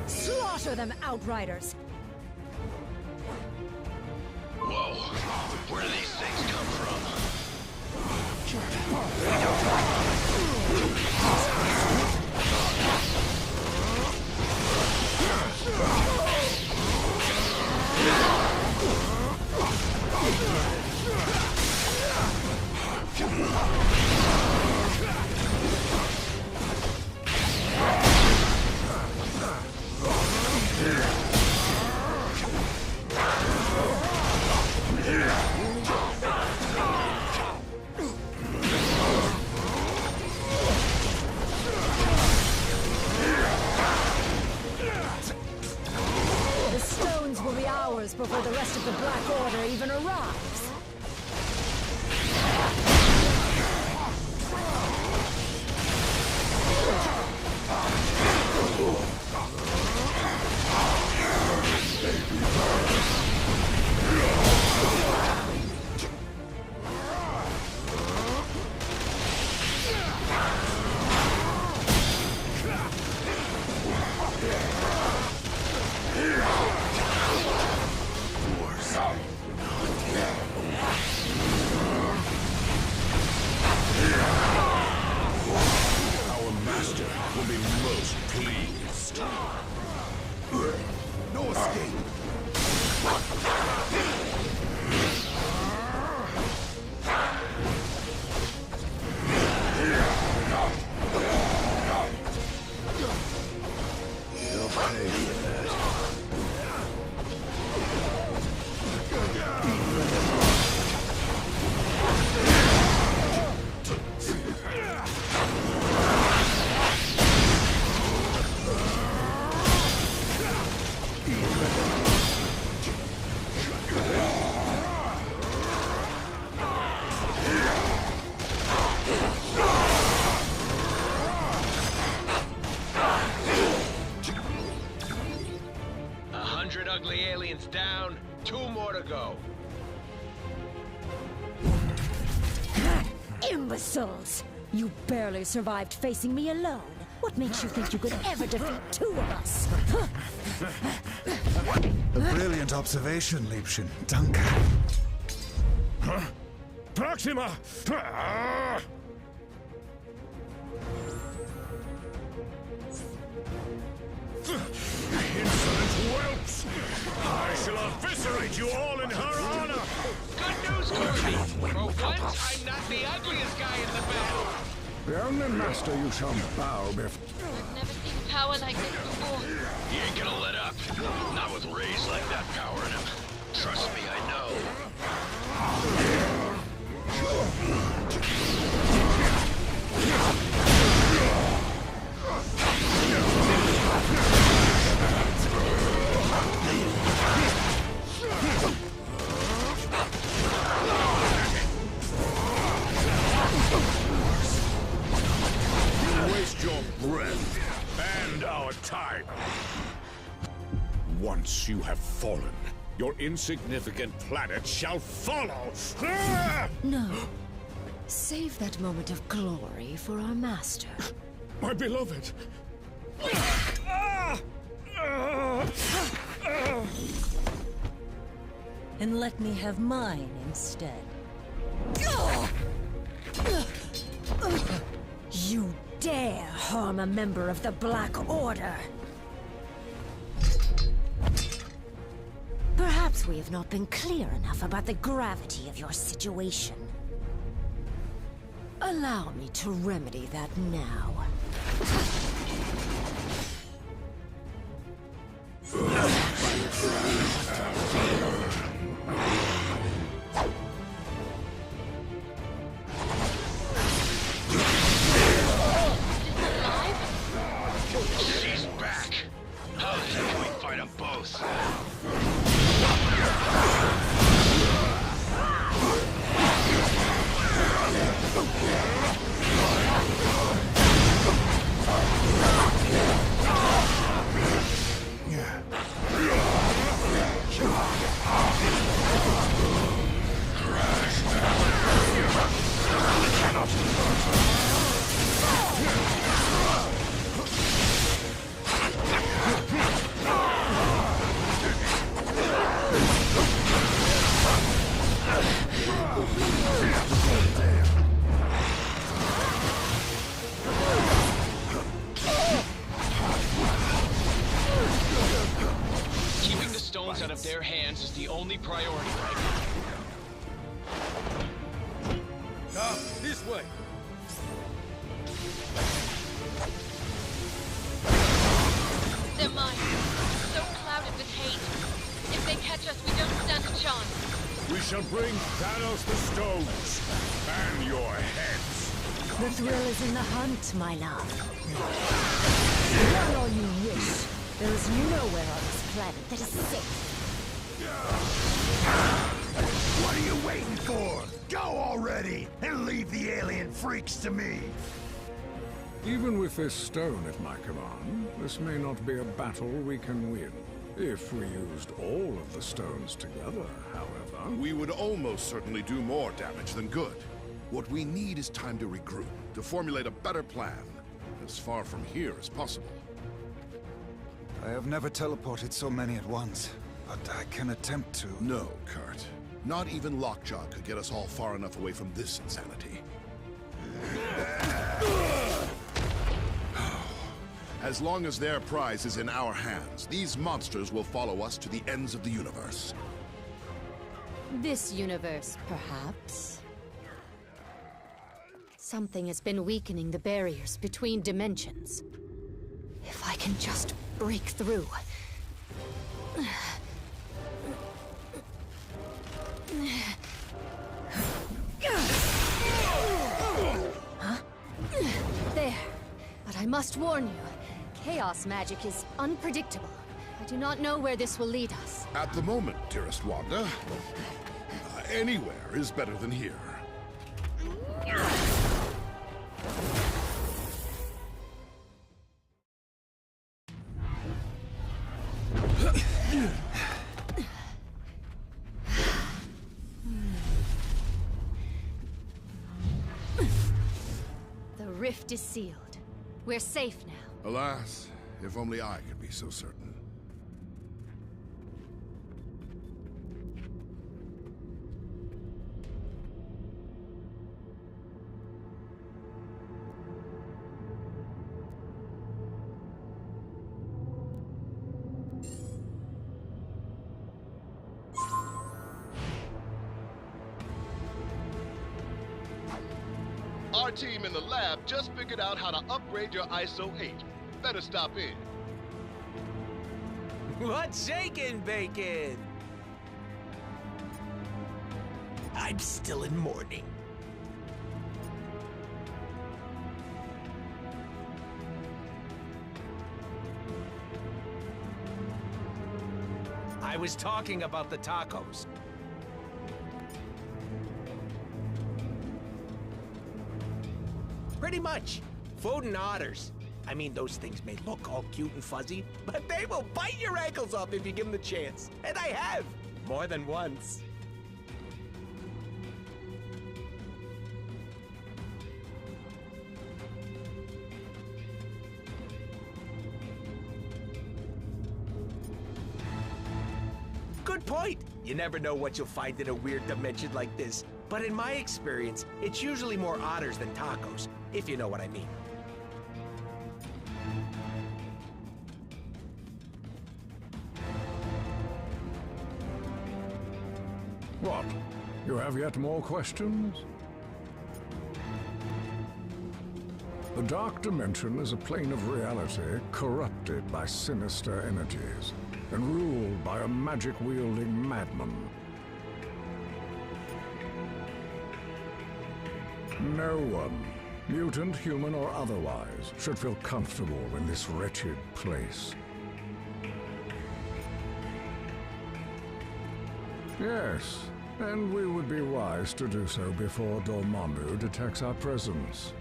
Speaker 18: Slaughter them, Outriders!
Speaker 19: Whoa, where do these things come from?
Speaker 18: Before the rest of the Black Order even arrives.
Speaker 2: aliens down. 2 more to go.
Speaker 18: Imbeciles! You barely survived facing me alone. What makes you think you could ever defeat 2 of us?
Speaker 13: A brilliant observation, Liebchen. Danke.
Speaker 11: Huh? Proxima! Insolent whelps! I shall eviscerate you all in her honor!
Speaker 2: Good news, Corby! For once, I'm not the ugliest guy in the battle!
Speaker 11: The only master you shall bow before.
Speaker 16: I've never seen power like this before.
Speaker 9: He ain't gonna let up. Not with rays like that power in him. Trust me, I know.
Speaker 11: Waste your breath and our time. Once you have fallen, your insignificant planet shall follow.
Speaker 18: No. Save that moment of glory for our master.
Speaker 11: My beloved.
Speaker 18: And let me have mine instead. You dare harm a member of the Black Order! Perhaps we have not been clear enough about the gravity of your situation. Allow me to remedy that now.
Speaker 9: She's back. How the heck can we fight them both?
Speaker 23: Keeping the stones out of their hands is the only priority right now.
Speaker 4: This way.
Speaker 16: They're mine. So clouded with hate. If they catch us, we don't stand a chance.
Speaker 11: We shall bring Thanos the stones and your heads.
Speaker 18: The thrill is in the hunt, my love. Run all you wish. There is nowhere on this planet that is safe.
Speaker 7: What are you waiting for? Go already, and leave the alien freaks to me.
Speaker 11: Even with this stone at my command, this may not be a battle we can win. If we used all of the stones together, however...
Speaker 7: We would almost certainly do more damage than good. What we need is time to regroup, to formulate a better plan, as far from here as possible.
Speaker 13: I have never teleported so many at once, but I can attempt to...
Speaker 7: No, Kurt. Not even Lockjaw could get us all far enough away from this insanity. As long as their prize is in our hands, these monsters will follow us to the ends of the universe.
Speaker 22: This universe, perhaps. Something has been weakening the barriers between dimensions. If I can just break through. Huh? There. But I must warn you, chaos magic is unpredictable. I do not know where this will lead us.
Speaker 7: At the moment, dearest Wanda, anywhere is better than here.
Speaker 22: rift is sealed. We're safe now.
Speaker 7: Alas, if only I could be so certain.
Speaker 1: Our team in the lab just figured out how to upgrade your ISO 8. Better stop in.
Speaker 2: What's shaking, Bacon? I'm still in mourning. I was talking about the tacos. Pretty much. Food and otters. I mean, those things may look all cute and fuzzy, but they will bite your ankles off if you give them the chance. And I have. More than once. Good point. You never know what you'll find in a weird dimension like this. But in my experience, it's usually more otters than tacos, if you know what I mean.
Speaker 11: What? You have yet more questions? The Dark Dimension is a plane of reality corrupted by sinister energies and ruled by a magic-wielding madman. No one, mutant, human, or otherwise, should feel comfortable in this wretched place. Yes, and we would be wise to do so before Dormammu detects our presence.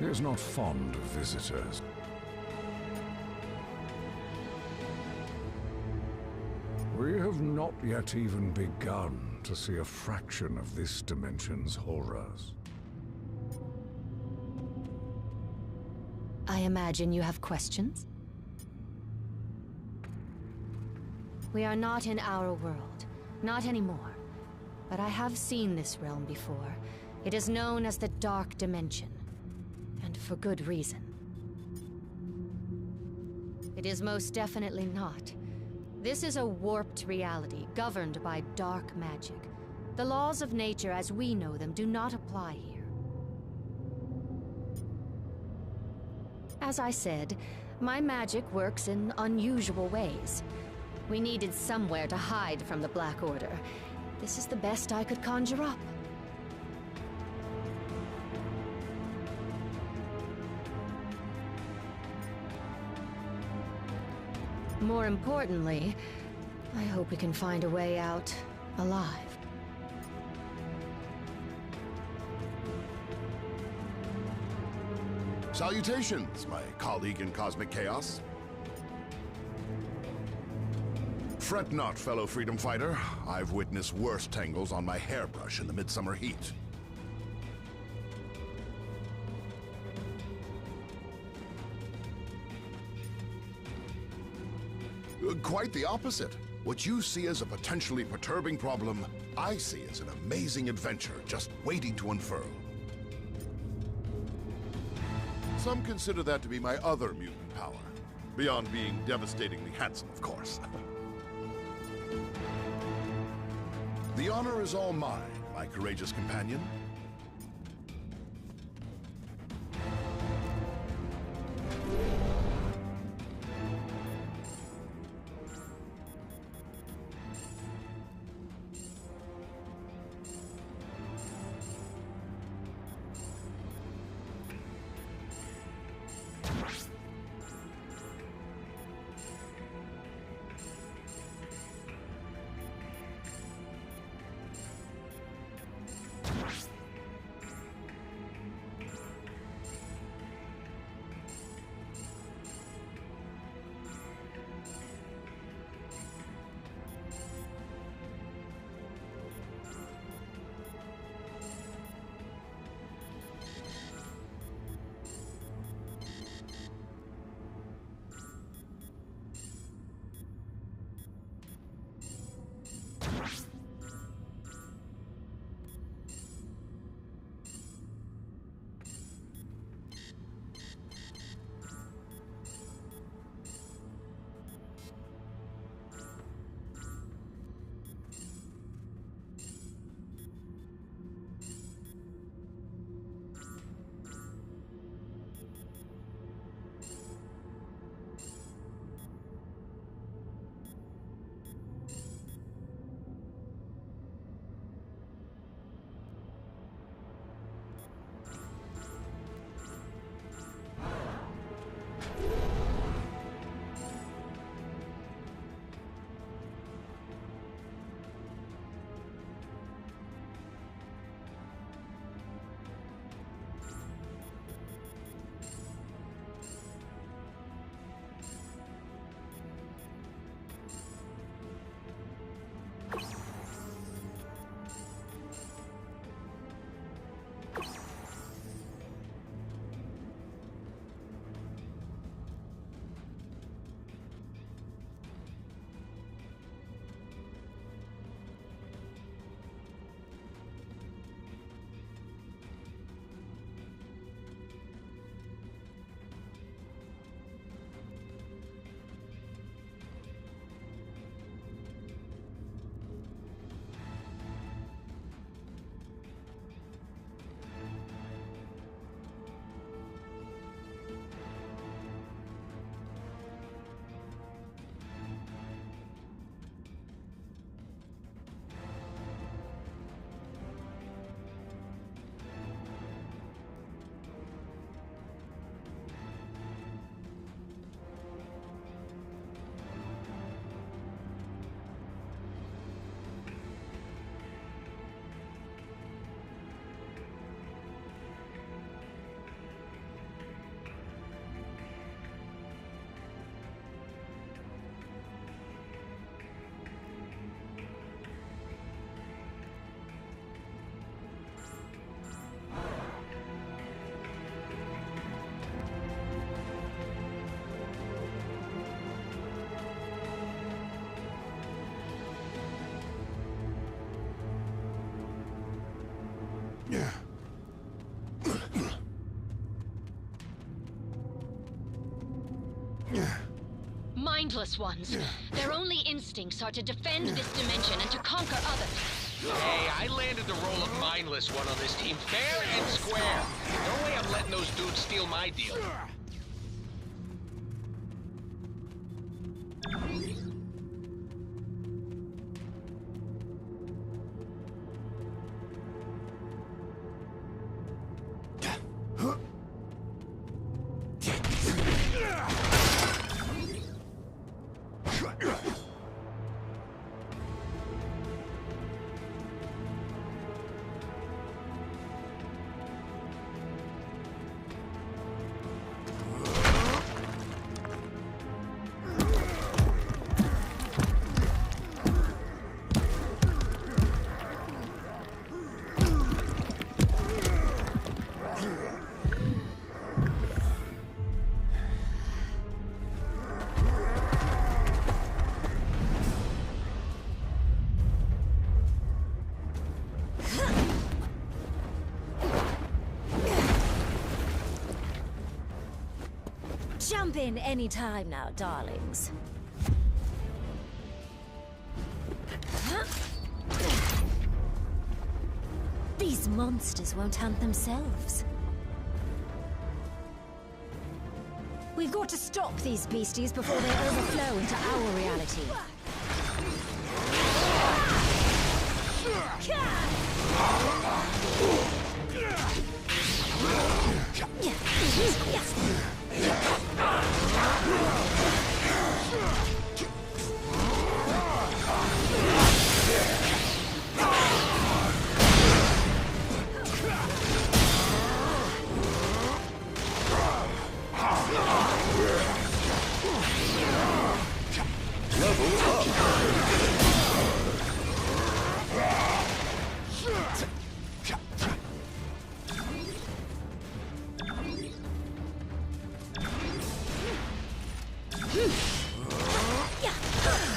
Speaker 11: He is not fond of visitors. We have not yet even begun to see a fraction of this dimension's horrors.
Speaker 22: I imagine you have questions? We are not in our world. Not anymore. But I have seen this realm before. It is known as the Dark Dimension. And for good reason. It is most definitely not. This is a warped reality governed by dark magic. The laws of nature as we know them do not apply here. As I said, my magic works in unusual ways. We needed somewhere to hide from the Black Order. This is the best I could conjure up. More importantly, I hope we can find a way out alive.
Speaker 7: Salutations, my colleague in cosmic chaos. Fret not, fellow freedom fighter. I've witnessed worse tangles on my hairbrush in the midsummer heat. Quite the opposite. What you see as a potentially perturbing problem, I see as an amazing adventure just waiting to unfurl. Some consider that to be my other mutant power, beyond being devastatingly handsome, of course. The honor is all mine, my courageous companion.
Speaker 16: mindless ones. Their only instincts are to defend this dimension and to conquer others.
Speaker 2: Hey, I landed the role of mindless one on this team fair and square. No way I'm letting those dudes steal my deal.
Speaker 18: Jump in any time now, darlings. These monsters won't hunt themselves. We've got to stop these beasties before they overflow into our reality.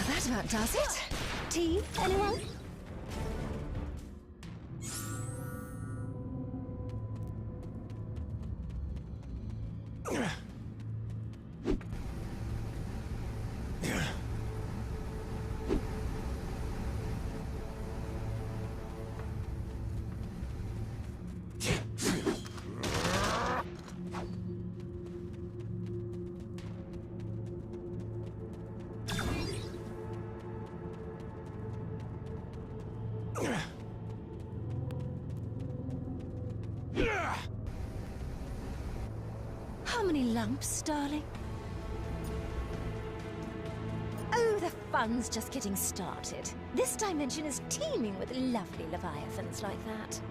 Speaker 18: That about does it. Tea, anyone? How many lumps, darling? Oh, the fun's just getting started. This dimension is teeming with lovely leviathans like that.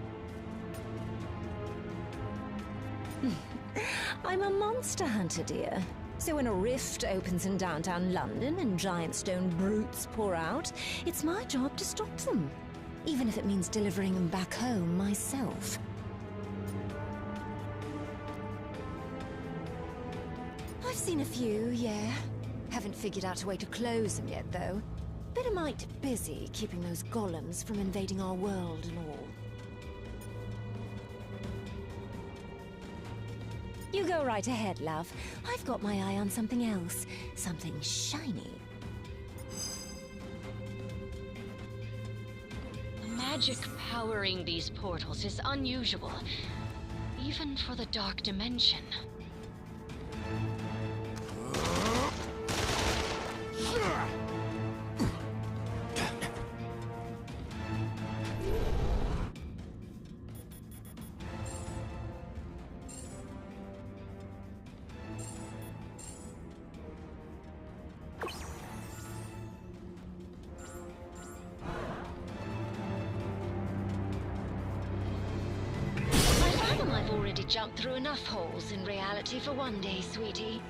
Speaker 18: I'm a monster hunter, dear. So when a rift opens in downtown London and giant stone brutes pour out, it's my job to stop them. Even if it means delivering them back home myself. I've seen a few, yeah. Haven't figured out a way to close them yet, though. Bit a mite busy keeping those golems from invading our world and all. You go right ahead, love. I've got my eye on something else. Something shiny.
Speaker 16: The magic powering these portals is unusual, even for the dark dimension. I've already jumped through enough holes in reality for one day, sweetie.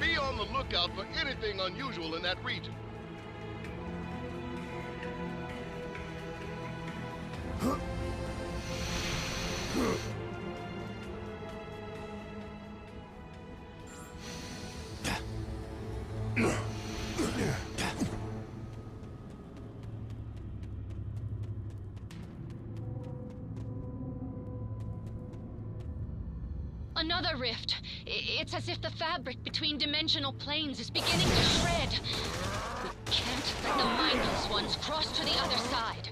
Speaker 1: Be on the lookout for anything unusual in that region.
Speaker 16: Another rift. It's as if the fabric between dimensional planes is beginning to shred. We can't let the mindless ones cross to the other side.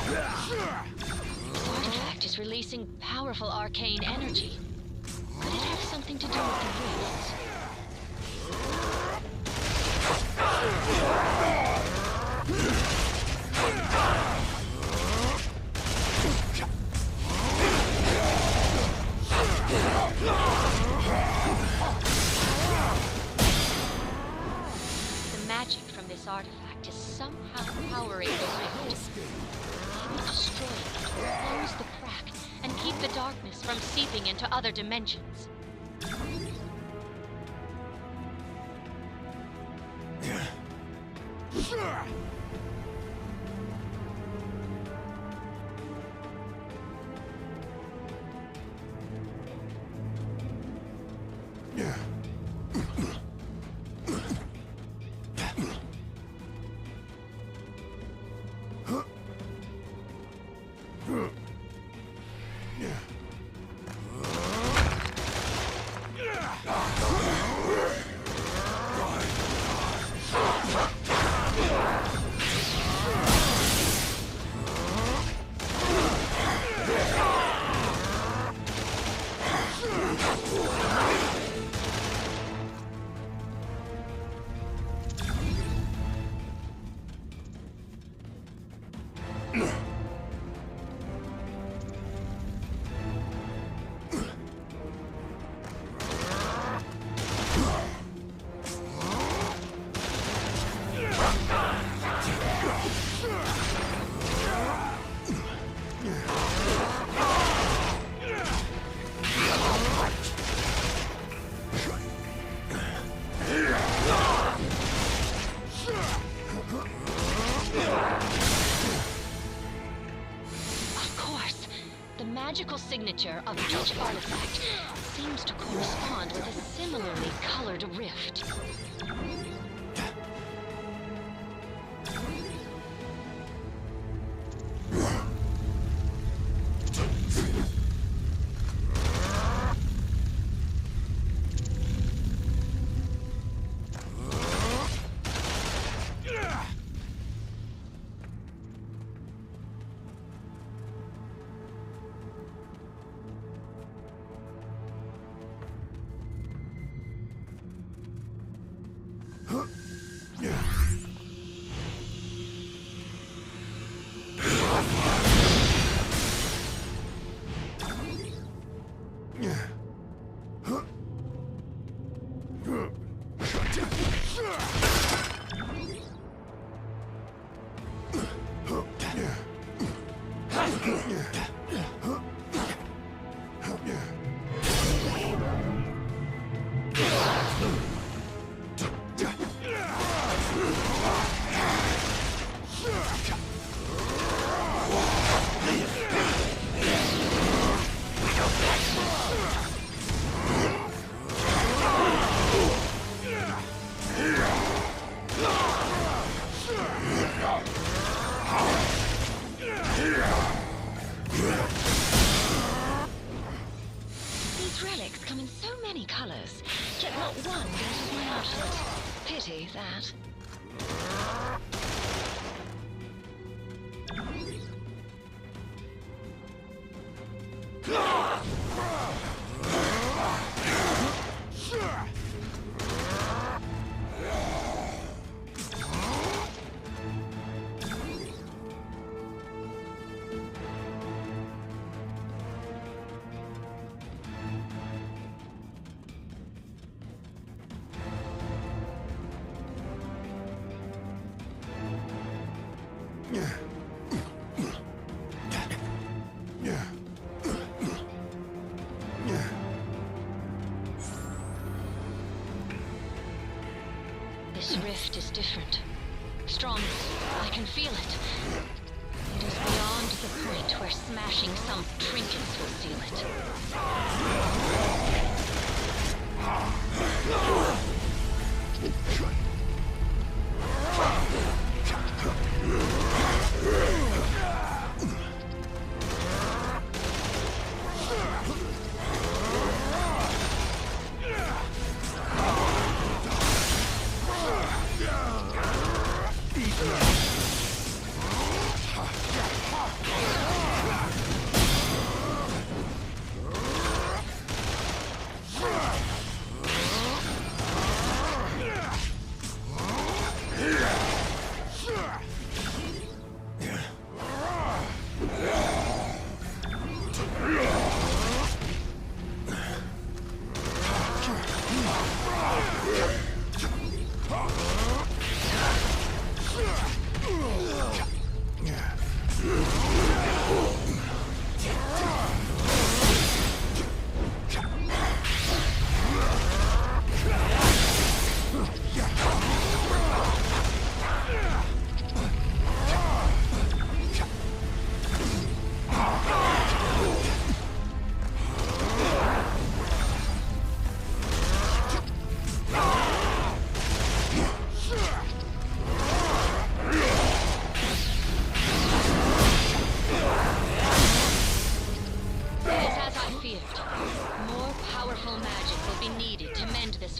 Speaker 16: This artifact is releasing powerful arcane energy. Could it have something to do with the rifts? The magic from this artifact is somehow powering the rift. Maybe destroy it, close the crack, and keep the darkness from seeping into other dimensions. Magical signature of each artifact seems to correspond with a similarly colored rift. Pity that. This rift is different. Stronger. I can feel it. It is beyond the point where smashing some trinkets will seal it.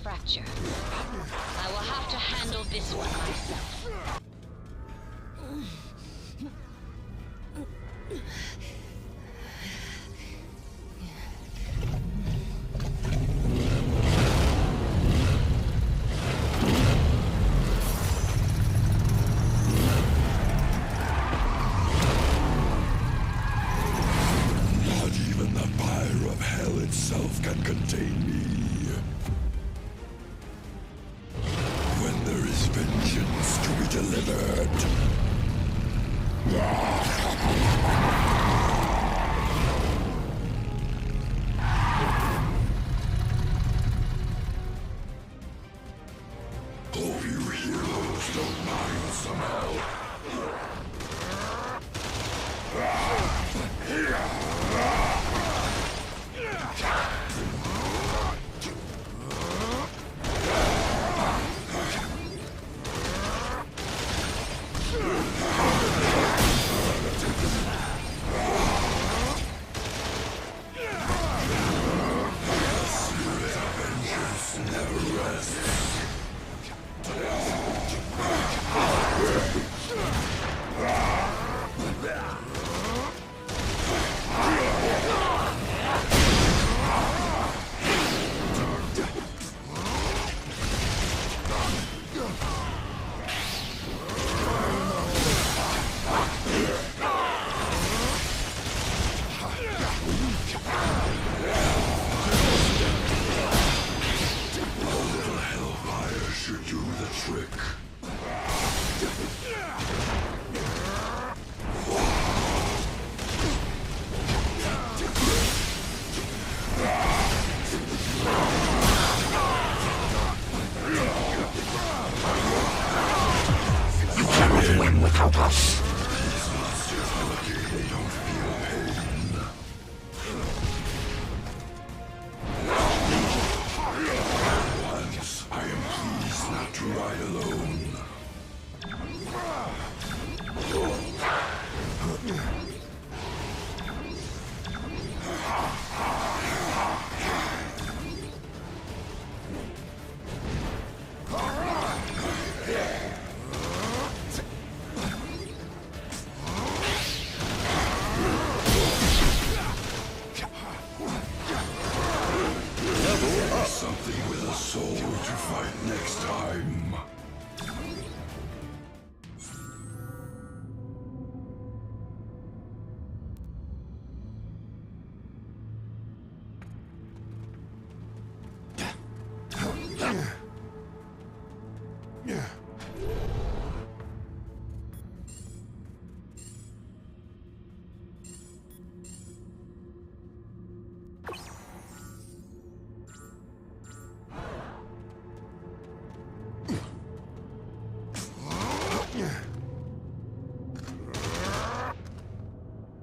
Speaker 16: I will have to handle this one myself.
Speaker 20: Not even the pyre of hell itself can contain me. When there is vengeance to be delivered. Hope you heroes don't mind some help. Without us. These monsters are lucky they don't feel pain. Once, I am pleased not to ride alone. Something with a soul to fight next time.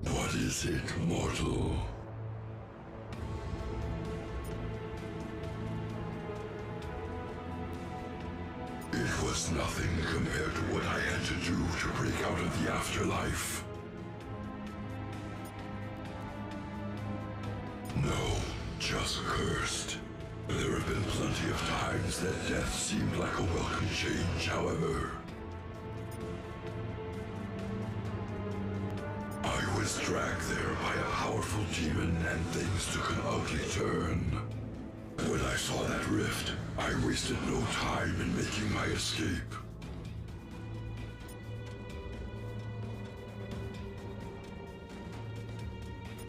Speaker 20: What is it, mortal? It was nothing compared to what I had to do to break out of the afterlife. No, just cursed. There have been plenty of times that death seemed like a welcome change, however. I was dragged there by a powerful demon and things took an ugly turn. When I saw that rift, I wasted no time in making my escape.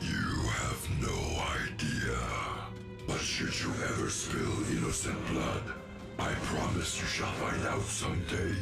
Speaker 20: You have no idea. But should you ever spill innocent blood. I promise you shall find out someday.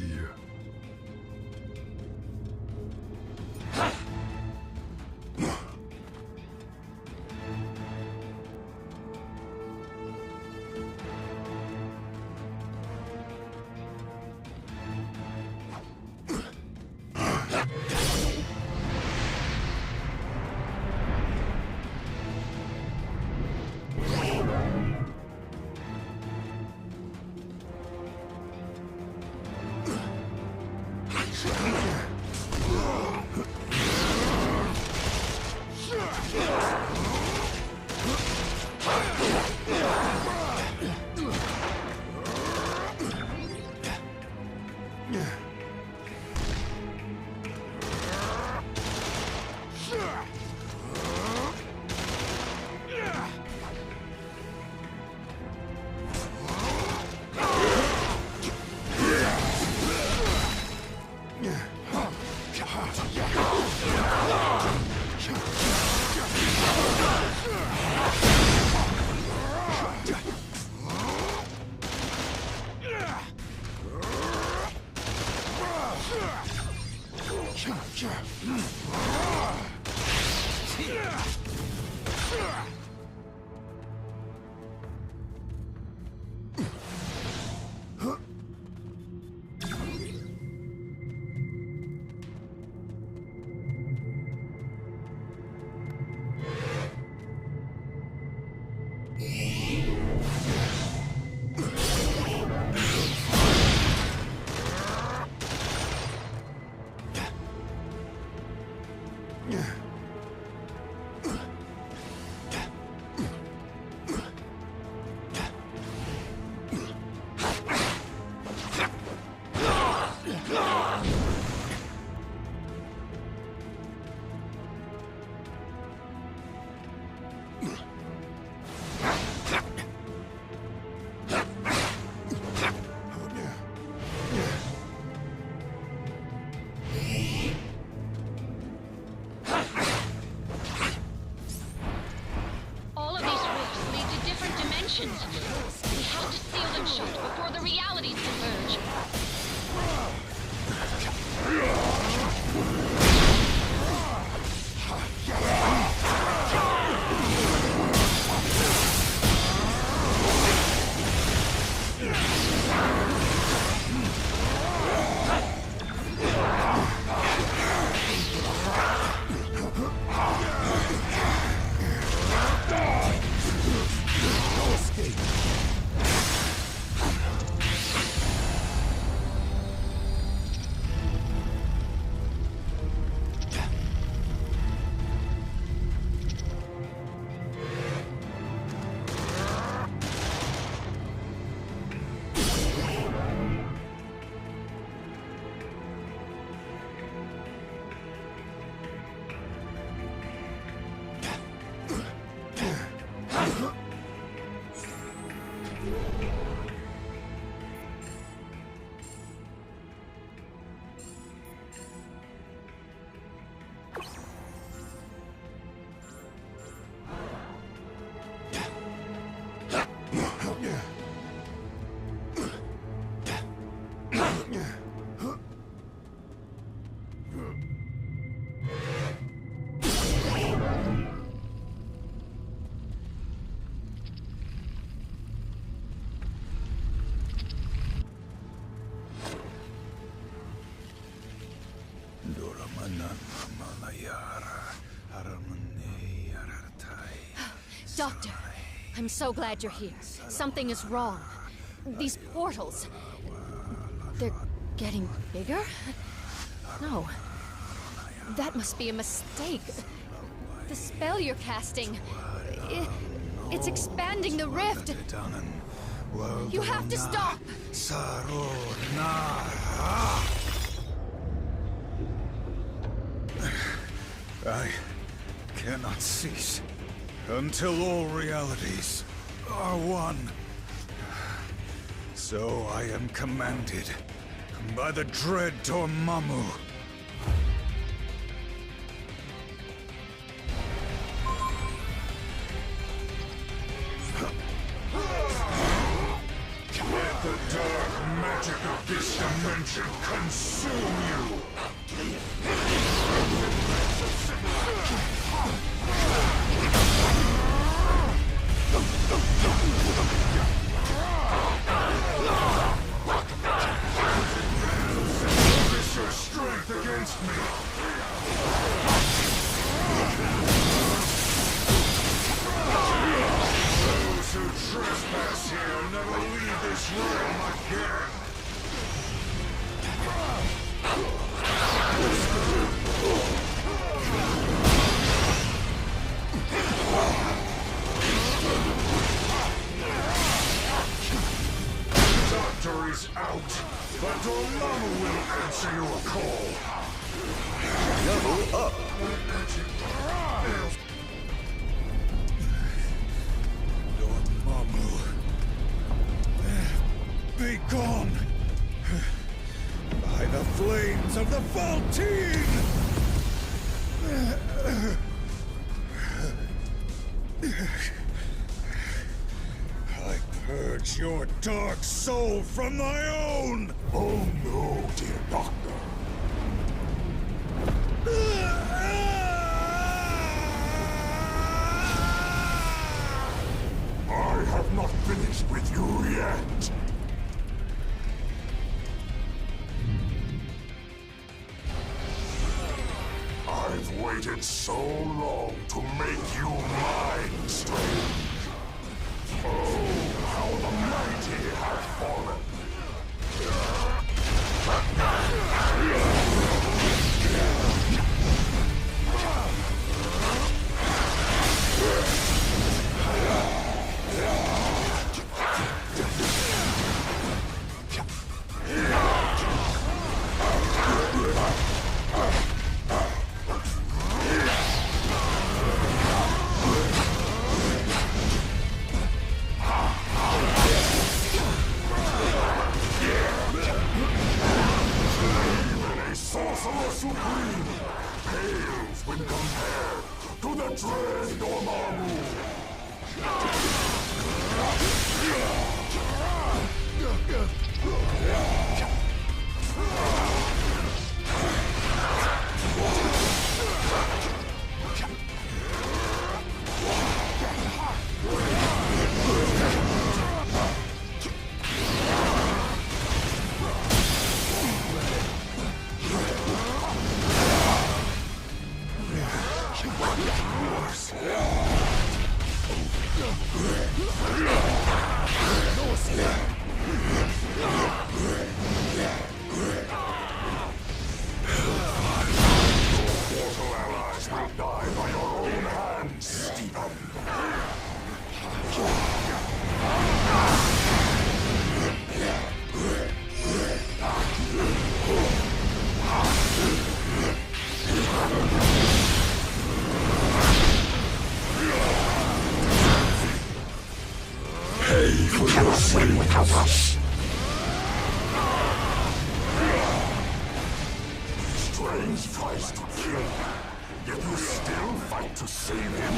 Speaker 16: We have to seal them shut before the realities converge.
Speaker 22: Doctor, I'm so glad you're here. Something is wrong. These portals... they're getting bigger? No. That must be a mistake. The spell you're casting... it's expanding the rift. You have to stop!
Speaker 13: I cannot cease until all realities are one. So I am commanded by the dread Dormammu.
Speaker 20: Let the dark magic of this dimension consume you! Use your strength against me! Those who trespass here never leave this realm again! Doctor is out, but Dormammu will answer your call.
Speaker 1: Level up.
Speaker 20: Dormammu, be gone by the flames of the Faltine! I purge your dark soul from my own! Oh no, dear doctor. I have not finished with you yet. I've waited so long to make you mine, Strange. Oh, how the mighty have fallen! Sorcerer Supreme pales when compared to the dread Dormammu. Mortal allies will die by your own hands, Stephen. Pay for your sins. Strange tries to kill, yet you still fight to save him.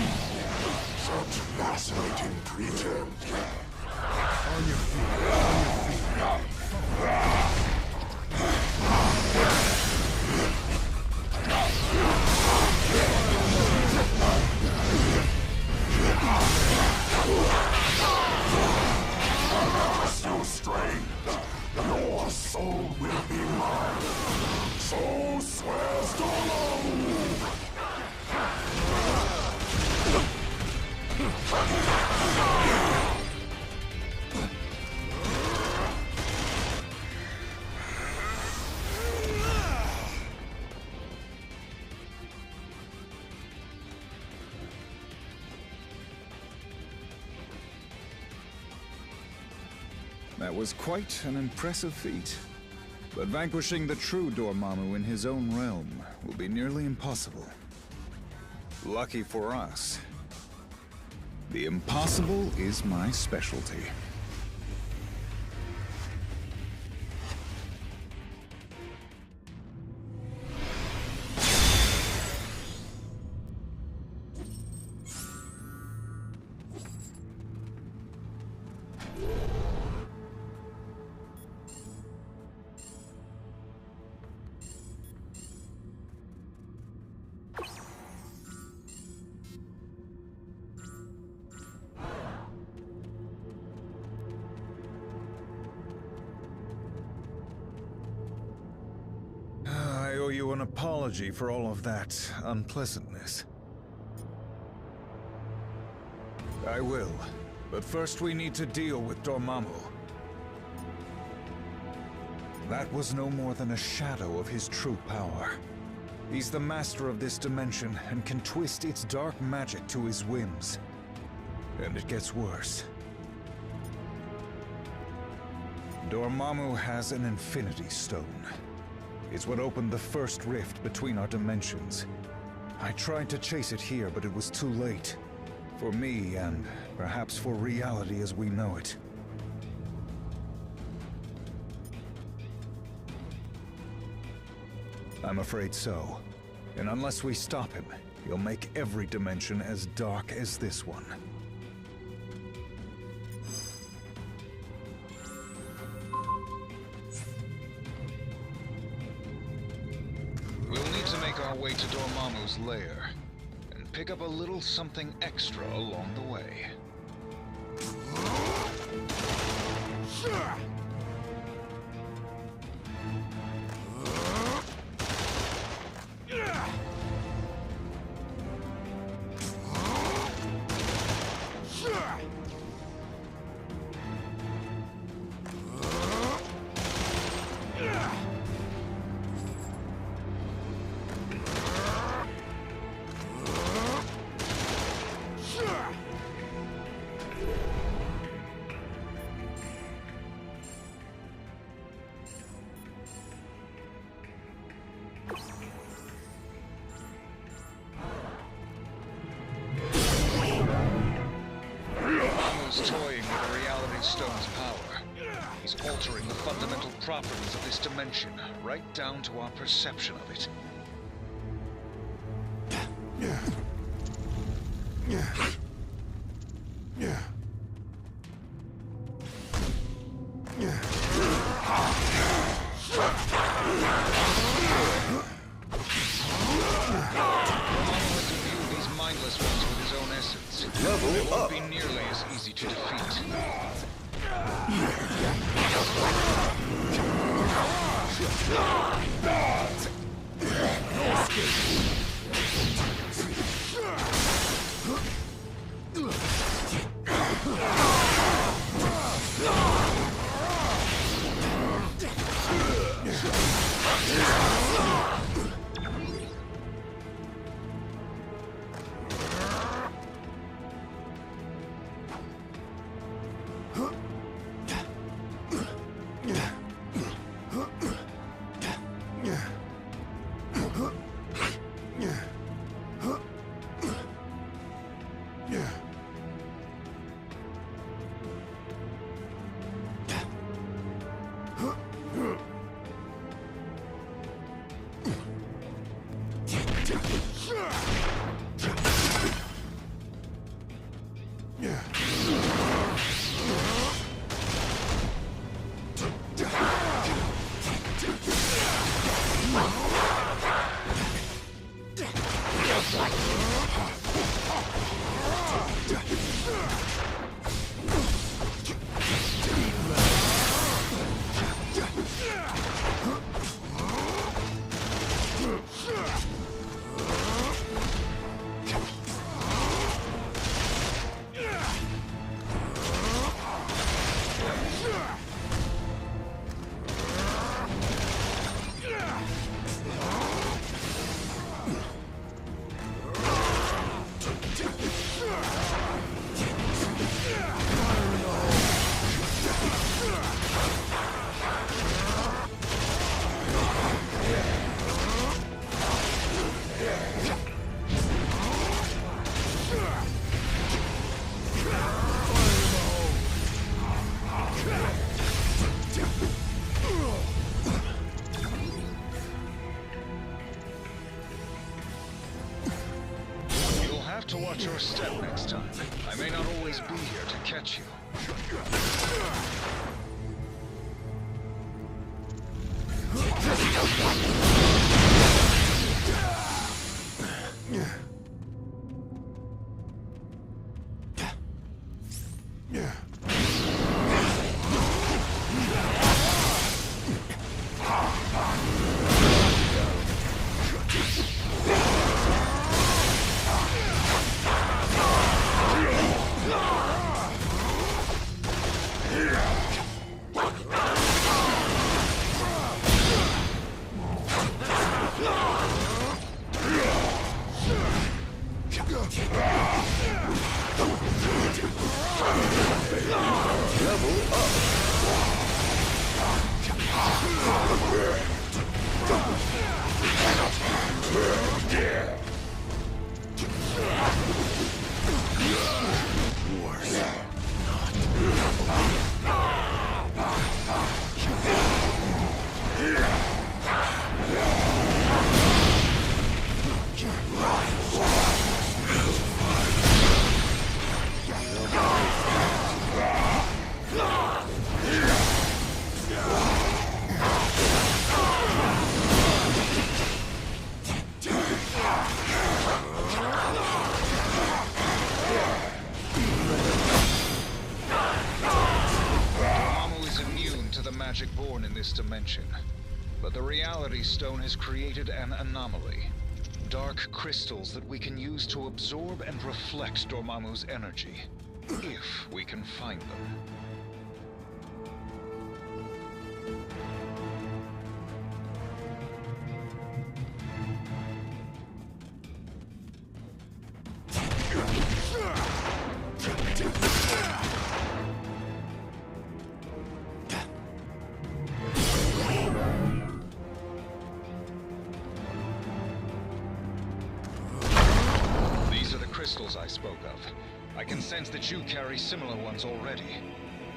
Speaker 20: Such fascinating pretense. On your feet, on your feet. So strange. Your soul will be mine. So swears Dormammu.
Speaker 13: That was quite an impressive feat. But vanquishing the true Dormammu in his own realm will be nearly impossible. Lucky for us, the impossible is my specialty. you an apology for all of that unpleasantness. I will, but first we need to deal with Dormammu. That was no more than a shadow of his true power. He's the master of this dimension and can twist its dark magic to his whims. And it gets worse. Dormammu has an Infinity Stone. It's what opened the first rift between our dimensions. I tried to chase it here, but it was too late. For me, and perhaps for reality as we know it. I'm afraid so. And unless we stop him, he'll make every dimension as dark as this one. We'll need to make our way to Dormammu's lair, and pick up a little something extra along the way. Toying with the Reality Stone's power. He's altering the fundamental properties of this dimension, right down to our perception of it. Mindless ones with his own essence. Level up. Be nearly as easy to defeat. To watch your step next time. I may not always be here to catch you.
Speaker 6: magic born in this dimension. But the Reality Stone has created an anomaly. Dark crystals that we can use to absorb and reflect Dormammu's energy. If we can find them. Crystals I spoke of. I can sense that you carry similar ones already.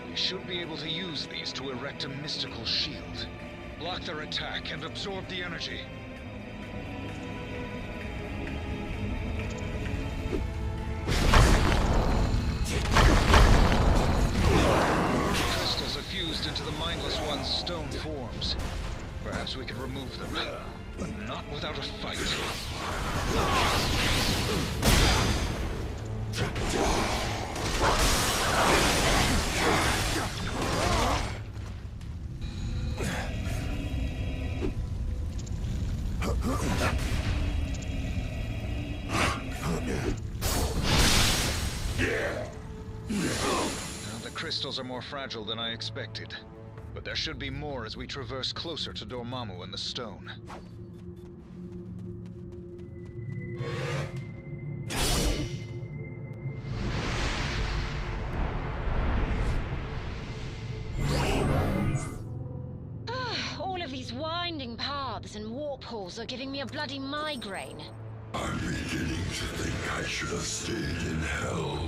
Speaker 6: You should be able to use these to erect a mystical shield. Block their attack and absorb the energy. Crystals are fused into the Mindless One's stone forms. Perhaps we can remove them, but not without a fight. Now, the crystals are more fragile than I expected, but there should be more as we traverse closer to Dormammu and the stone.
Speaker 16: Winding paths and warp holes are giving me a bloody migraine.
Speaker 20: I'm beginning to think I should have stayed in hell.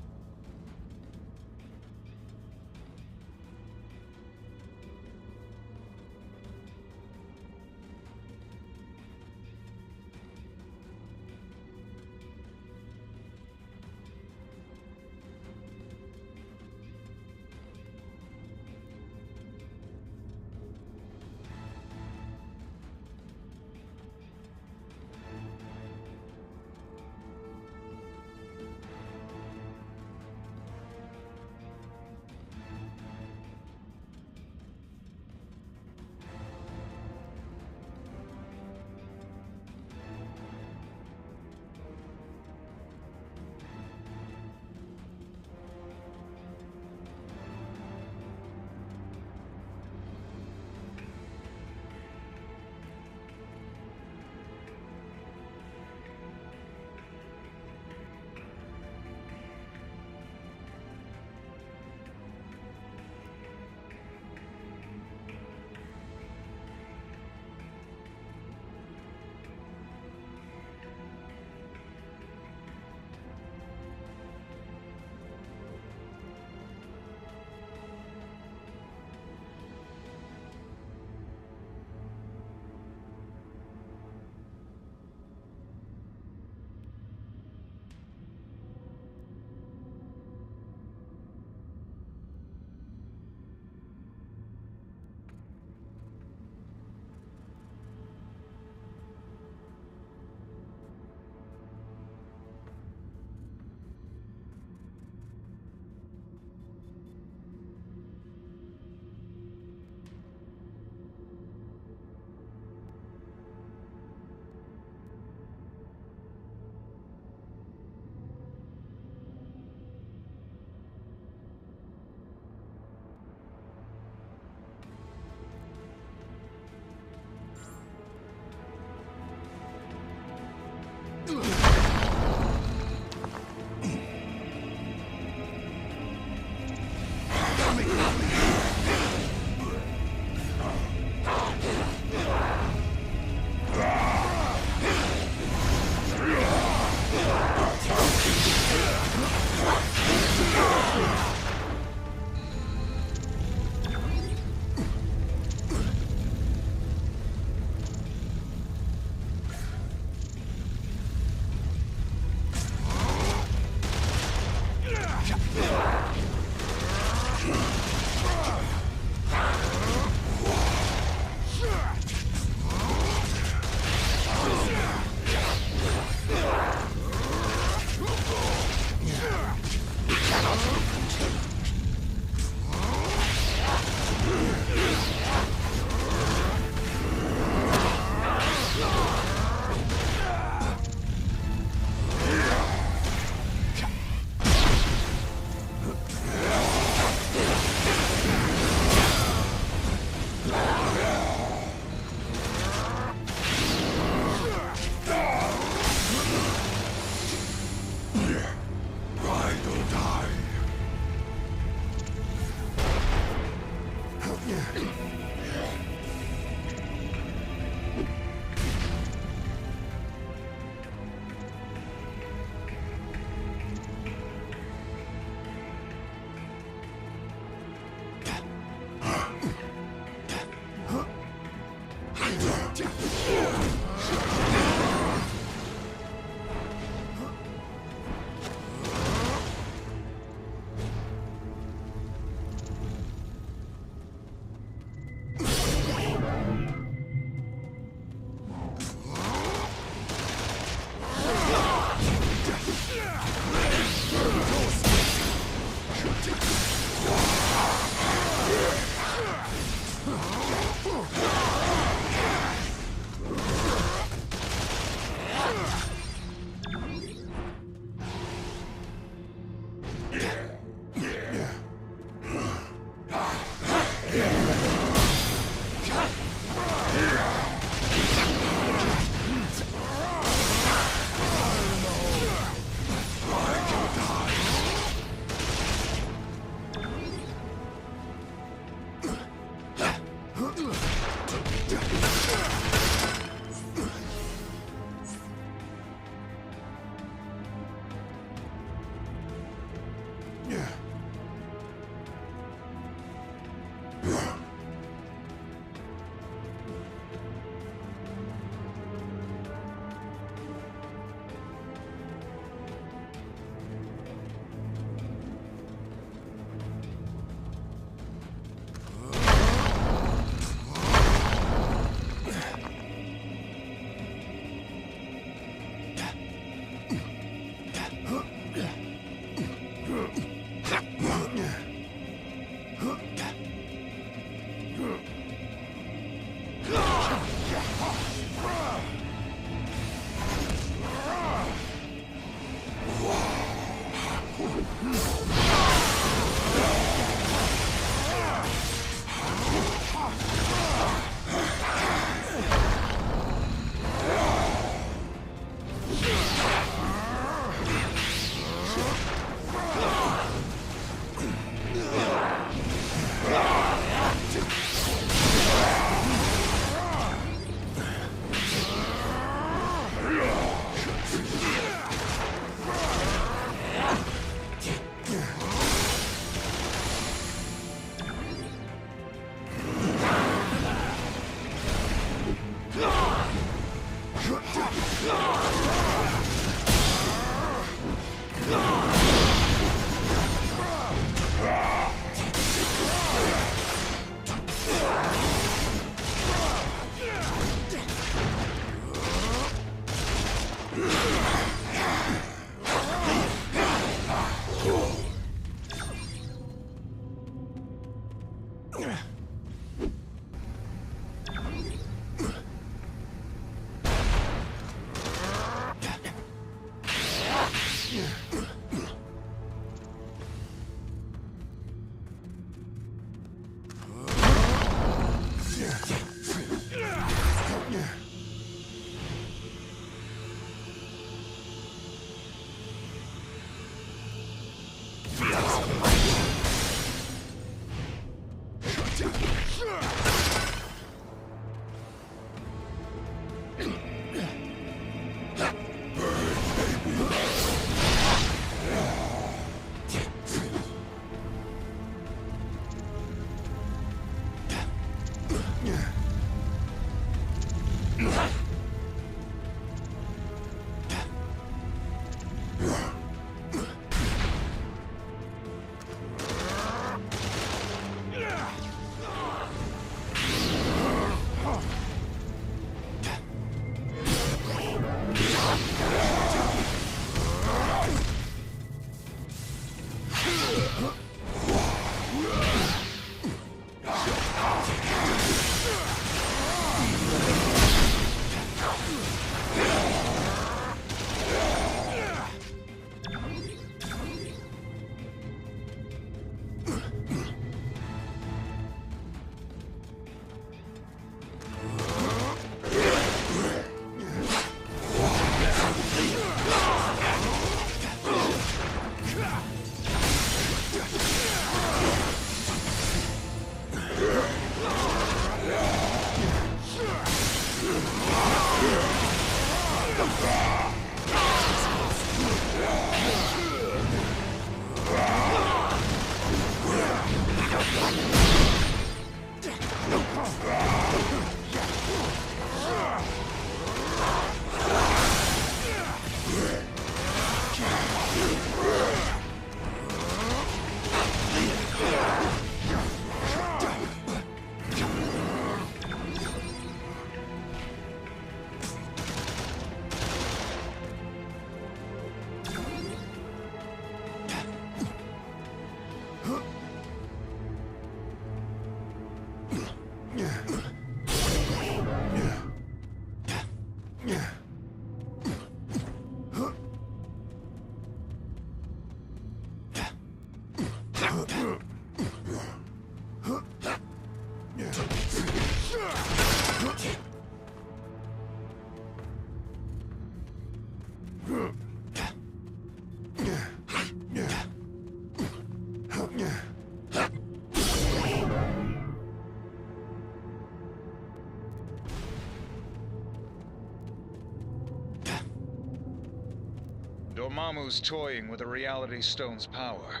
Speaker 6: Dormammu's toying with the Reality Stone's power.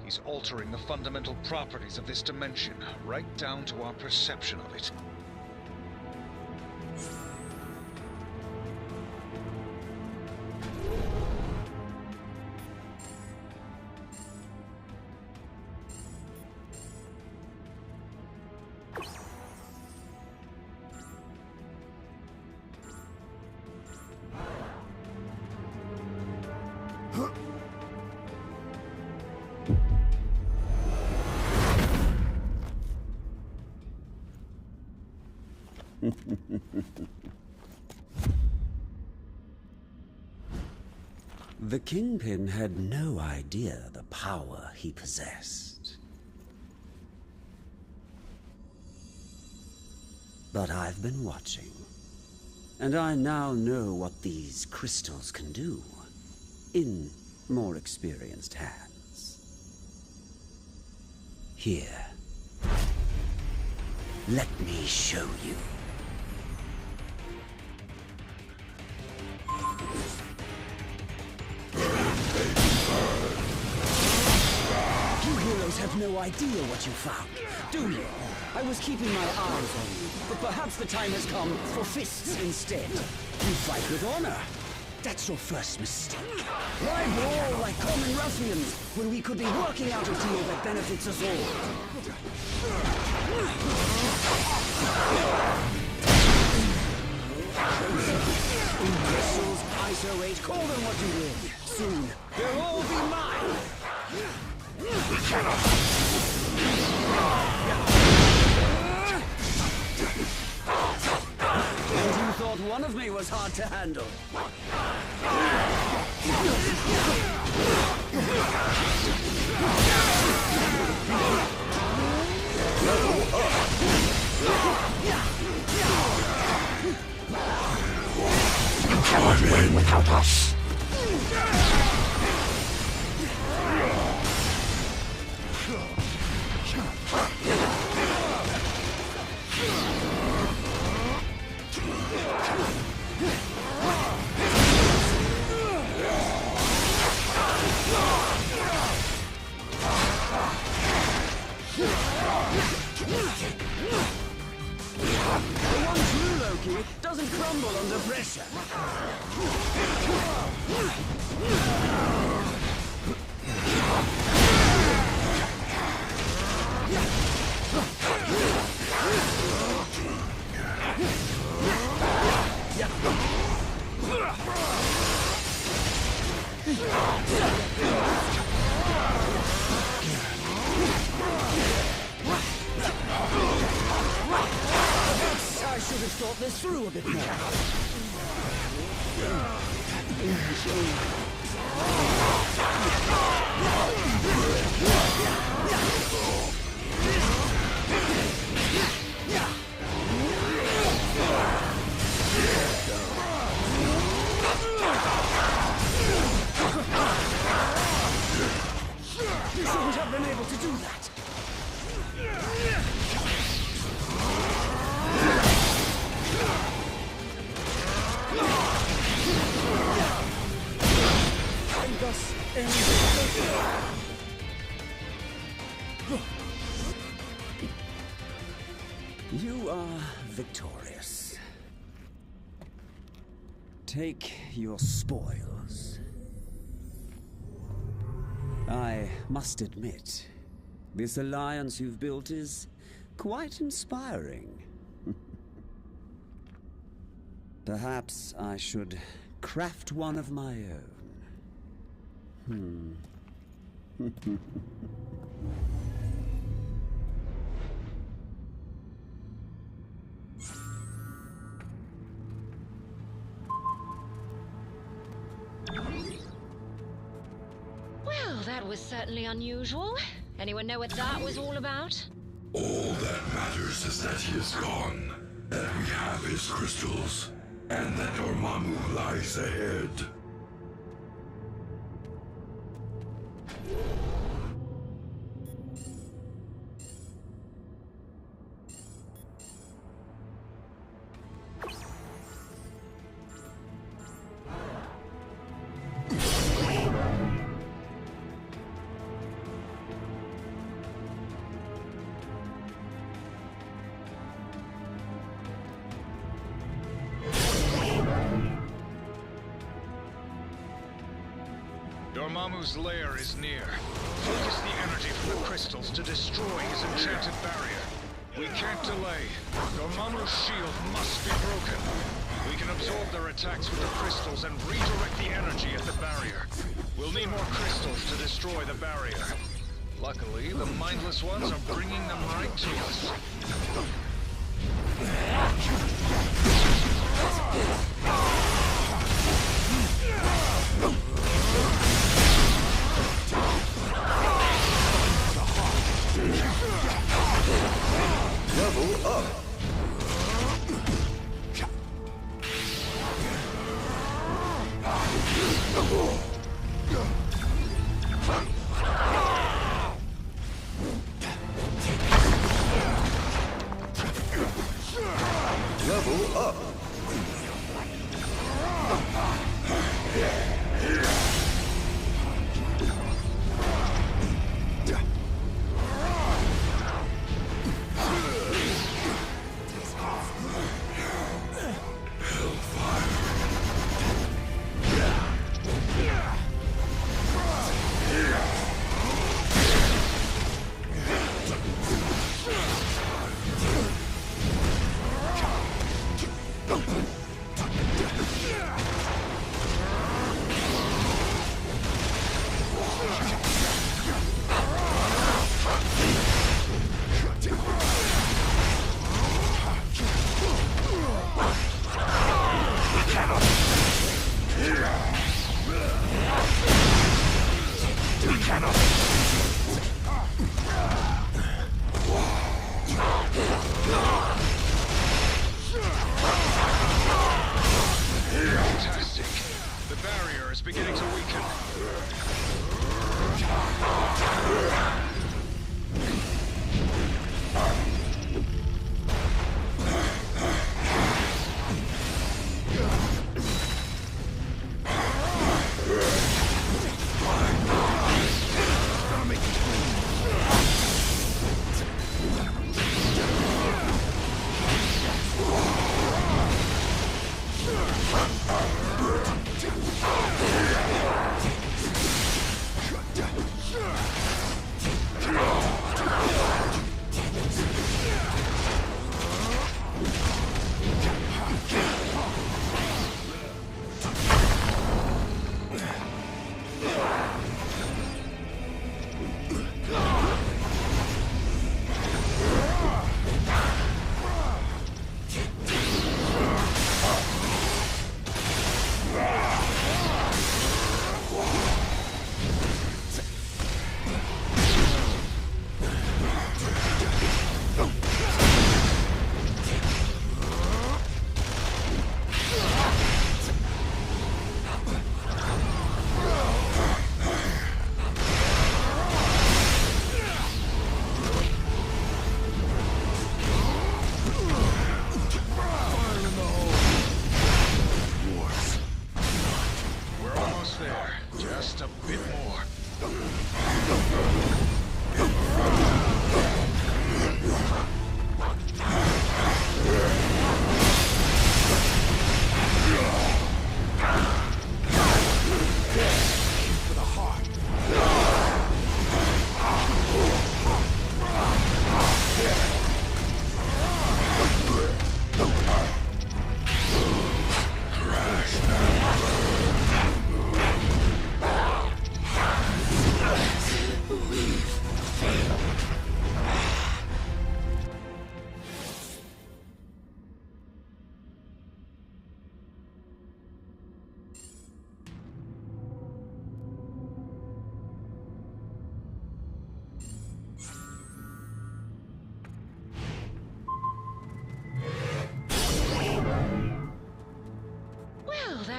Speaker 6: He's altering the fundamental properties of this dimension, right down to our perception of it.
Speaker 3: The Kingpin had no idea the power he possessed. But I've been watching, and I now know what these crystals can do, in more experienced hands. Here, let me show you. Have no idea what you found, do you? I was keeping my eyes on you, but perhaps the time has come for fists instead. You fight with honor. That's your first mistake. Why brawl like common ruffians when we could be working out a deal that benefits us all? Crystals, ISO 8, call them what you will. Soon, they'll all be mine! We cannot! And you thought one of me was hard to handle?
Speaker 20: You cannot win without us!
Speaker 3: The one true Loki doesn't crumble under pressure. I should have thought this through a bit more. You shouldn't have been able to do that. And thus ends
Speaker 10: You are victorious. Take your spoils. I must admit, this alliance you've built is quite inspiring. Perhaps I should craft one of my own.
Speaker 16: Well, that was certainly unusual. Anyone know what that was all about?
Speaker 20: All that matters is that he is gone, that we have his crystals, and that Dormammu lies ahead.
Speaker 6: Dormammu's lair is near. Focus the energy from the crystals to destroy his enchanted barrier. We can't delay. Dormammu's shield must be broken. We can absorb their attacks with the crystals and redirect the energy at the barrier. We'll need more crystals to destroy the barrier. Luckily, the mindless ones are bringing them right to us.
Speaker 20: Level up! Level up!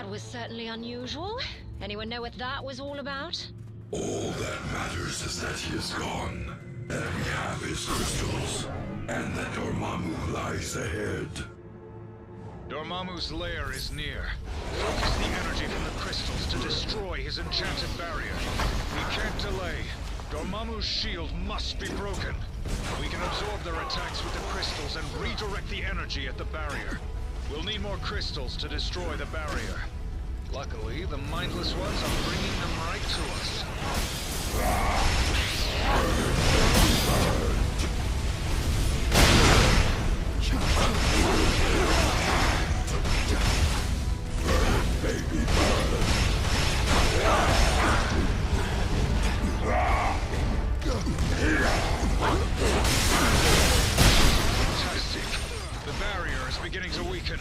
Speaker 16: That was certainly unusual. Anyone know what that was all about?
Speaker 20: All that matters is that he is gone, that we have his crystals, and that Dormammu lies ahead.
Speaker 6: Dormammu's lair is near. Focus the energy from the crystals to destroy his enchanted barrier. We can't delay. Dormammu's shield must be broken. We can absorb their attacks with the crystals and redirect the energy at the barrier. We'll need more crystals to destroy the barrier. Luckily, the mindless ones are bringing them right to us.
Speaker 20: Baby bird.
Speaker 6: Fantastic. The barrier is beginning to weaken.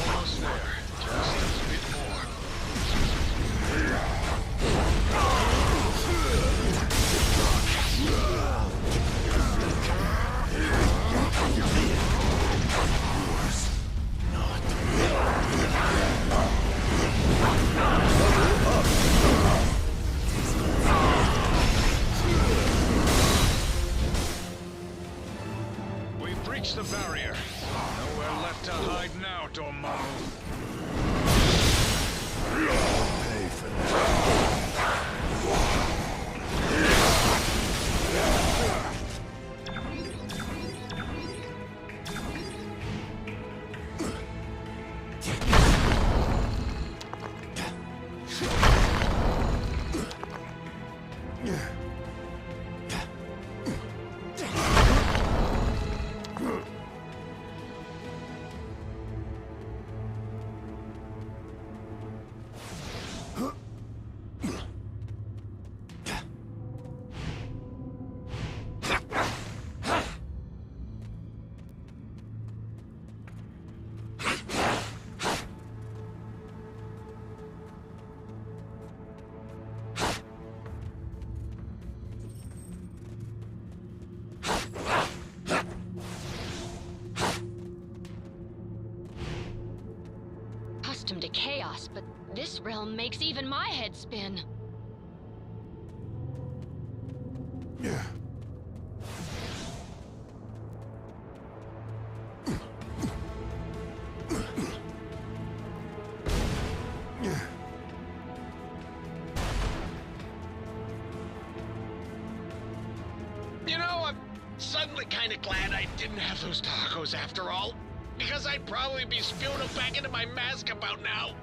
Speaker 6: Almost there. Just a bit more. We've breached the barrier. Nowhere left to hide now, Dormammu.
Speaker 20: Pay for that.
Speaker 16: Accustomed to chaos, but this realm makes even my head spin.
Speaker 20: Yeah.
Speaker 2: You know, I'm suddenly kind of glad I didn't have those tacos after all. Because I'd probably be spewing them back into my mask about now.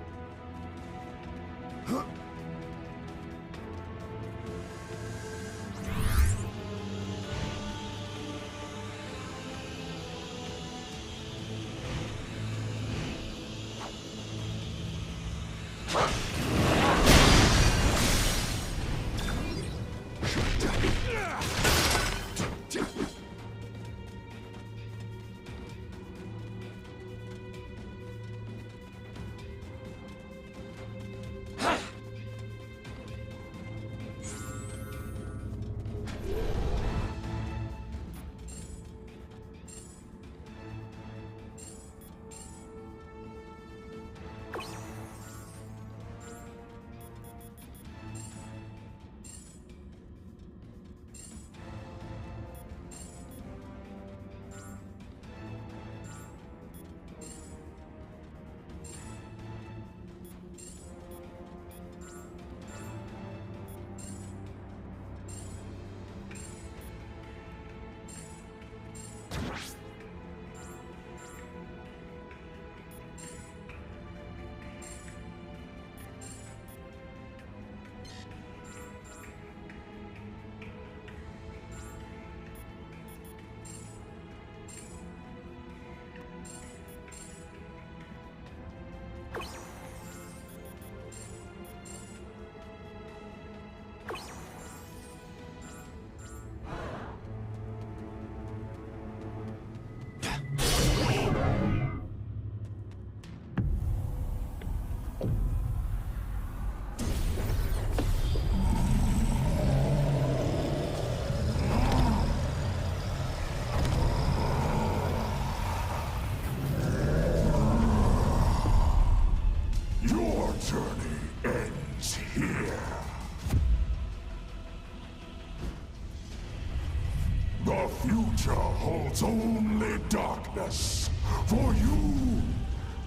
Speaker 20: The future holds only darkness for you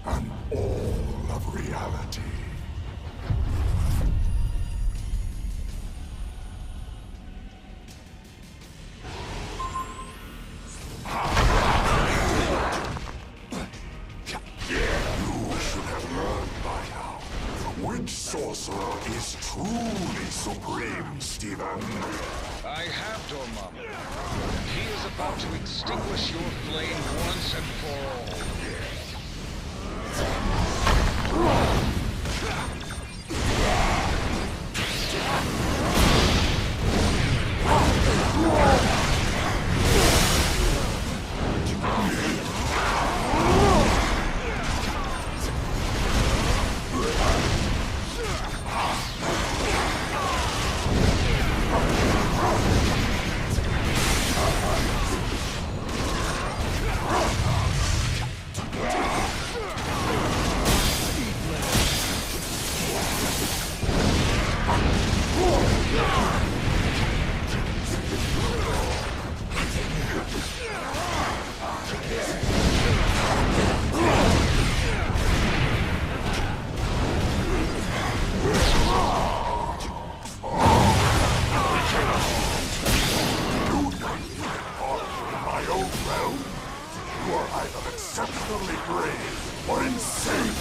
Speaker 20: and all of reality. You should have learned by now. Which sorcerer is truly supreme, Stephen?
Speaker 6: I have, Dormammu. He is about to extinguish your flame once and for all.
Speaker 20: Exceptionally brave or insane.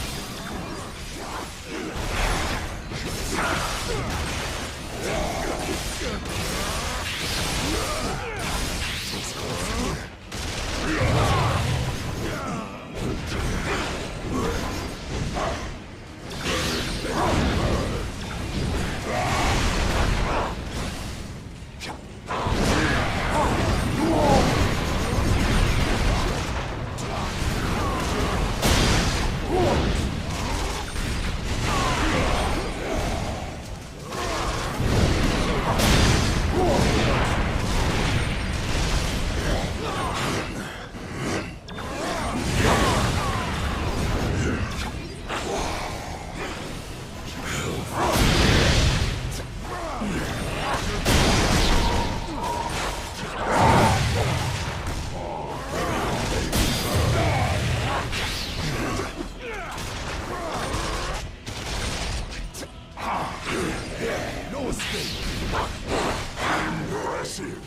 Speaker 20: Impressive,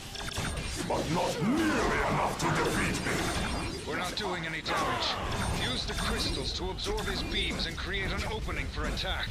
Speaker 20: but not nearly enough to defeat me.
Speaker 6: We're not doing any damage. Use the crystals to absorb his beams and create an opening for attack.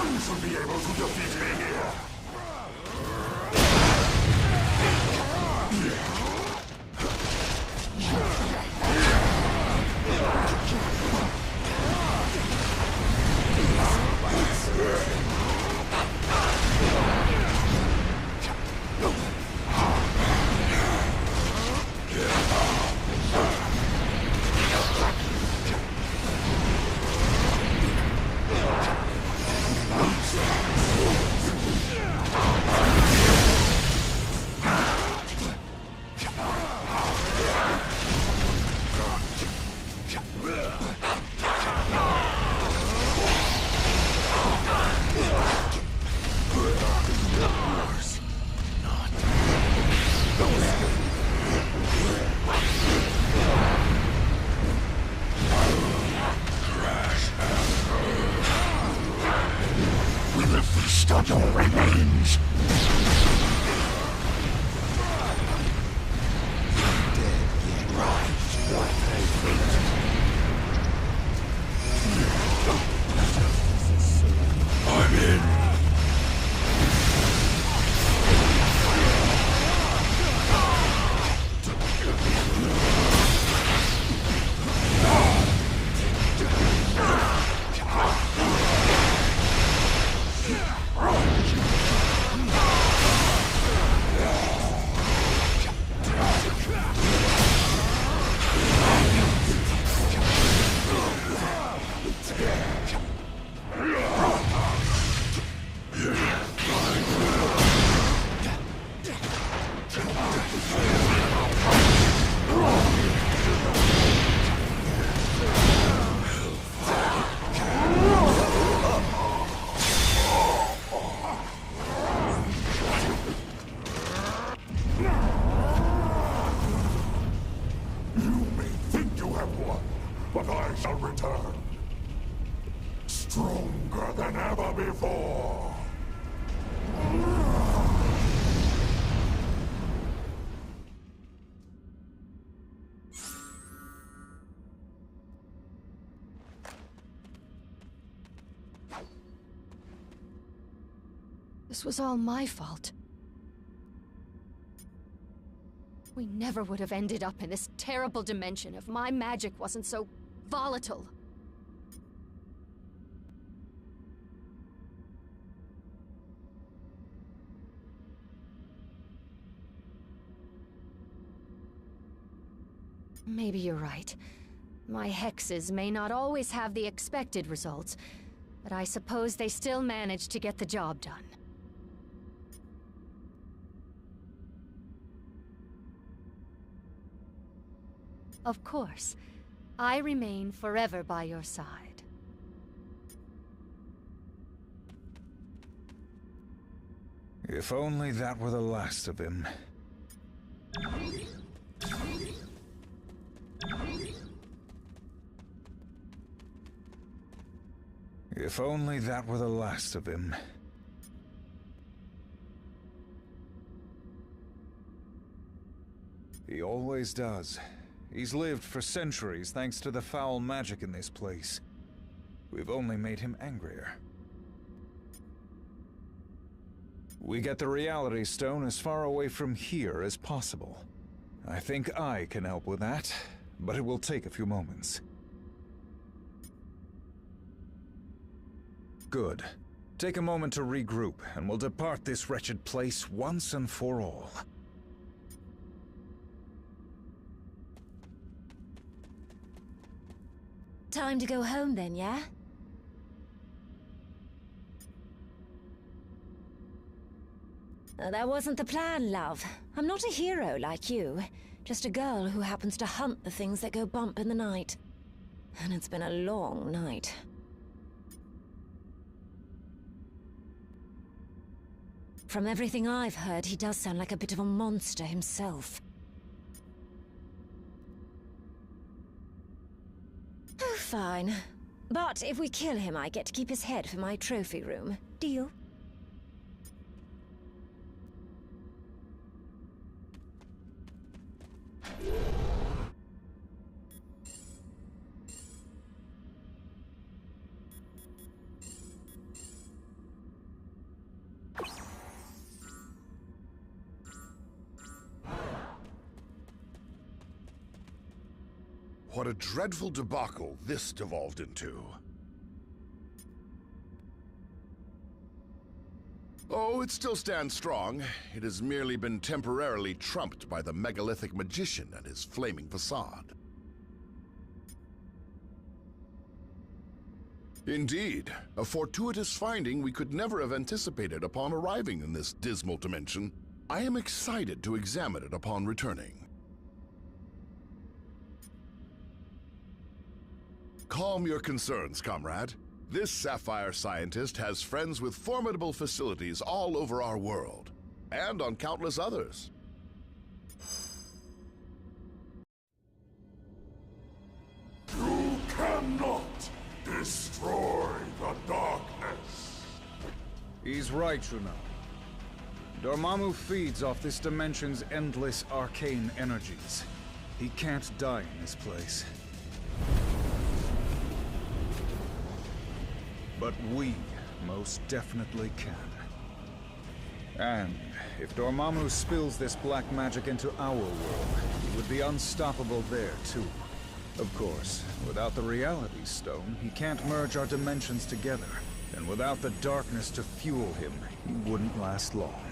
Speaker 20: None should be able to defeat me here. But I shall return. Stronger than ever before.
Speaker 22: This was all my fault. We never would have ended up in this terrible dimension if my magic wasn't so volatile. Maybe you're right. My hexes may not always have the expected results, but I suppose they still manage to get the job done. Of course, I remain forever by your side.
Speaker 13: If only that were the last of him. If only that were the last of him. He always does. He's lived for centuries thanks to the foul magic in this place. We've only made him angrier. We get the Reality Stone as far away from here as possible. I think I can help with that, but it will take a few moments. Good. Take a moment to regroup, and we'll depart this wretched place once and for all.
Speaker 18: Time to go home then, yeah? That wasn't the plan, love. I'm not a hero like you. Just a girl who happens to hunt the things that go bump in the night. And it's been a long night. From everything I've heard, he does sound like a bit of a monster himself. Oh, fine. But if we kill him, I get to keep his head for my trophy room. Deal?
Speaker 7: What a dreadful debacle this devolved into. Oh, it still stands strong. It has merely been temporarily trumped by the megalithic magician and his flaming facade. Indeed, a fortuitous finding we could never have anticipated upon arriving in this dismal dimension. I am excited to examine it upon returning. Calm your concerns, comrade. This Sapphire scientist has friends with formidable facilities all over our world, and on countless others.
Speaker 20: You cannot destroy the darkness.
Speaker 13: He's right, Shuna. Dormammu feeds off this dimension's endless arcane energies. He can't die in this place. But we most definitely can. And if Dormammu spills this black magic into our world, he would be unstoppable there too. Of course, without the Reality Stone, he can't merge our dimensions together. And without the darkness to fuel him, he wouldn't last long.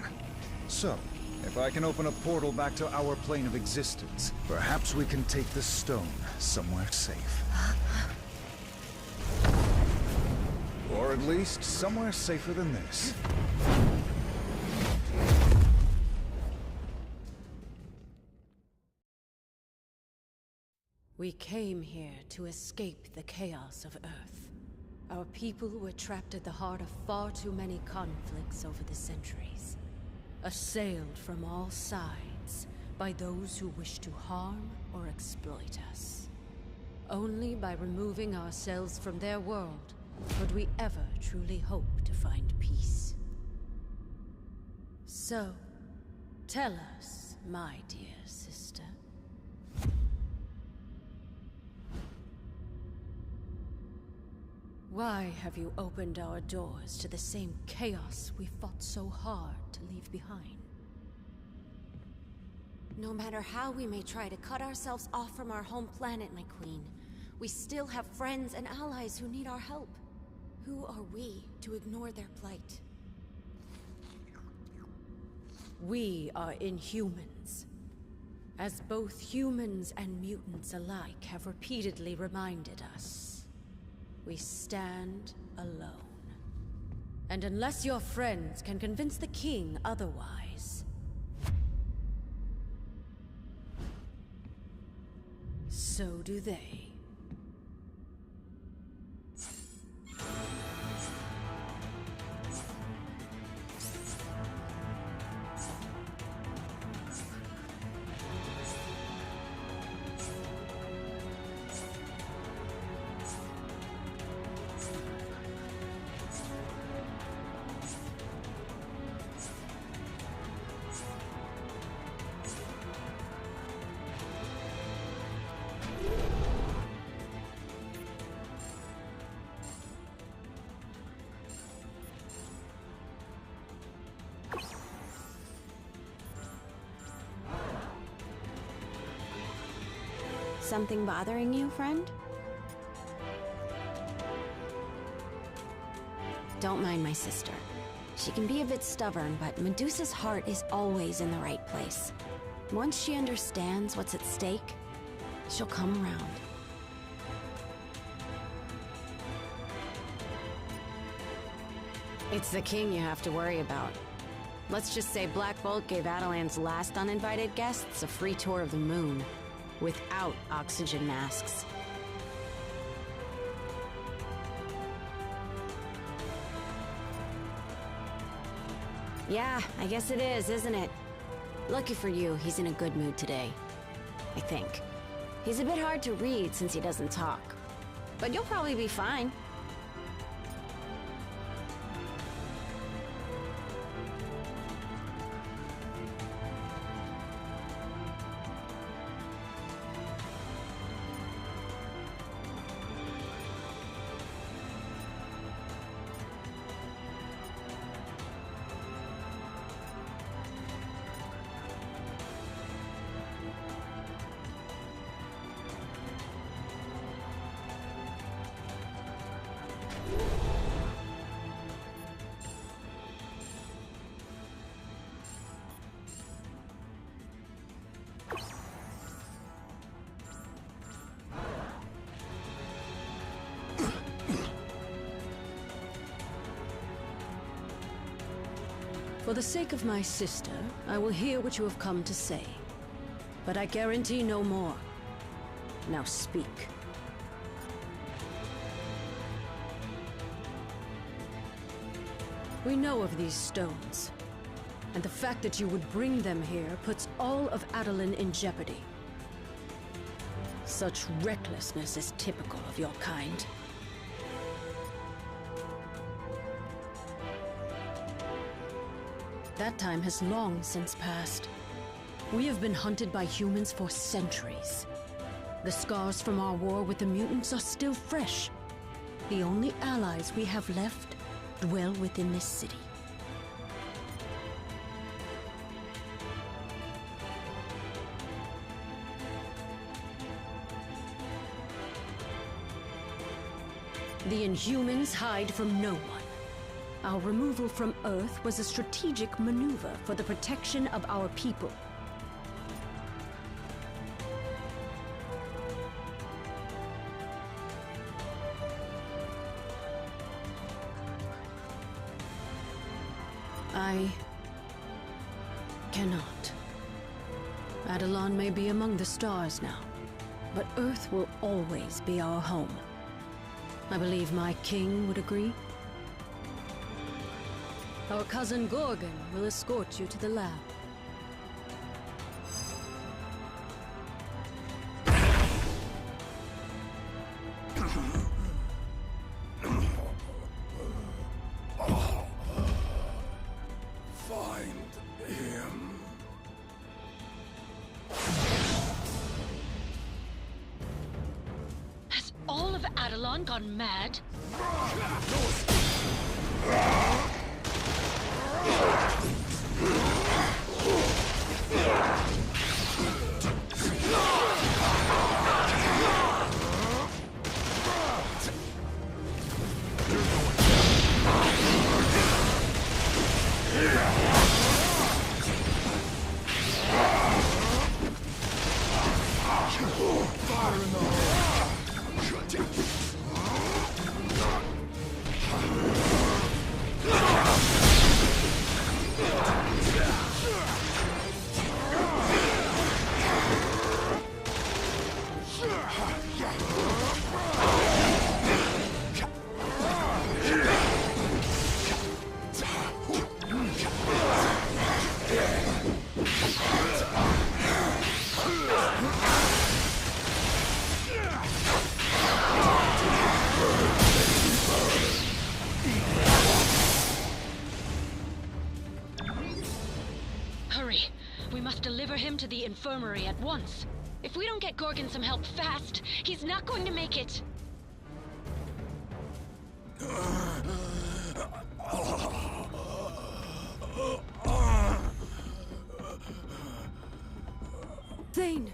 Speaker 13: So, if I can open a portal back to our plane of existence, perhaps we can take the stone somewhere safe. Or at least somewhere safer than this.
Speaker 15: We came here to escape the chaos of Earth. Our people were trapped at the heart of far too many conflicts over the centuries. Assailed from all sides by those who wish to harm or exploit us. Only by removing ourselves from their world would we ever truly hope to find peace. So, tell us, my dear sister. Why have you opened our doors to the same chaos we fought so hard to leave behind?
Speaker 18: No matter how we may try to cut ourselves off from our home planet, my queen, we still have friends and allies who need our help. Who are we to ignore their plight?
Speaker 15: We are Inhumans. As both humans and mutants alike have repeatedly reminded us, we stand alone. And unless your friends can convince the king otherwise, so do they.
Speaker 18: Something bothering you, friend? Don't mind my sister. She can be a bit stubborn, but Medusa's heart is always in the right place. Once she understands what's at stake, she'll come around.
Speaker 22: It's the king you have to worry about. Let's just say Black Bolt gave Adelan's last uninvited guests a free tour of the moon, without oxygen masks.
Speaker 18: Yeah, I guess it is, isn't it? Lucky for you, he's in a good mood today. I think. He's a bit hard to read since he doesn't talk. But you'll probably be fine.
Speaker 15: For the sake of my sister, I will hear what you have come to say. But I guarantee no more. Now speak. We know of these stones, and the fact that you would bring them here puts all of Adeline in jeopardy. Such recklessness is typical of your kind. That time has long since passed. We have been hunted by humans for centuries. The scars from our war with the mutants are still fresh. The only allies we have left dwell within this city. The Inhumans hide from no one. Our removal from Earth was a strategic maneuver for the protection of our people. I cannot. Adeline may be among the stars now, but Earth will always be our home. I believe my king would agree. Our cousin Gorgon will escort you to the lab.
Speaker 16: Adeline gone mad?
Speaker 20: Fire in the hole!
Speaker 16: Hurry! We must deliver him to the infirmary at once. If we don't get Gorgon some help fast, he's not going to make it.
Speaker 15: Thane!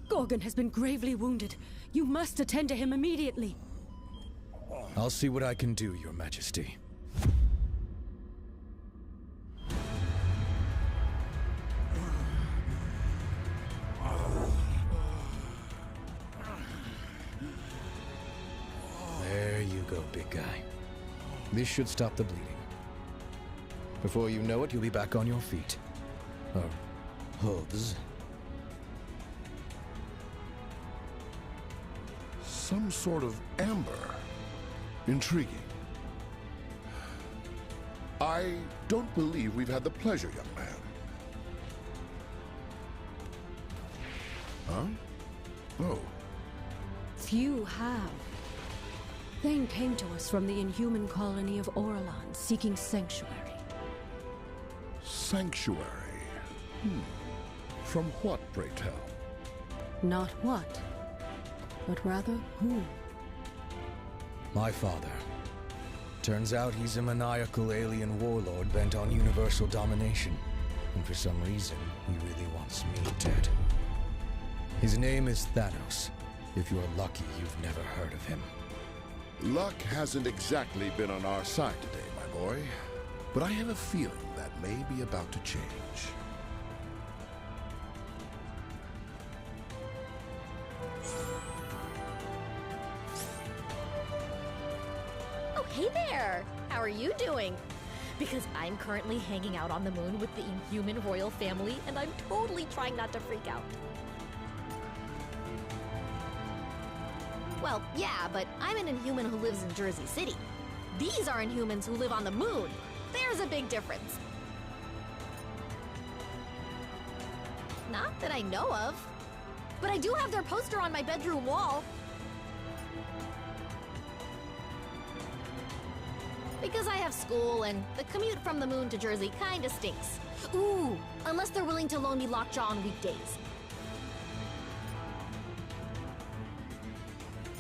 Speaker 15: Gorgon has been gravely wounded. You must attend to him immediately.
Speaker 14: I'll see what I can do, Your Majesty. There you go, big guy. This should stop the bleeding. Before you know it, you'll be back on your feet. Or hooves.
Speaker 7: Some sort of amber. Intriguing. I don't believe we've had the pleasure, young man. Huh? Oh.
Speaker 15: Few have. Thane came to us from the Inhuman colony of Orlan, seeking sanctuary.
Speaker 7: Sanctuary? From what, pray tell?
Speaker 15: Not what, but rather who.
Speaker 14: My father. Turns out he's a maniacal alien warlord bent on universal domination. And for some reason, he really wants me dead. His name is Thanos. If you're lucky, you've never heard of him.
Speaker 7: Luck hasn't exactly been on our side today, my boy. But I have a feeling that may be about to change.
Speaker 17: Oh, hey there! How are you doing?
Speaker 5: Because I'm currently hanging out on the moon with the Inhuman royal family, and I'm totally trying not to freak out. Well, yeah, but I'm an Inhuman who lives in Jersey City. These are Inhumans who live on the moon. There's a big difference. Not that I know of. But I do have their poster on my bedroom wall. Because I have school, and the commute from the moon to Jersey kinda stinks. Ooh, unless they're willing to loan me Lockjaw on weekdays.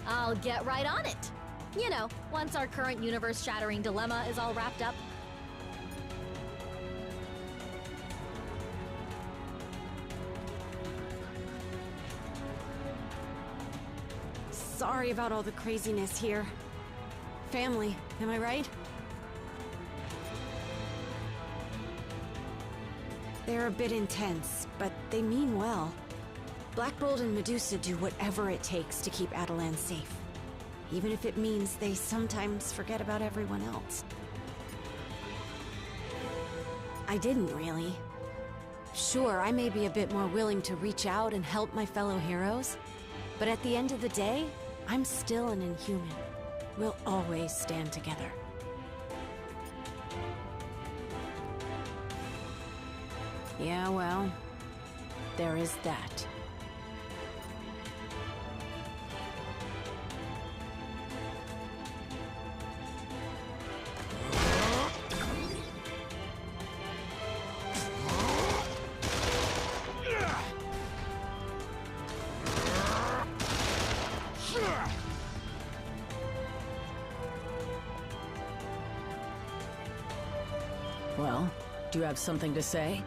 Speaker 5: I'll get right on it. You know, once our current universe-shattering dilemma is all wrapped up.
Speaker 17: Sorry about all the craziness here. Family, am I right? They're a bit intense, but they mean well. Black Bolt and Medusa do whatever it takes to keep Adelan safe. Even if it means they sometimes forget about everyone else. I didn't really. Sure, I may be a bit more willing to reach out and help my fellow heroes, but at the end of the day, I'm still an Inhuman. We'll always stand together. Yeah, well, there is that.
Speaker 21: Well, do you have something to say?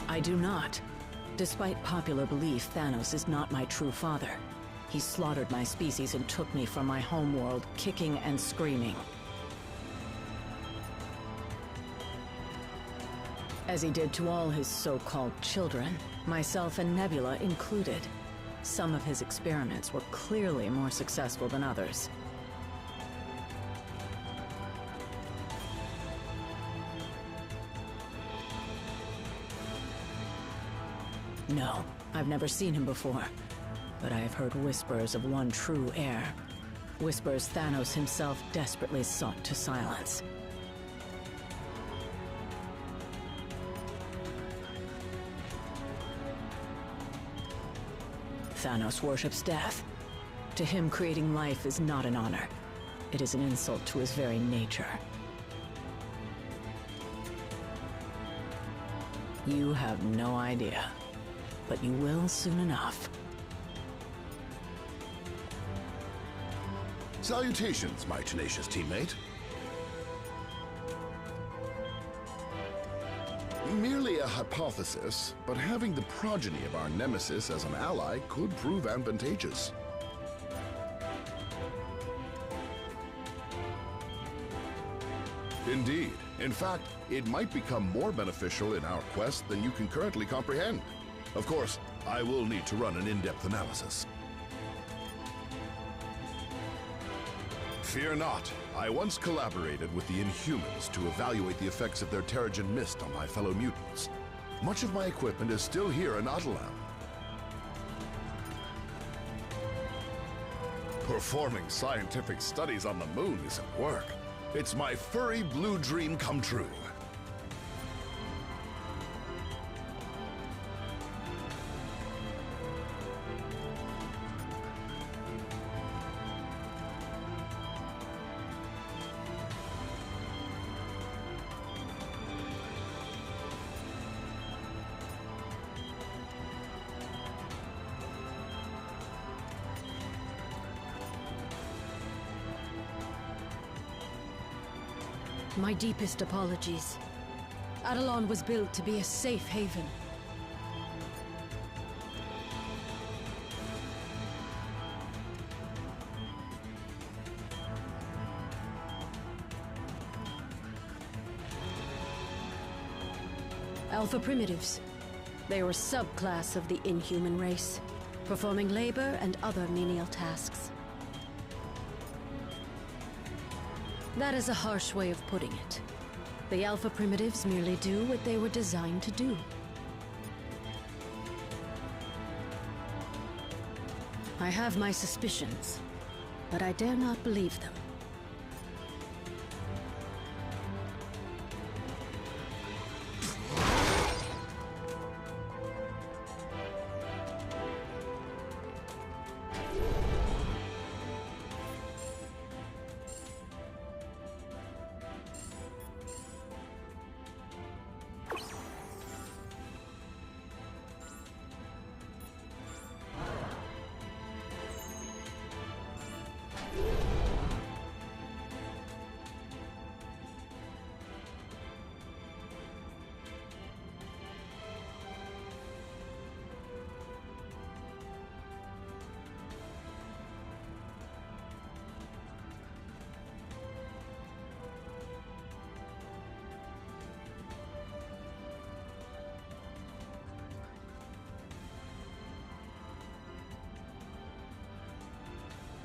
Speaker 21: I do not. Despite popular belief, Thanos is not my true father. He slaughtered my species and took me from my homeworld, kicking and screaming. As he did to all his so-called children, myself and Nebula included. Some of his experiments were clearly more successful than others. No, I've never seen him before, but I have heard whispers of one true heir. Whispers Thanos himself desperately sought to silence. Thanos worships death. To him, creating life is not an honor. It is an insult to his very nature. You have no idea, but you will soon enough.
Speaker 7: Salutations, my tenacious teammate. Merely a hypothesis, but having the progeny of our nemesis as an ally could prove advantageous. Indeed. In fact, it might become more beneficial in our quest than you can currently comprehend. Of course, I will need to run an in-depth analysis. Fear not. I once collaborated with the Inhumans to evaluate the effects of their Terrigen Mist on my fellow mutants. Much of my equipment is still here in Adelan. Performing scientific studies on the moon isn't work. It's my furry blue dream come true.
Speaker 17: My deepest apologies. Adelan was built to be a safe haven. Alpha Primitives. They were a subclass of the Inhuman race.
Speaker 15: performing labor and other menial tasks. That is a harsh way of putting it. The Alpha Primitives merely do what they were designed to do. I have my suspicions, but I dare not believe them.